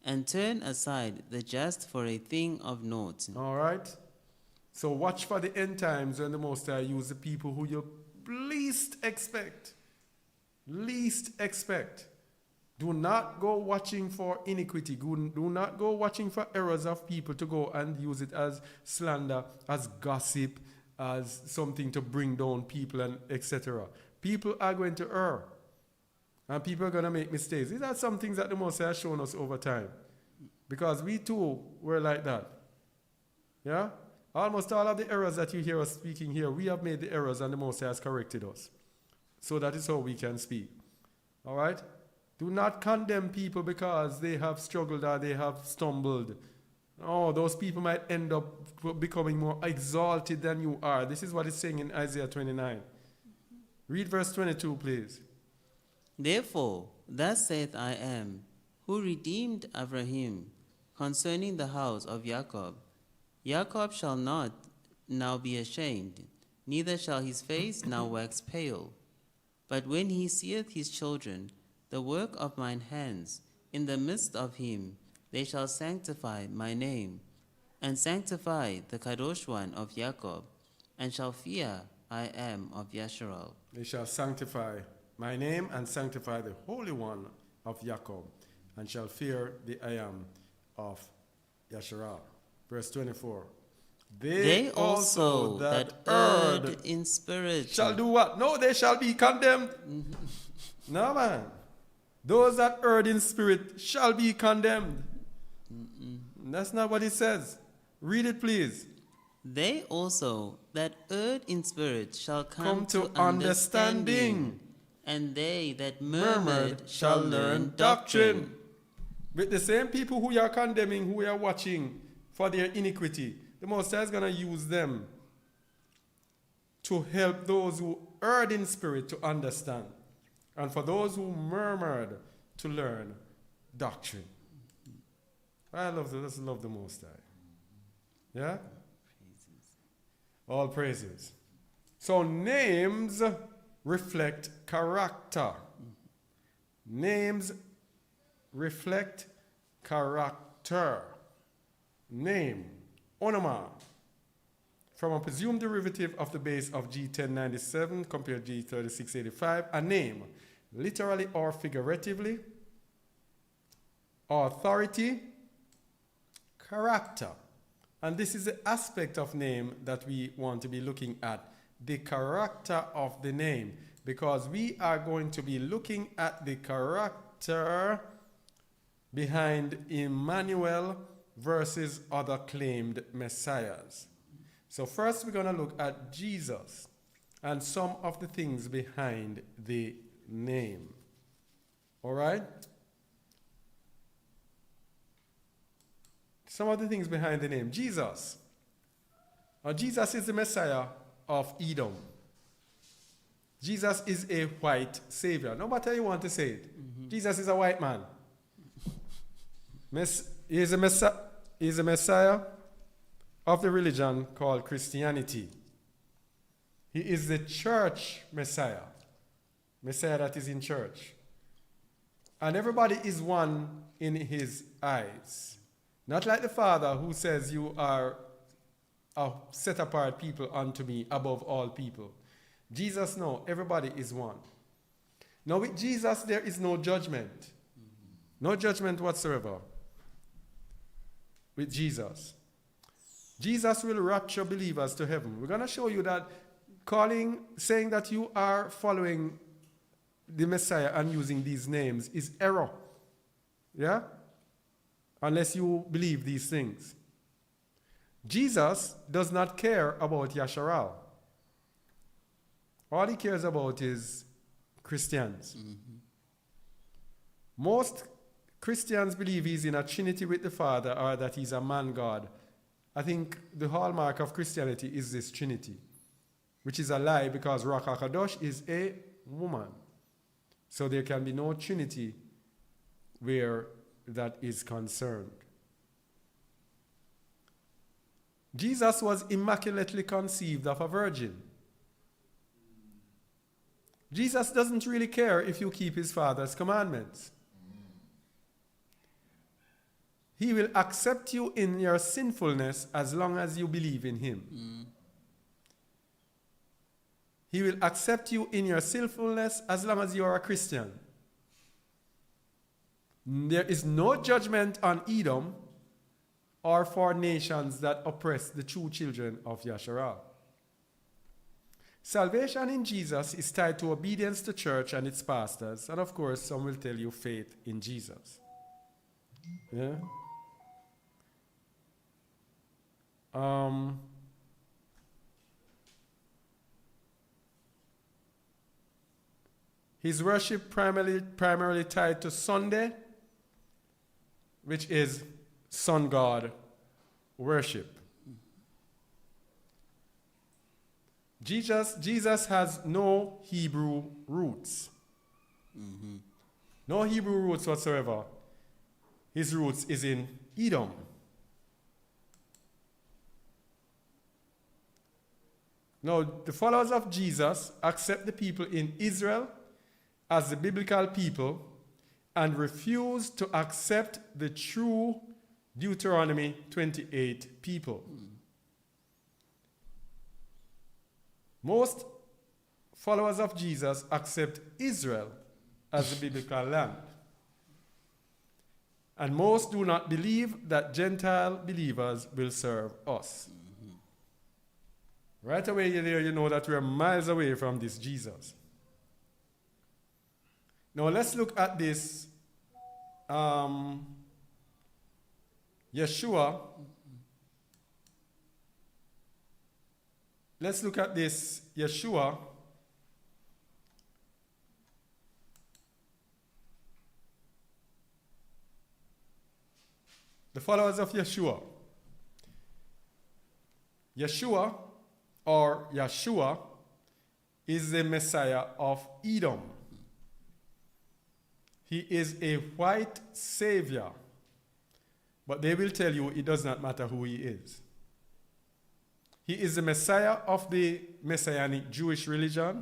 and turn aside the just for a thing of naught. All right? So watch for the end times when the Most High use the people who you least expect. Least expect. Do not go watching for iniquity. Do not go watching for errors of people to go and use it as slander, as gossip, as something to bring down people and etc. People are going to err. And people are going to make mistakes. These are some things that the Most High has shown us over time. Because we too were like that. Yeah? Almost all of the errors that you hear us speaking here, we have made the errors and the Most High has corrected us. So that is how we can speak. All right? Do not condemn people because they have struggled or they have stumbled. Oh, those people might end up becoming more exalted than you are. This is what it's saying in Isaiah 29. Read verse 22, please. Therefore, thus saith I am, who redeemed Abraham, concerning the house of Jacob. Jacob shall not now be ashamed, neither shall his face now wax pale. But when he seeth his children, the work of mine hands, in the midst of him, they shall sanctify my name, and sanctify the Kadosh one of Jacob, and shall fear I am of Yasharal. They shall sanctify my name and sanctify the Holy One of Jacob, and shall fear the I am of Yasharal. Verse 24. They also that erred in spirit shall do what? No, they shall be condemned. No, man. Those that erred in spirit shall be condemned. That's not what it says. Read it, please. They also that erred in spirit shall come to understanding. And they that murmured shall learn doctrine. With the same people who you are condemning, who you are watching for their iniquity, the Most High is going to use them to help those who erred in spirit to understand, and for those who murmured to learn doctrine. I love the Most High. Yeah? All praises. So names reflect character. Names reflect character. Name, onoma, from a presumed derivative of the base of G1097 compared to G3685. A name, literally or figuratively. Authority, character. And this is the aspect of name that we want to be looking at, the character of the name, because we are going to be looking at the character behind Emmanuel versus other claimed messiahs. So first we're going to look at Jesus and some of the things behind the name. All right? Some of the things behind the name. Jesus. Jesus is the Messiah of Edom. Jesus is a white savior. No matter how you want to say it. Jesus is a white man. He is a Messiah of the religion called Christianity. He is the church Messiah. Messiah that is in church. And everybody is one in his eyes. Not like the Father who says, you are a set apart people unto me above all people. Jesus, no, everybody is one. Now with Jesus, there is no judgment. No judgment whatsoever with Jesus. Jesus will rapture believers to heaven. We're going to show you that saying that you are following the Messiah and using these names is error. Yeah? unless you believe these things. Jesus does not care about Yasharal. All he cares about is Christians. Most Christians believe he's in a trinity with the Father or that he's a man God. I think the hallmark of Christianity is this trinity, which is a lie because Ruach HaKadosh is a woman. So there can be no trinity where that is concerned. Jesus was immaculately conceived of a virgin. Jesus doesn't really care if you keep his Father's commandments. He will accept you in your sinfulness as long as you believe in him. He will accept you in your sinfulness as long as you are a Christian. There is no judgment on Edom or for nations that oppress the true children of Yasharal. Salvation in Jesus is tied to obedience to church and its pastors, and of course, some will tell you faith in Jesus. Yeah? His worship primarily tied to Sunday, which is sun god worship. Jesus has no Hebrew roots. No Hebrew roots whatsoever. His roots is in Edom. Now, the followers of Jesus accept the people in Israel as the biblical people and refuse to accept the true Deuteronomy 28 people. Most followers of Jesus accept Israel as the biblical land. And most do not believe that Gentile believers will serve us. Right away there, you know that we're miles away from this Jesus. Now let's look at this Yeshua. Let's look at this Yeshua. The followers of Yeshua. Yeshua or Yeshua is the Messiah of Edom. He is a white savior. But they will tell you it does not matter who he is. He is the Messiah of the Messianic Jewish religion,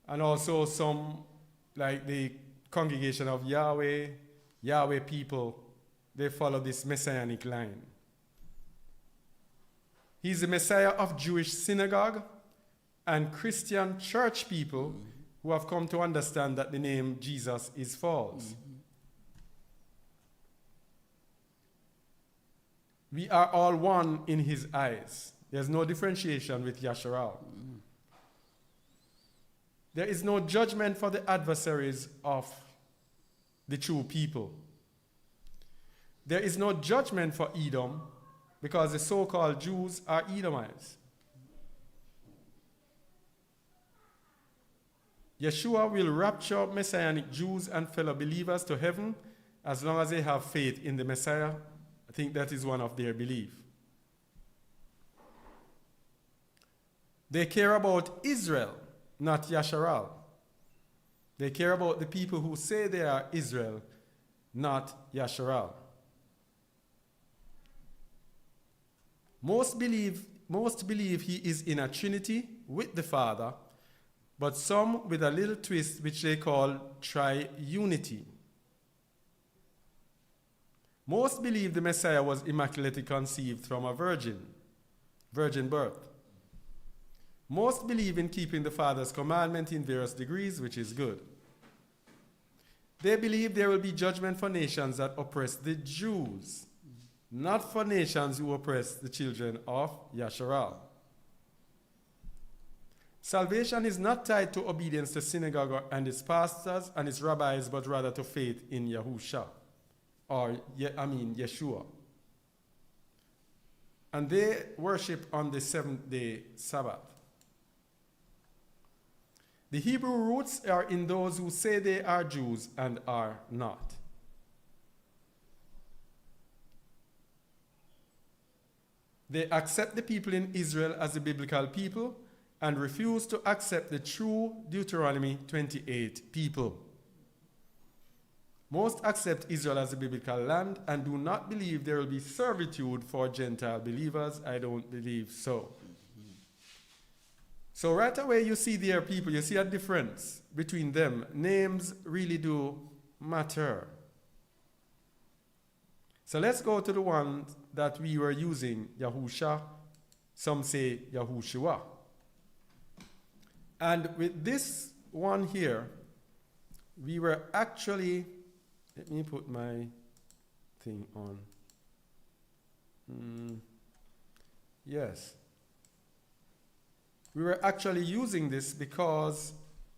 and also some, like the congregation of Yahweh people, they follow this Messianic line. He's the Messiah of Jewish synagogue and Christian church people who have come to understand that the name Jesus is false. We are all one in his eyes. There's no differentiation with Yasharal. There is no judgment for the adversaries of the true people. There is no judgment for Edom because the so-called Jews are Edomites. Yeshua will rapture Messianic Jews and fellow believers to heaven as long as they have faith in the Messiah. I think that is one of their belief. They care about Israel, not Yasharal. They care about the people who say they are Israel, not Yasharal. Most believe he is in a trinity with the Father, but some with a little twist which they call triunity. Most believe the Messiah was immaculately conceived from a virgin birth. Most believe in keeping the Father's commandment in various degrees, which is good. They believe there will be judgment for nations that oppress the Jews, not for nations who oppress the children of Yasharal. Salvation is not tied to obedience to synagogue and its pastors and its rabbis, but rather to faith in Yahusha. or Yeshua. And they worship on the seventh-day Sabbath. The Hebrew roots are in those who say they are Jews and are not. They accept the people in Israel as the biblical people and refuse to accept the true Deuteronomy 28 people. Most accept Israel as the biblical land and do not believe there will be servitude for Gentile believers. I don't believe so. So right away you see there people, you see a difference between them. Names really do matter. So let's go to the one that we were using, Yahusha. Some say Yahushua. And with this one here, we were actually, let me put my thing on. Yes. We were actually using this because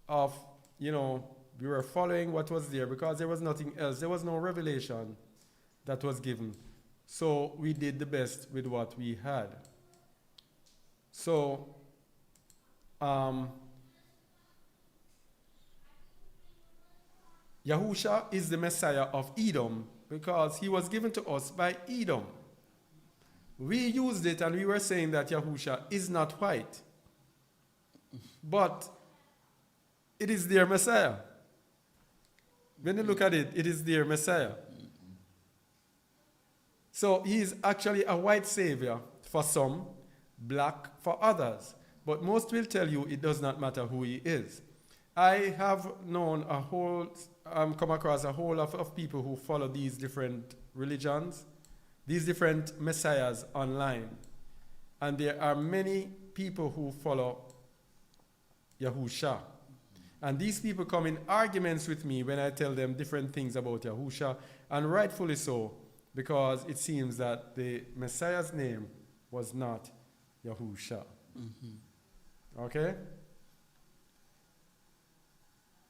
of, we were following what was there because there was nothing else. There was no revelation that was given. So we did the best with what we had. So, Yahusha is the Messiah of Edom because he was given to us by Edom. We used it and we were saying that Yahusha is not white. But it is their Messiah. When you look at it, it is their Messiah. So he is actually a white savior for some, black for others. But most will tell you it does not matter who he is. I have known come across a whole lot of people who follow these different religions, these different messiahs online. And there are many people who follow Yahusha. And these people come in arguments with me when I tell them different things about Yahusha, and rightfully so, because it seems that the Messiah's name was not Yahusha. Okay?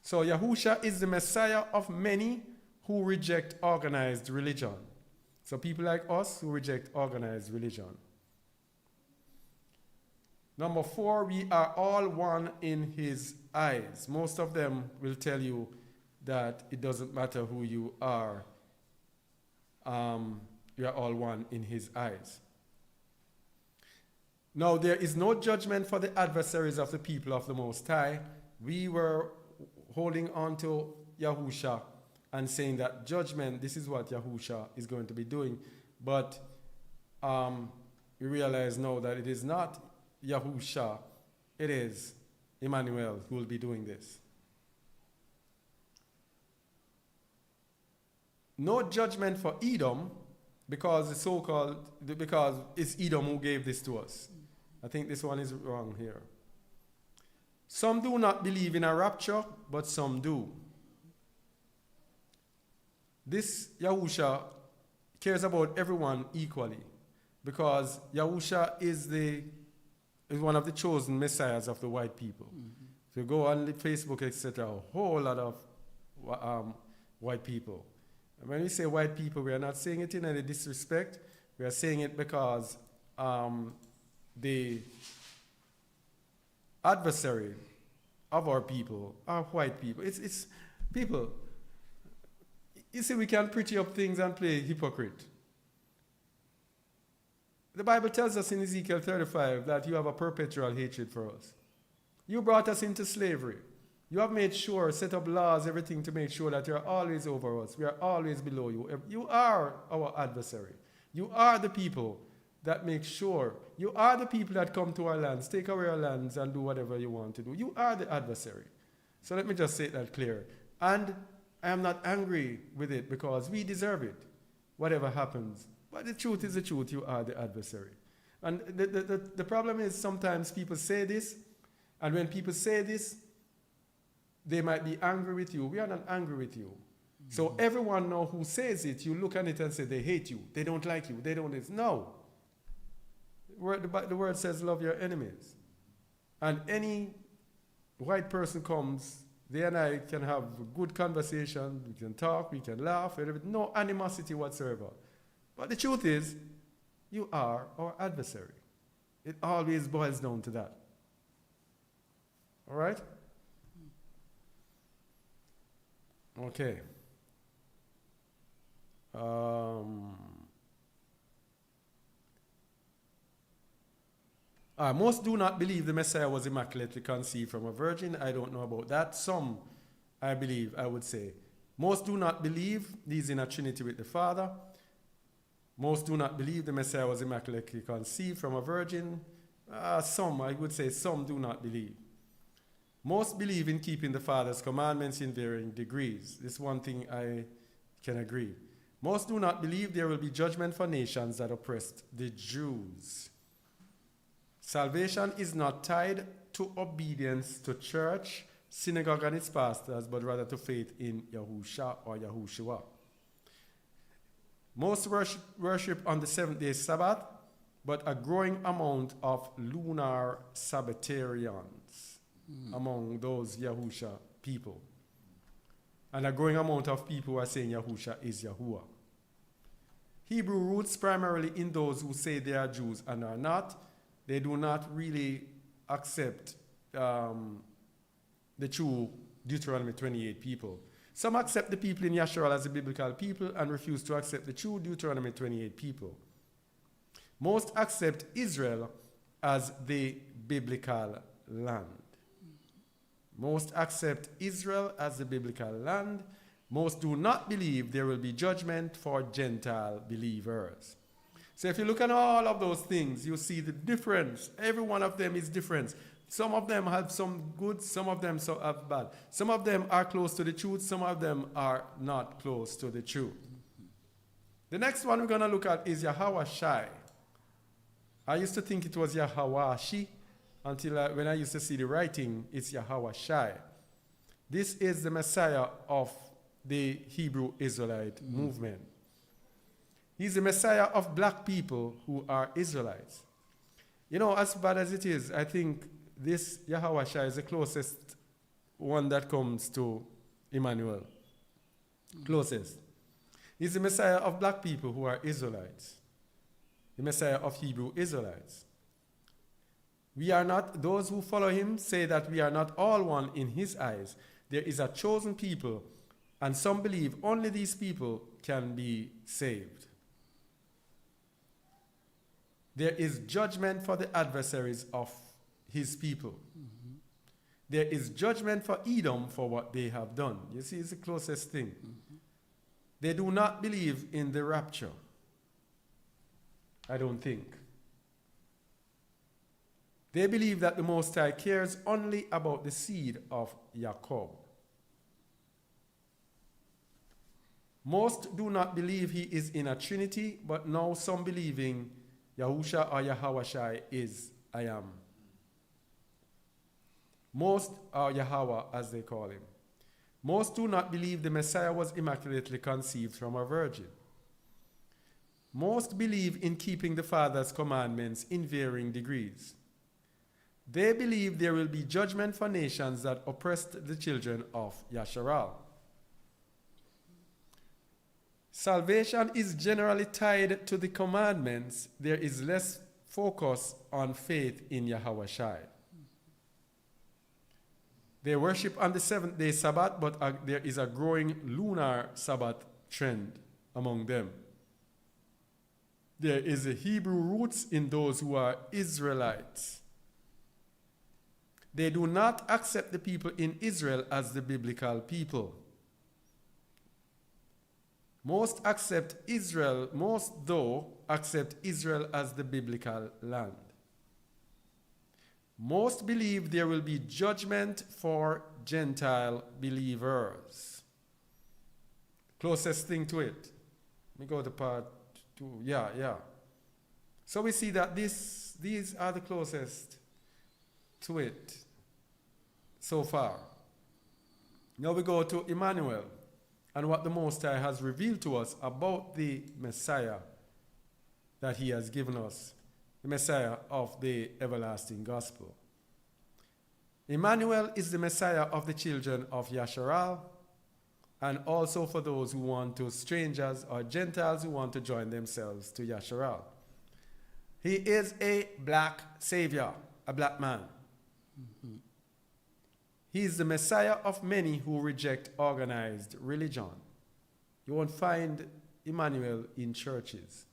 So Yahusha is the Messiah of many who reject organized religion. So people like us who reject organized religion. Number 4, we are all one in his eyes. Most of them will tell you that it doesn't matter who you are. You are all one in his eyes. Now, there is no judgment for the adversaries of the people of the Most High. We were holding on to Yahusha and saying that judgment, this is what Yahusha is going to be doing. But we realize now that it is not Yahusha, it is Emmanuel who will be doing this. No judgment for Edom because because it's Edom who gave this to us. I think this one is wrong here. Some do not believe in a rapture, but some do. This Yahusha cares about everyone equally because Yahusha is one of the chosen messiahs of the white people. If you go on Facebook, etc., a whole lot of white people. And when we say white people, we are not saying it in any disrespect. We are saying it because the adversary of our people are white people. It's people. You see, we can pretty up things and play hypocrite. The Bible tells us in Ezekiel 35 that you have a perpetual hatred for us. You brought us into slavery. You have made sure, set up laws, everything to make sure that you're always over us. We are always below you. You are our adversary. You are the people that make sure. You are the people that come to our lands, take away our lands, and do whatever you want to do. You are the adversary. So let me just say that clear. And I am not angry with it because we deserve it, whatever happens. But the truth is the truth. You are the adversary. And the problem is sometimes people say this, and when people say this, they might be angry with you. We are not angry with you. So everyone now who says it, you look at it and say they hate you. They don't like you. They don't. No. The word says love your enemies. And any white person comes They and I can have a good conversation, we can talk, we can laugh, no animosity whatsoever. But the truth is, you are our adversary. It always boils down to that. All right? Okay. Most do not believe the Messiah was immaculately conceived from a virgin. I don't know about that. Some, I believe, I would say. Most do not believe he's in a trinity with the Father. Most do not believe the Messiah was immaculately conceived from a virgin. Some, I would say, some do not believe. Most believe in keeping the Father's commandments in varying degrees. This is one thing I can agree. Most do not believe there will be judgment for nations that oppressed the Jews. Salvation is not tied to obedience to church, synagogue, and its pastors, but rather to faith in Yahusha or Yahushua. Most worship on the seventh-day Sabbath, but a growing amount of lunar Sabbatarians among those Yahusha people. And a growing amount of people who are saying Yahusha is Yahuwah. Hebrew roots primarily in those who say they are Jews and are not. They do not really accept the true Deuteronomy 28 people. Some accept the people in Yasharal as the biblical people and refuse to accept the true Deuteronomy 28 people. Most accept Israel as the biblical land. Most accept Israel as the biblical land. Most do not believe there will be judgment for Gentile believers. So if you look at all of those things, you see the difference. Every one of them is different. Some of them have some good, some of them have bad. Some of them are close to the truth, some of them are not close to the truth. The next one we're going to look at is Yahweh Shai. I used to think it was Yahweh Shi until when I used to see the writing, it's Yahweh Shai. This is the Messiah of the Hebrew Israelite movement. He's the Messiah of black people who are Israelites. You know, as bad as it is, I think this Yahweh Shai is the closest one that comes to Emmanuel. Closest. He's the Messiah of black people who are Israelites. The Messiah of Hebrew Israelites. We are not, those who follow him say that we are not all one in his eyes. There is a chosen people, and some believe only these people can be saved. There is judgment for the adversaries of his people. Mm-hmm. There is judgment for Edom for what they have done. You see, it's the closest thing. Mm-hmm. They do not believe in the rapture. I don't think. They believe that the Most High cares only about the seed of Jacob. Most do not believe he is in a trinity, but now some believing Yahusha or Yahweh Shai is I am. Most are Yahweh, as they call him. Most do not believe the Messiah was immaculately conceived from a virgin. Most believe in keeping the Father's commandments in varying degrees. They believe there will be judgment for nations that oppressed the children of Yasharal. Salvation is generally tied to the commandments. There is less focus on faith in Yahweh Shai. They worship on the seventh-day Sabbath, but there is a growing lunar Sabbath trend among them. There is a Hebrew roots in those who are Israelites. They do not accept the people in Israel as the biblical people. Most accept Israel as the biblical land. Most believe there will be judgment for Gentile believers. Closest thing to it. Let me go to part 2. Yeah. So we see that these are the closest to it so far. Now we go to Emmanuel and what the Most High has revealed to us about the Messiah that he has given us, the Messiah of the everlasting gospel. Emmanuel is the Messiah of the children of Yasharal, and also for those who want to, strangers or Gentiles who want to join themselves to Yasharal. He is a black savior, a black man. He is the Messiah of many who reject organized religion. You won't find Emmanuel in churches.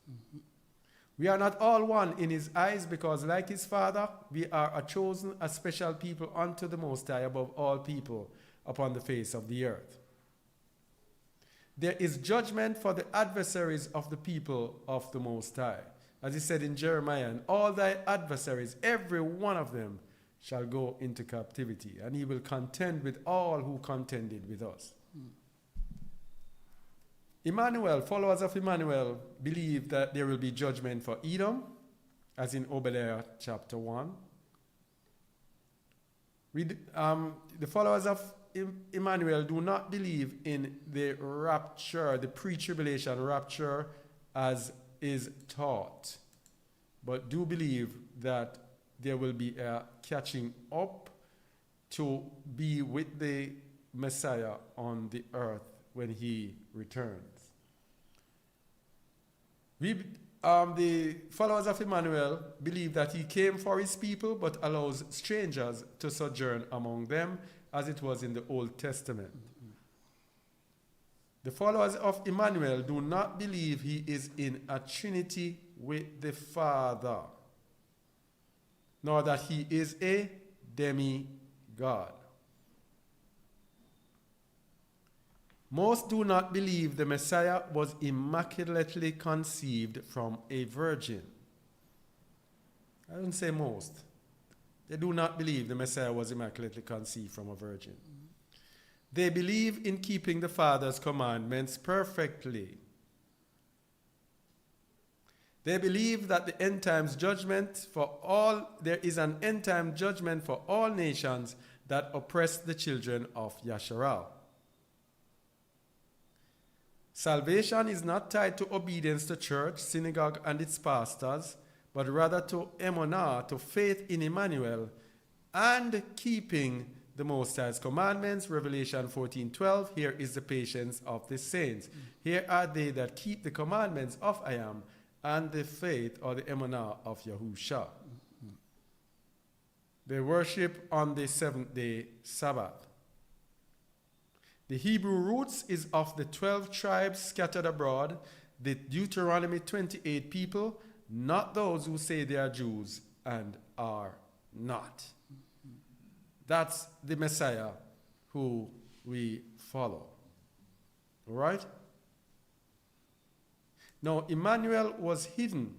We are not all one in his eyes because, like his father, we are a chosen, a special people unto the Most High above all people upon the face of the earth. There is judgment for the adversaries of the people of the Most High. As he said in Jeremiah, and all thy adversaries, every one of them, shall go into captivity, and he will contend with all who contended with us. Emmanuel, followers of Emmanuel, believe that there will be judgment for Edom, as in Obadiah chapter 1. The followers of Emmanuel do not believe in the rapture, the pre-tribulation rapture, as is taught, but do believe that there will be a catching up to be with the Messiah on the earth when he returns. The followers of Emmanuel believe that he came for his people but allows strangers to sojourn among them, as it was in the Old Testament. The followers of Emmanuel do not believe he is in a trinity with the Father, nor that he is a demigod. Most do not believe the Messiah was immaculately conceived from a virgin. I don't say most. They do not believe the Messiah was immaculately conceived from a virgin. They believe in keeping the Father's commandments perfectly. They believe that the end times judgment for all, there is an end time judgment for all nations that oppress the children of Yasharal. Salvation is not tied to obedience to church, synagogue, and its pastors, but rather to emunah, to faith in Emmanuel, and keeping the Most High's commandments. Revelation 14:12. Here is the patience of the saints. Here are they that keep the commandments of I Am, and the faith or the emunah of Yahusha. They worship on the seventh-day Sabbath. The Hebrew roots is of the 12 tribes scattered abroad, the Deuteronomy 28 people, not those who say they are Jews and are not. That's the Messiah who we follow. All right? Now, Emmanuel was hidden.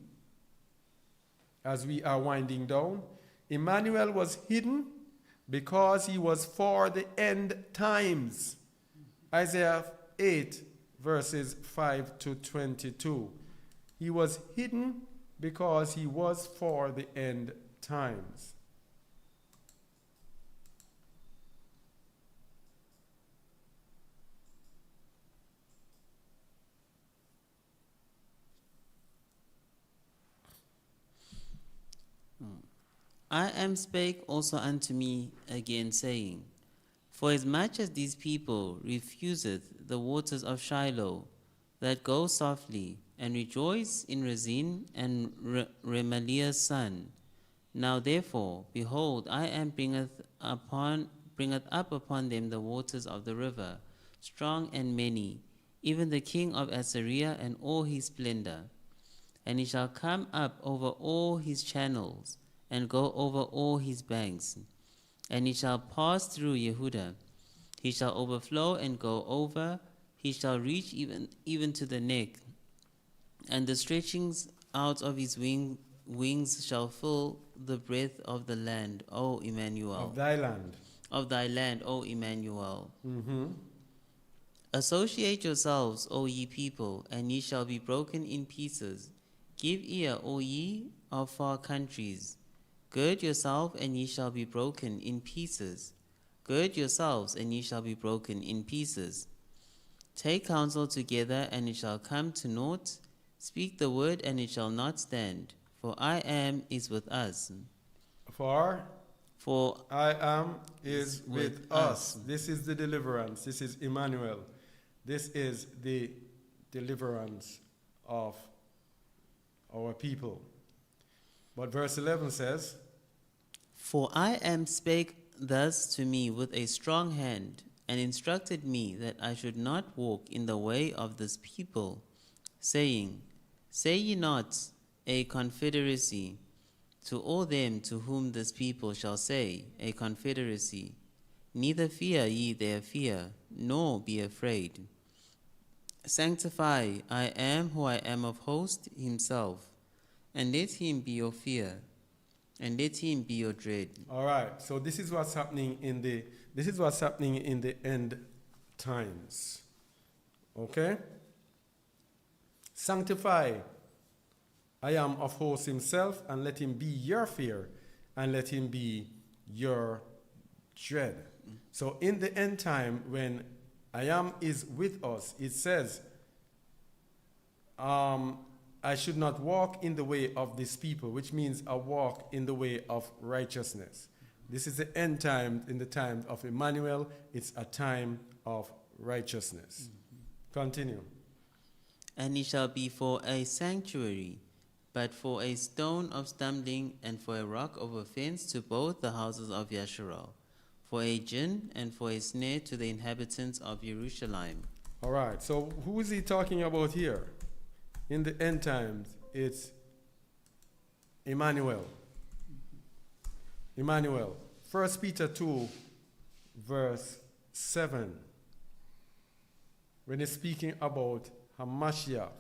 As we are winding down, Emmanuel was hidden because he was for the end times. Isaiah 8, verses 5 to 22. He was hidden because he was for the end times. I am spake also unto me again, saying, For as much as these people refuseth the waters of Shiloh, that go softly, and rejoice in Rezin and Remaliah's son, now therefore, behold, I am bringeth up upon them the waters of the river, strong and many, even the king of Assyria and all his splendor. And he shall come up over all his channels, and go over all his banks. And he shall pass through Yehuda. He shall overflow and go over. He shall reach even to the neck. And the stretchings out of his wings shall fill the breadth of the land, O Emmanuel. Of thy land. Of thy land, O Emmanuel. Mm-hmm. Associate yourselves, O ye people, and ye shall be broken in pieces. Give ear, O ye of far countries. Gird yourself, and ye shall be broken in pieces. Gird yourselves, and ye shall be broken in pieces. Take counsel together, and it shall come to naught. Speak the word, and it shall not stand. For I Am is with us. For For I am is with with us. us. This is the deliverance. This is Emmanuel. This is the deliverance of our people. But verse 11 says, For I am spake thus to me with a strong hand, and instructed me that I should not walk in the way of this people, saying, Say ye not a confederacy to all them to whom this people shall say, a confederacy. Neither fear ye their fear, nor be afraid. Sanctify I am who I am of host himself, and let him be your fear, and let him be your dread. all right, so this is what's happening in the end times. Okay? Sanctify I am of hosts himself, and let him be your fear, and let him be your dread. So in the end time, when I am is with us, it says, I should not walk in the way of this people, which means I walk in the way of righteousness. This is the end time, in the time of Emmanuel, it's a time of righteousness. Continue. And he shall be for a sanctuary, but for a stone of stumbling and for a rock of offense to both the houses of Yasharal, for a gin and for a snare to the inhabitants of Jerusalem. All right, so who is he talking about here? In the end times, it's Emmanuel. Emmanuel. 1 Peter 2, verse 7. When he's speaking about Hamashiach.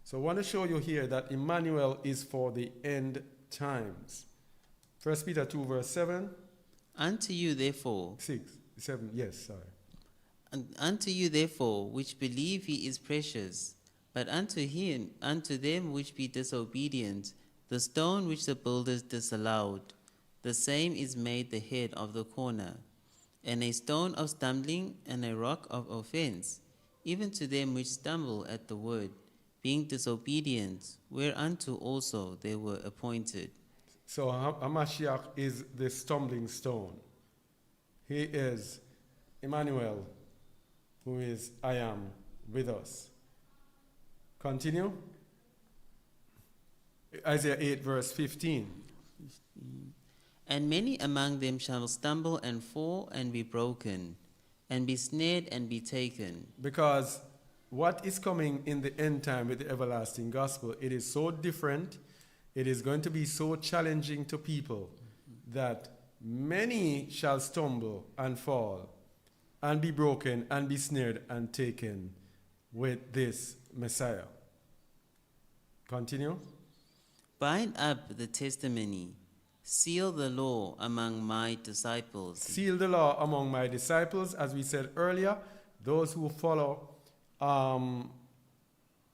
So I want to show you here that Emmanuel is for the end times. 1 Peter 2, verse 7. Unto you therefore, 6, 7, yes, sorry. unto you therefore, which believe he is precious, but unto them which be disobedient, the stone which the builders disallowed, the same is made the head of the corner, and a stone of stumbling and a rock of offense, even to them which stumble at the word, being disobedient, whereunto also they were appointed. So Hamashiach is the stumbling stone. He is Emmanuel, who is I am with us. Continue. Isaiah 8, verse 15. And many among them shall stumble and fall and be broken, and be snared and be taken. Because what is coming in the end time with the everlasting gospel, it is so different, it is going to be so challenging to people that many shall stumble and fall and be broken and be snared and taken with this Messiah. Continue. Bind up the testimony, seal the law among my disciples. Seal the law among my disciples, as we said earlier. Those who follow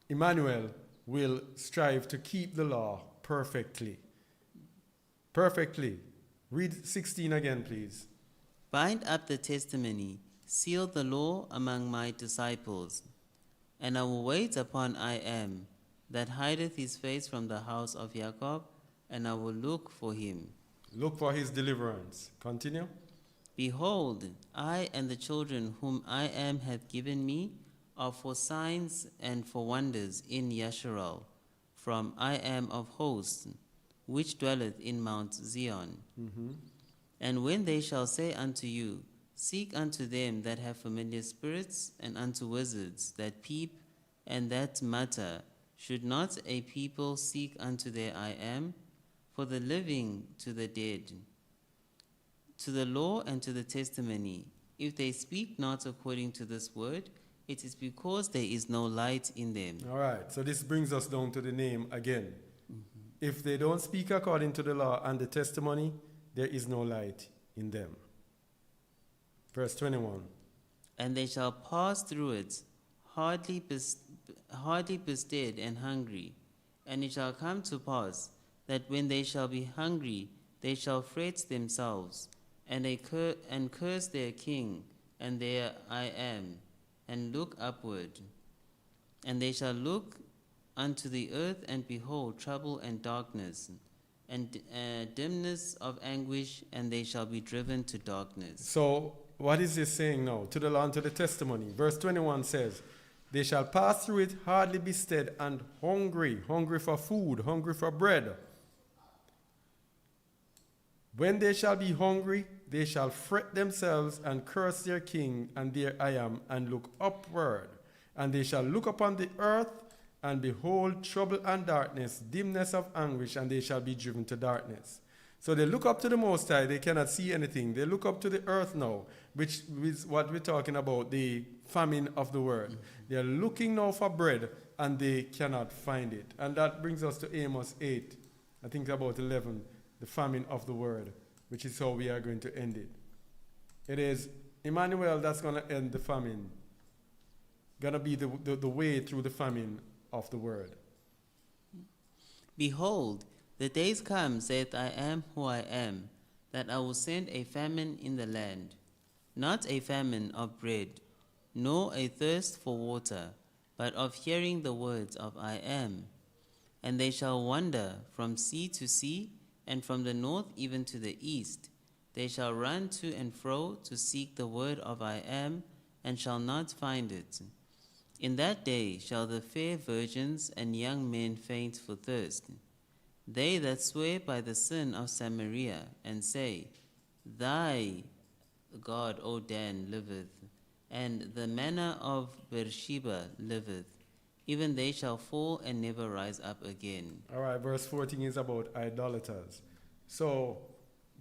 Emmanuel will strive to keep the law perfectly. Perfectly. Read 16 again, please. Bind up the testimony, seal the law among my disciples. And I will wait upon I am, that hideth his face from the house of Jacob, and I will look for him. Look for his deliverance. Continue. Behold, I and the children whom I am hath given me are for signs and for wonders in Yasharal, from I am of hosts, which dwelleth in Mount Zion. And when they shall say unto you, Seek unto them that have familiar spirits, and unto wizards that peep and that mutter, should not a people seek unto their I am? For the living to the dead, to the law and to the testimony, if they speak not according to this word, it is because there is no light in them. All right. So this brings us down to the name again. If they don't speak according to the law and the testimony, there is no light in them. Verse 21. And they shall pass through it, hardly bestead and hungry. And it shall come to pass that when they shall be hungry, they shall fret themselves, and curse their king and their I am, and look upward. And they shall look unto the earth, and behold trouble and darkness, and dimness of anguish, and they shall be driven to darkness. So, what is this saying now? To the law and to the testimony. Verse 21 says, they shall pass through it hardly bested and hungry, hungry for food, hungry for bread. When they shall be hungry, they shall fret themselves and curse their king and their I am, and look upward. And they shall look upon the earth and behold trouble and darkness, dimness of anguish, and they shall be driven to darkness. So they look up to the Most High, they cannot see anything. They look up to the earth now, which is what we're talking about, the famine of the word. They are looking now for bread, and they cannot find it. And that brings us to Amos 8, I think about 11, the famine of the word, which is how we are going to end it. It is Emmanuel that's going to end the famine, going to be the way through the famine of the word. Behold, the days come, saith I am who I am, that I will send a famine in the land, not a famine of bread, nor a thirst for water, but of hearing the words of I am. And they shall wander from sea to sea, and from the north even to the east. They shall run to and fro to seek the word of I am, and shall not find it. In that day shall the fair virgins and young men faint for thirst. They that swear by the sin of Samaria, and say, Thy God, O Dan, liveth, and the manna of Beersheba liveth, even they shall fall and never rise up again. All right, verse 14 is about idolaters. So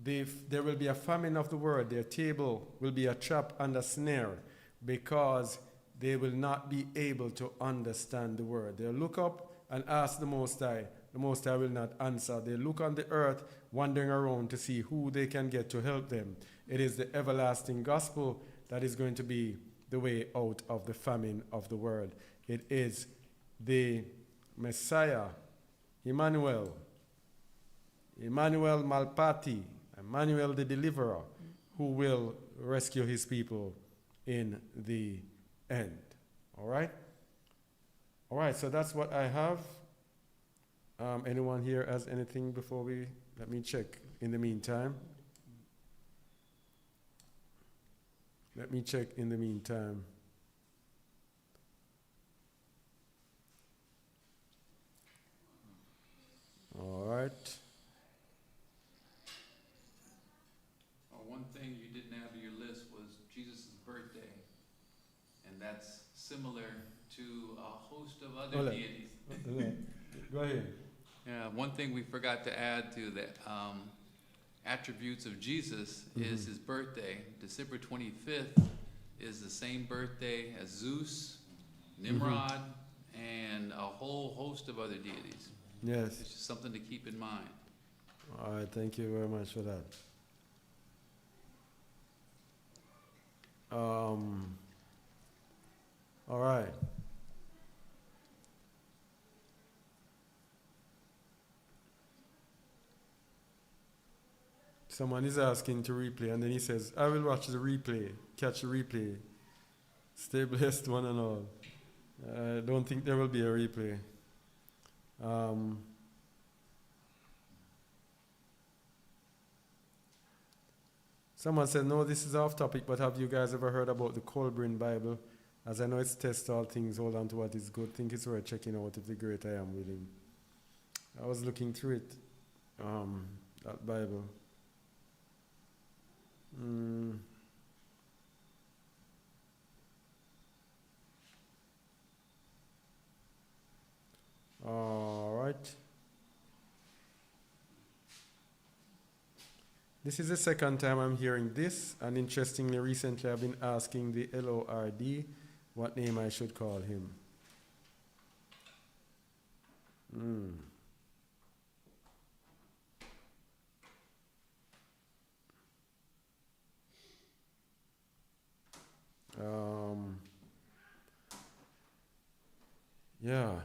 there will be a famine of the word. Their table will be a trap and a snare, because they will not be able to understand the word. They'll look up and ask the Most High. The Most High will not answer. They look on the earth, wandering around to see who they can get to help them. It is the everlasting gospel that is going to be the way out of the famine of the world. It is the Messiah, Emmanuel Malpati, Emmanuel the Deliverer, who will rescue his people in the end. All right? All right, so that's what I have. Anyone here has anything before we, let me check in the meantime. Let me check in the meantime. All right. One thing you didn't add to your list was Jesus' birthday, and that's similar to a host of other deities. Go ahead. Yeah, one thing we forgot to add to the attributes of Jesus is his birthday. December 25th is the same birthday as Zeus, Nimrod, and a whole host of other deities. Yes. It's just something to keep in mind. All right, thank you very much for that. All right. Someone is asking to replay, and then he says, I will watch the replay, catch the replay. Stay blessed, one and all. I don't think there will be a replay. Someone said, no, this is off topic, but have you guys ever heard about the Colburn Bible? As I know it's test all things, hold on to what is good. Think it's worth checking out if the great I am willing. I was looking through it, that Bible. All right. This is the second time I'm hearing this, and interestingly, recently I've been asking the LORD what name I should call him. Yeah.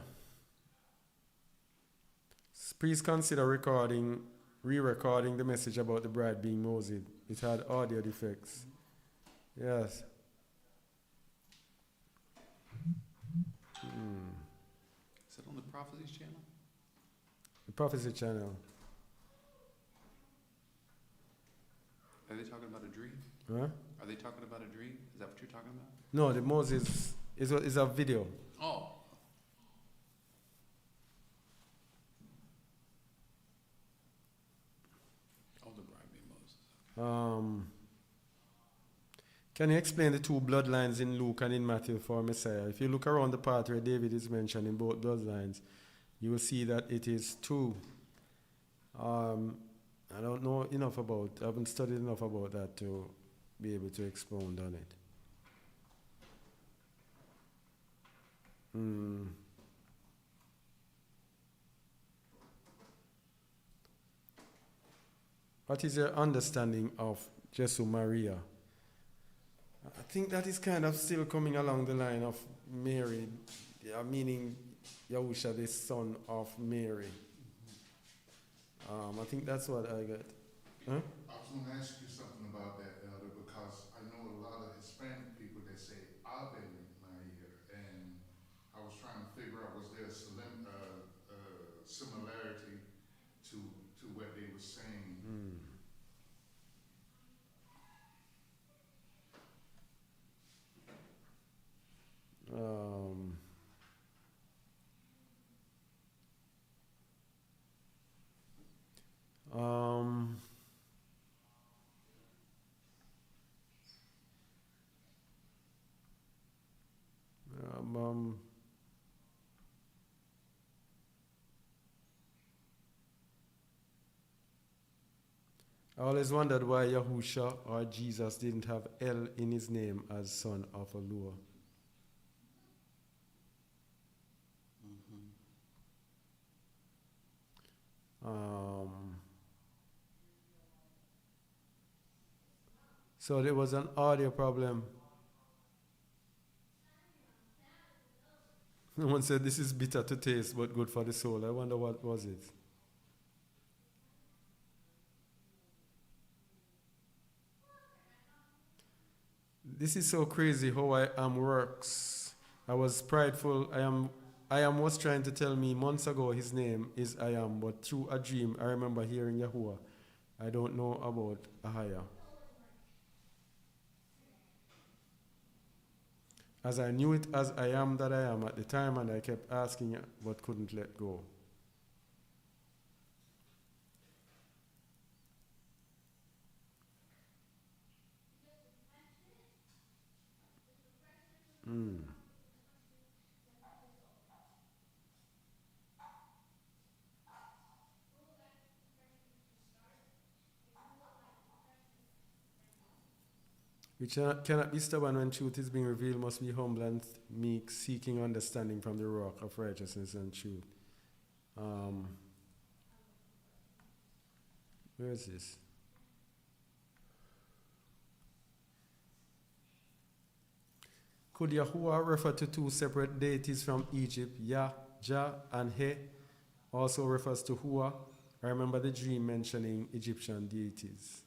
Please consider re-recording the message about the bride being Moses. It had audio defects. Yes. Is it on the Prophecies channel? The Prophecy channel. Are they talking about a dream? Huh? Are they talking about a dream? Is that what you're talking about? No, the Moses is a video. Oh. Oh, the bride Moses. Can you explain the two bloodlines in Luke and in Matthew for Messiah? If you look around the part where David is mentioned in both bloodlines, you will see that it is two. I don't know enough about, I haven't studied enough about that to be able to expound on it. What is your understanding of Jesu Maria? I think that is kind of still coming along the line of Mary, meaning Yahusha, the son of Mary. I think that's what I got. Huh? I was going to ask you something about that, Elder, because I know a lot of Hispanic people that say Ave Maria, and I was trying to figure out, was there a similarity to what they were saying? I always wondered why Yahusha or Jesus didn't have L in his name as son of Elua. So there was an audio problem. Someone said this is bitter to taste but good for the soul. I wonder what was it. This is so crazy how I am works. I was prideful. I am was trying to tell me months ago his name is I am, but through a dream I remember hearing Yahuwah. I don't know about Ahaya. As I knew it as I am that I am at the time, and I kept asking it but couldn't let go. Which cannot be stubborn when truth is being revealed, must be humble and meek, seeking understanding from the rock of righteousness and truth. Where is this? Could Yahuwah refer to two separate deities from Egypt, Yah, Jah, and He? Also refers to Hua. I remember the dream mentioning Egyptian deities.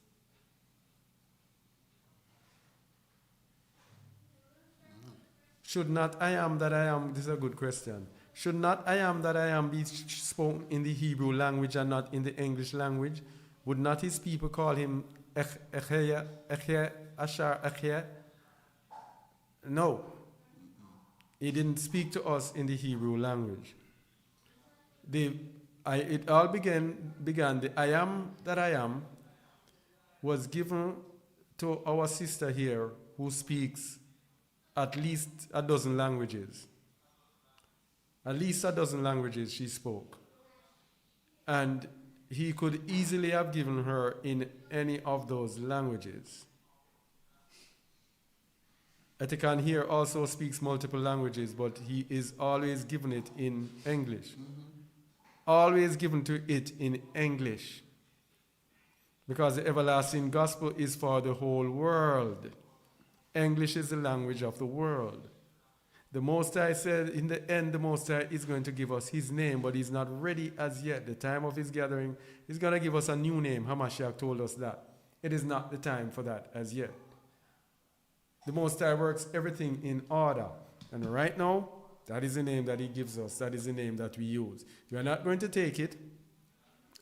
Should not I am that I am, this is a good question. Should not I am that I am be spoken in the Hebrew language and not in the English language? Would not his people call him Echye, Ashar Echye? No. He didn't speak to us in the Hebrew language. It all began, the I am that I am was given to our sister here who speaks at least a dozen languages. At least a dozen languages she spoke. And he could easily have given her in any of those languages. Etikan here also speaks multiple languages, but he is always given it in English. Always given to it in English. Because the everlasting gospel is for the whole world. English is the language of the world. The Most High said in the end, the Most High is going to give us his name, but he's not ready as yet. The time of his gathering, he's going to give us a new name. Hamashiach told us that. It is not the time for that as yet. The Most High works everything in order. And right now, that is the name that he gives us. That is the name that we use. We are not going to take it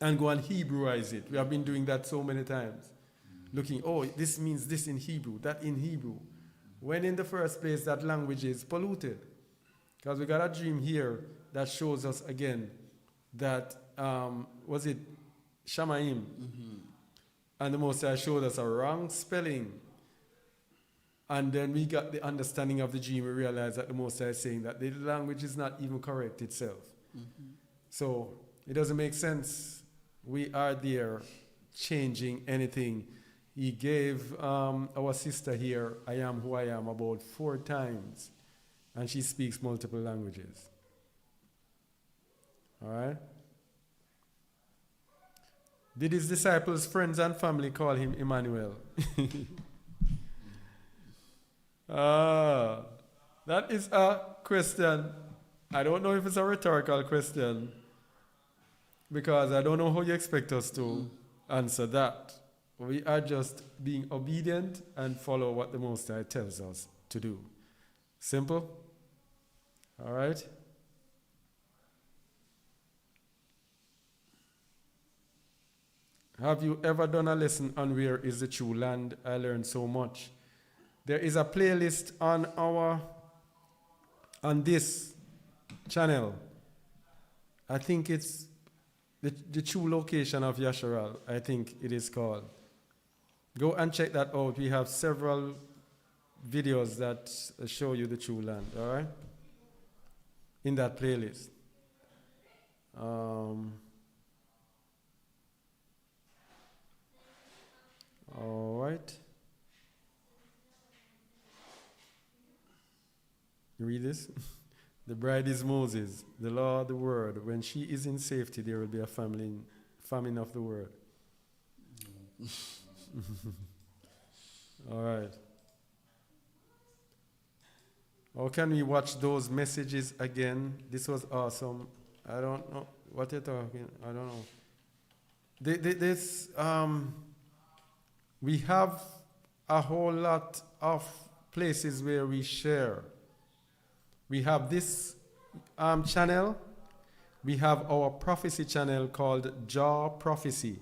and go and Hebrewize it. We have been doing that so many times. looking, oh, this means this in Hebrew, that in Hebrew. When in the first place that language is polluted. Because we got a dream here that shows us again that, was it Shamaim? And the Most High showed us a wrong spelling. And then we got the understanding of the dream. We realized that the Most High is saying that the language is not even correct itself. So it doesn't make sense. We are there changing anything. He gave our sister here, I am who I am, about 4 times. And she speaks multiple languages. All right? Did his disciples, friends, and family call him Emmanuel? That is a question. I don't know if it's a rhetorical question, because I don't know how you expect us to answer that. We are just being obedient and follow what the Most High tells us to do. Simple? All right? Have you ever done a lesson on where is the true land? I learned so much. There is a playlist on this channel. I think it's the true location of Yasharal, I think it is called. Go and check that out. We have several videos that show you the true land, all right? In that playlist. All right. You read this? The bride is Moses, the law, the word. When she is in safety, there will be a famine of the word. All right. How can we watch those messages again? This was awesome. I don't know what you're talking. I don't know. We have a whole lot of places where we share. We have this channel. We have our prophecy channel called Jaw Prophecy.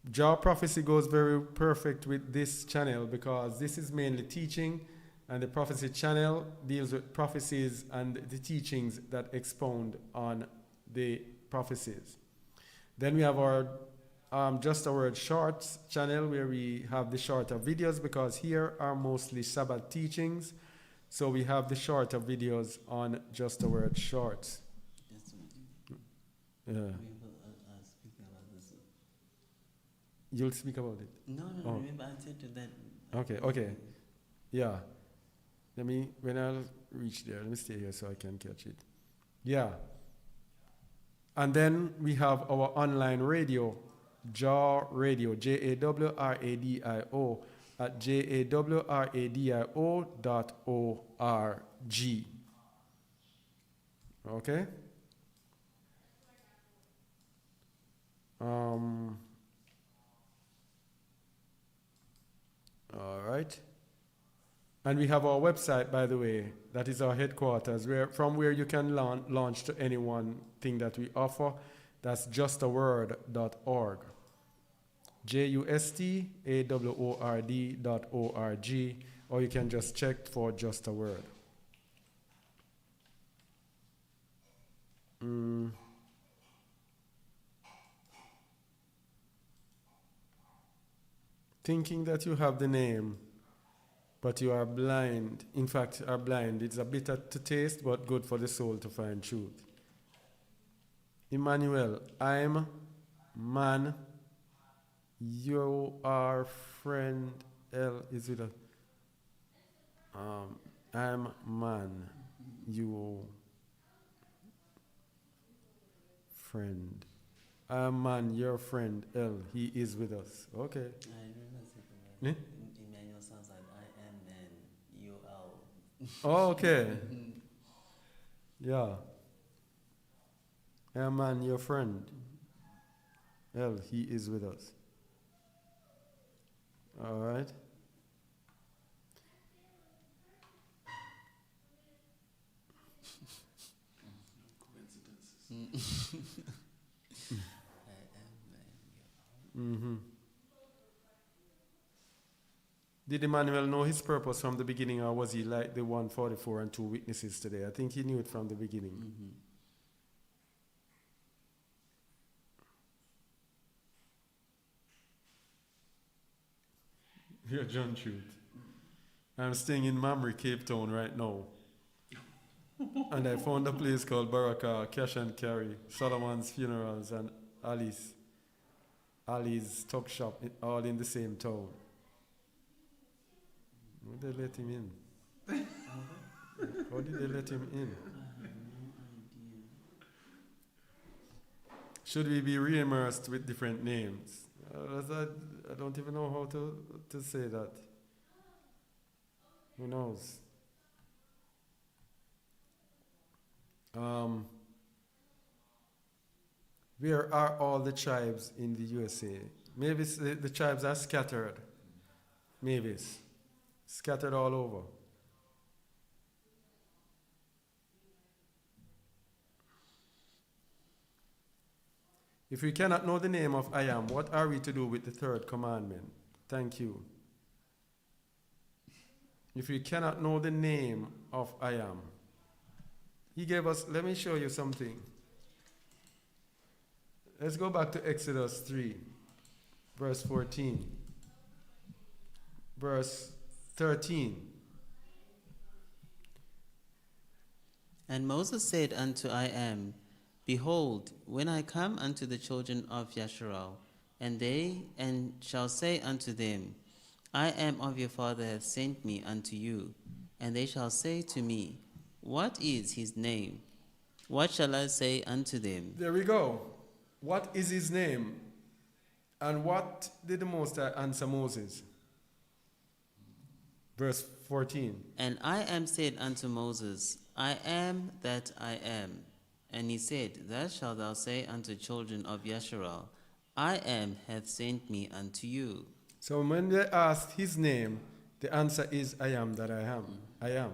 Jaw Prophecy goes very perfect with this channel because this is mainly teaching, and the prophecy channel deals with prophecies and the teachings that expound on the prophecies. Then we have our Just a Word Shorts channel, where we have the shorter videos, because here are mostly Sabbath teachings. So we have the shorter videos on Just a Word Shorts. Yeah. Speaking about this. You'll speak about it? No, Oh. remember I said to that. Okay. Yeah. When I'll reach there, let me stay here so I can catch it. Yeah. And then we have our online radio, Jaw Radio, JAWRADIO, at JAWRADIO.org. Okay? All right. And we have our website, by the way. That is our headquarters, from where you can launch to any one thing that we offer. That's justaword.org. JUSTAWORD.org. Or you can just check for Just a Word. Thinking that you have the name, but you are blind. In fact, are blind. It's a bitter to taste, but good for the soul to find truth. Emmanuel, I'm man. You are friend. L is with a. I'm man. You friend. I'm man, your friend. L. He is with us. Okay. I remember saying Eh? Emmanuel sounds like I am and you are. Oh, okay. Yeah. I'm man, your friend. L. He is with us. All right. I am and you are. Did Emmanuel know his purpose from the beginning, or was he like the 144 and 2 witnesses today? I think he knew it from the beginning. Mm-hmm. Here, John Truth. I'm staying in Mamre, Cape Town right now. And I found a place called Baraka, Cash and Carry, Solomon's Funerals, and Ali's Tuck Shop, all in the same town. How did they let him in? How did they let him in? I have no idea. Should we be reimmersed with different names? I don't even know how to say that. Who knows? Where are all the tribes in the USA? Maybe the tribes are scattered. Maybe it's scattered all over. If we cannot know the name of I am, what are we to do with the third commandment? Thank you. If we cannot know the name of I am, he gave us, let me show you something. Let's go back to Exodus 3, verse 14. Verse 13. And Moses said unto I am, Behold, when I come unto the children of Yasharal, and shall say unto them, I am of your father hath sent me unto you, and they shall say to me, What is his name? What shall I say unto them? There we go. What is his name? And what did the Most High answer Moses? Verse 14. And I am said unto Moses, I am that I am. And he said, Thus shalt thou say unto children of Yasharal, I am hath sent me unto you. So when they asked his name, the answer is I am that I am. I am.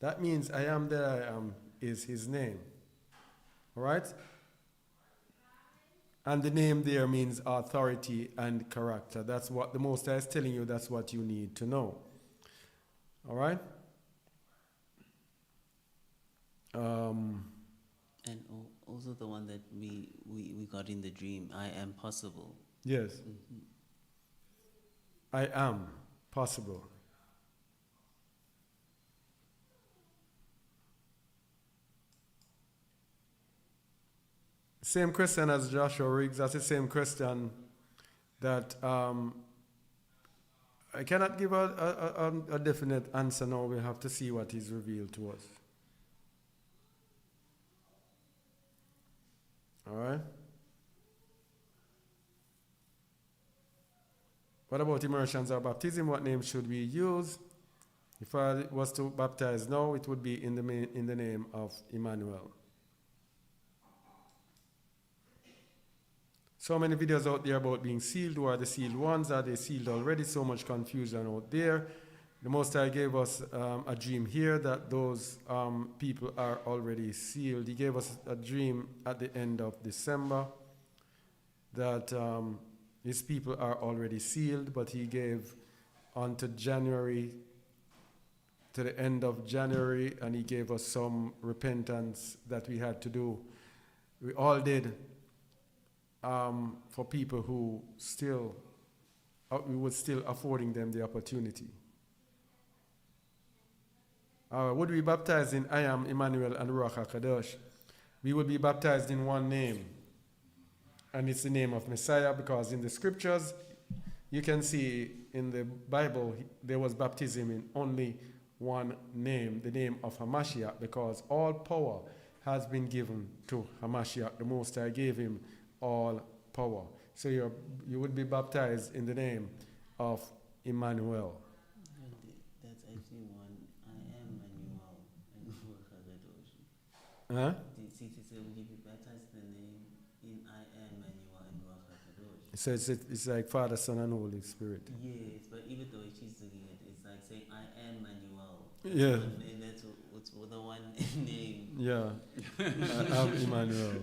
That means I am that I am is his name. All right? And the name there means authority and character. That's what the Most High is telling you. That's what you need to know. All right? And also the one that we got in the dream, I am possible. Yes. I am possible. Same question as Joshua Riggs. That's the same question that I cannot give a definite answer now. We have to see what is revealed to us. All right? What about immersions or baptism? What name should we use? If I was to baptize now, it would be in the name of Emmanuel. So many videos out there about being sealed. Who are the sealed ones? Are they sealed already? So much confusion out there. The Most High gave us a dream here that those people are already sealed. He gave us a dream at the end of December that his people are already sealed, but he gave unto January, to the end of January, and he gave us some repentance that we had to do. We all did. For people who still, we were still affording them the opportunity. Would we baptize in I am, Emmanuel, and Ruach HaKadosh? We would be baptized in one name. And it's the name of Messiah, because in the scriptures, you can see in the Bible, there was baptism in only one name, the name of Hamashiach, because all power has been given to Hamashiach. The Most High gave him all power. So you would be baptized in the name of Emmanuel. That's actually one. I am Manuel and Ruach HaKadosh. Huh? So will you be baptized in the name in I am Manuel and Ruach HaKadosh? So it's like Father, Son, and Holy Spirit. Yes, but even though she's doing it, it's like saying I am Manuel. Yeah. And that's what's the one name. Yeah. I am Emmanuel.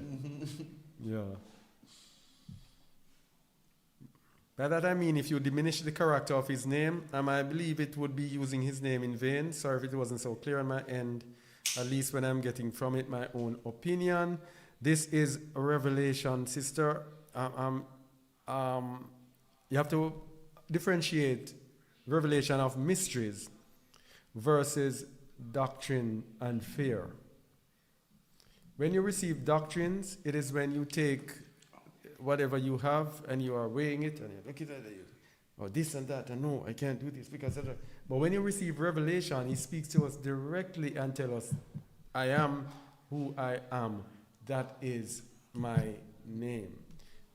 Yeah. By that I mean, if you diminish the character of his name, I believe it would be using his name in vain. Sorry if it wasn't so clear on my end, at least when I'm getting from it my own opinion. This is a revelation, sister. You have to differentiate revelation of mysteries versus doctrine and fear. When you receive doctrines, it is when you take whatever you have and you are weighing it and you look at it, or this and that, and no, I can't do this because of that. But when you receive revelation, he speaks to us directly and tells us, I am who I am. That is my name.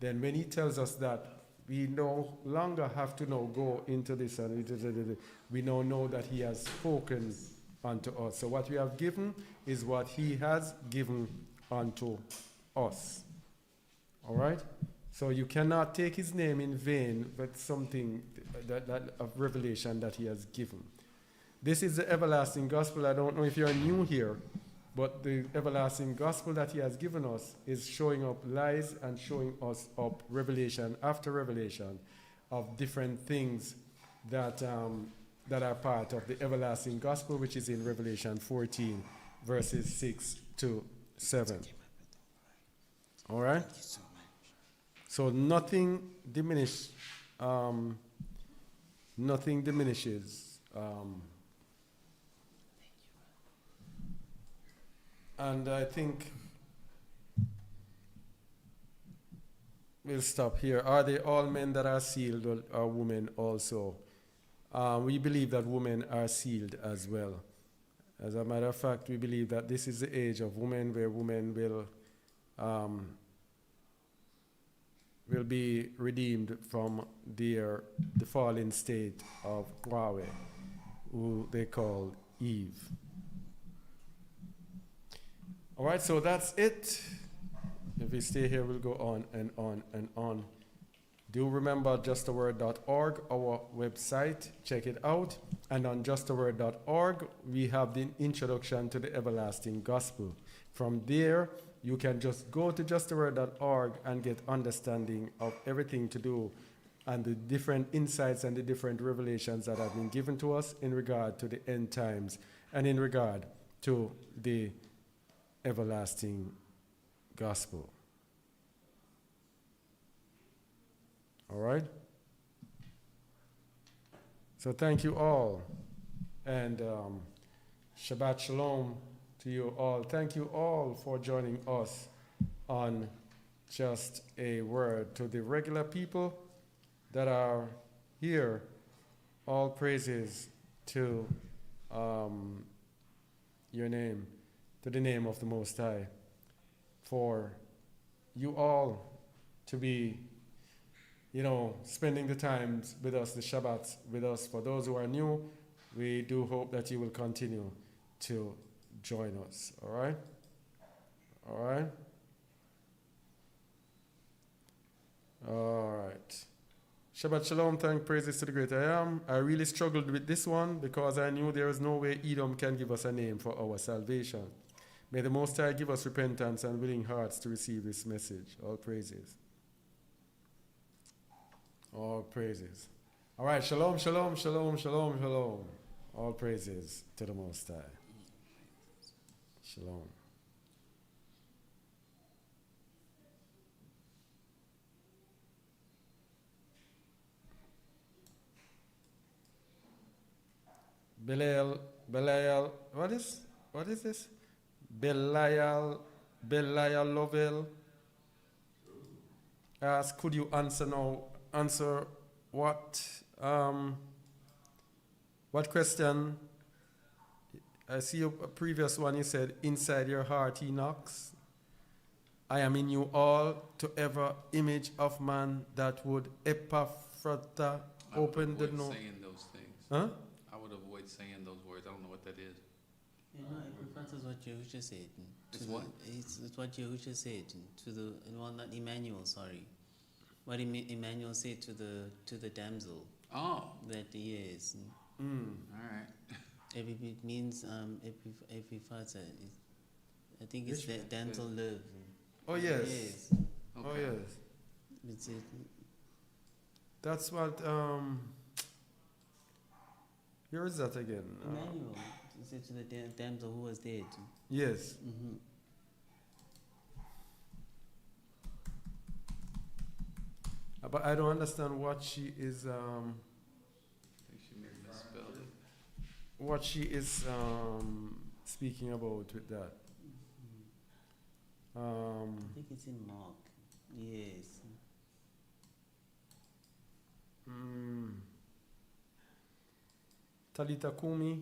Then when he tells us that, we no longer have to now go into this and we now know that he has spoken unto us. So what we have given is what he has given unto us. All right? So you cannot take his name in vain, but something that of revelation that he has given. This is the everlasting gospel. I don't know if you're new here, but the everlasting gospel that he has given us is showing up lies and showing us up revelation after revelation of different things that are part of the everlasting gospel, which is in Revelation 14, verses 6 to 7. All right? So nothing diminishes. And I think we'll stop here. Are they all men that are sealed, or are women also? We believe that women are sealed as well. As a matter of fact, we believe that this is the age of women where women will be redeemed from the fallen state of Yahweh, who they call Eve. All right, so that's it. If we stay here, we'll go on and on and on. Do remember justaword.org, our website. Check it out. And on justaword.org, we have the introduction to the everlasting gospel. From there, you can just go to justaword.org and get understanding of everything to do and the different insights and the different revelations that have been given to us in regard to the end times and in regard to the everlasting gospel. All right? So thank you all. And Shabbat Shalom to you all. Thank you all for joining us on Just a Word. To the regular people that are here, all praises to your name, to the name of the Most High, for you all to be, spending the times with us, the Shabbats with us. For those who are new, we do hope that you will continue to join us. All right? All right? All right. Shabbat Shalom, thank praises to the great I am. I really struggled with this one because I knew there is no way Edom can give us a name for our salvation. May the Most High give us repentance and willing hearts to receive this message. All praises. All praises. All right, shalom, shalom, shalom, shalom, shalom. All praises to the Most High. Shalom. Belial, what is this? Belial Lovell asked, could you answer what question? I see a previous one, you said, inside your heart he knocks. I am in you all, to ever image of man that would Epaphrata open the door. Saying those things. Huh? I would avoid saying those words. I don't know what that is. It refers what Yahusha said. It's what? It's what Yahusha said to the not Emmanuel. Sorry, what Emmanuel said to the damsel. Oh. That yes. All right. It means Epiphyta. I think it's that damsel love. Oh yes. Yes. Okay. Oh yes. It's it. That's what, where is that again? Emmanuel, is it to the damsel who was dead? Yes. Mm-hmm. But I don't understand what she is, I think she may have misspelled it. what she is speaking about with that. I think it's in Mark. Yes. Talita Kumi,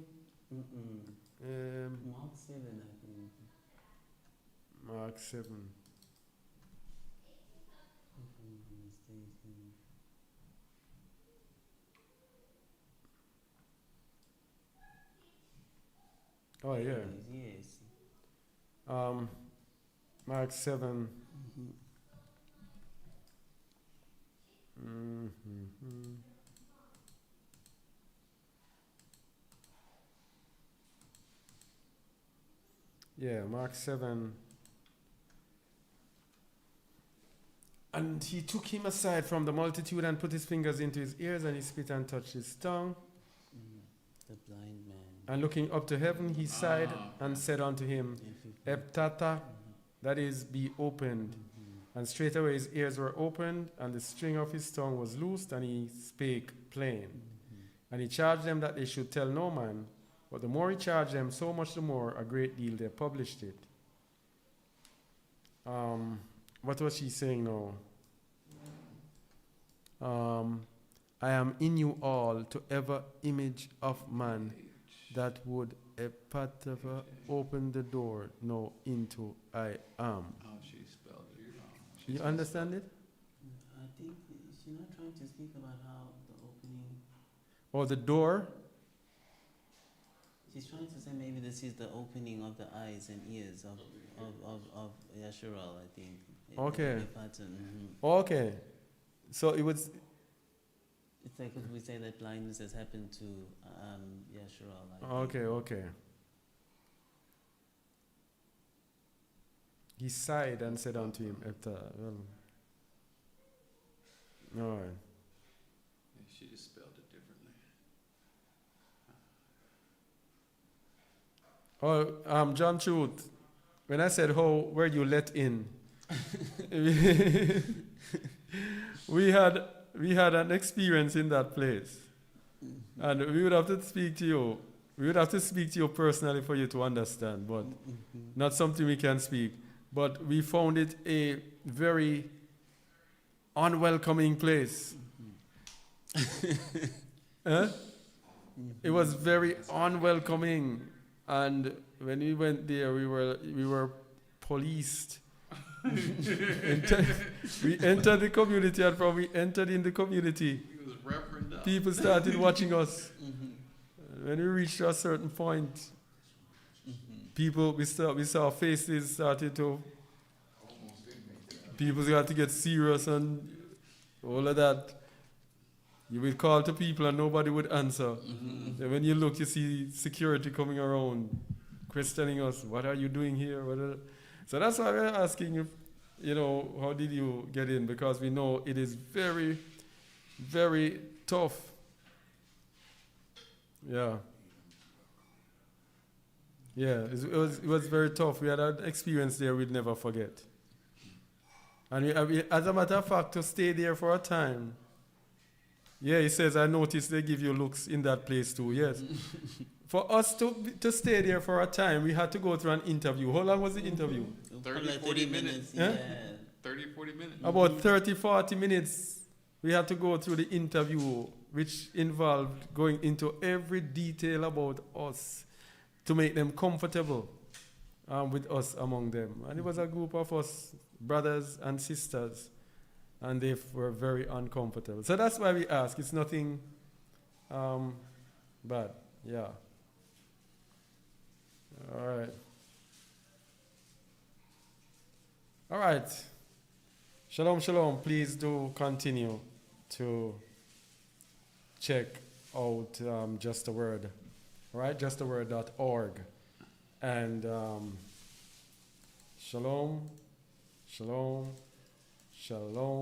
Mark 7, I think. Mark 7. If I'm not mistaken. Oh yeah. Yes. Mark 7. Mm-hmm. Yeah, Mark 7. And he took him aside from the multitude and put his fingers into his ears, and he spit and touched his tongue. The blind man. And looking up to heaven, he sighed and said unto him, Eptata, that is, be opened. And straightway his ears were opened, and the string of his tongue was loosed, and he spake plain. And he charged them that they should tell no man, but the more he charged them, so much the more a great deal they published it. What was she saying now? I am in you all to ever image of man that would epatapha open the door now into I am. Oh, she spelled it wrong. You understand it? I think she's not trying to speak about how the opening. Or the door? She's trying to say maybe this is the opening of the eyes and ears of Yasharal, I think. Okay. The pattern. Okay. So it was, It's like if we say that blindness has happened to Yasharal. okay. He sighed and said unto him, all right. Yeah, she just spelled it differently. Oh, John Truth, when I said, how were you let in? we had an experience in that place. And we would have to speak to you. We would have to speak to you personally for you to understand, but not something we can speak. But we found it a very unwelcoming place. Huh? It was very unwelcoming. And when we went there, we were policed. We entered the community, and from we entered in the community, He was Reverend up. people started watching us. When we reached a certain point, we saw faces started to, people got to get serious and all of that. You would call to people and nobody would answer. Then when you look, you see security coming around, questioning us, what are you doing here? So that's why we're asking you, how did you get in? Because we know it is very, very tough. Yeah. Yeah, it was very tough. We had an experience there we'd never forget. And we, as a matter of fact, to stay there for a time. Yeah, he says, I noticed they give you looks in that place too, yes. For us to stay there for a time, we had to go through an interview. How long was the interview? 30, Like 40 minutes. Yeah. 30, 40 minutes. About 30, 40 minutes. We had to go through the interview, which involved going into every detail about us to make them comfortable with us among them. And it was a group of us, brothers and sisters, and they were very uncomfortable. So that's why we ask. It's nothing bad. Yeah. All right. All right. Shalom, shalom. Please do continue to check out Just a Word. All right, justaword.org. And shalom, shalom, shalom.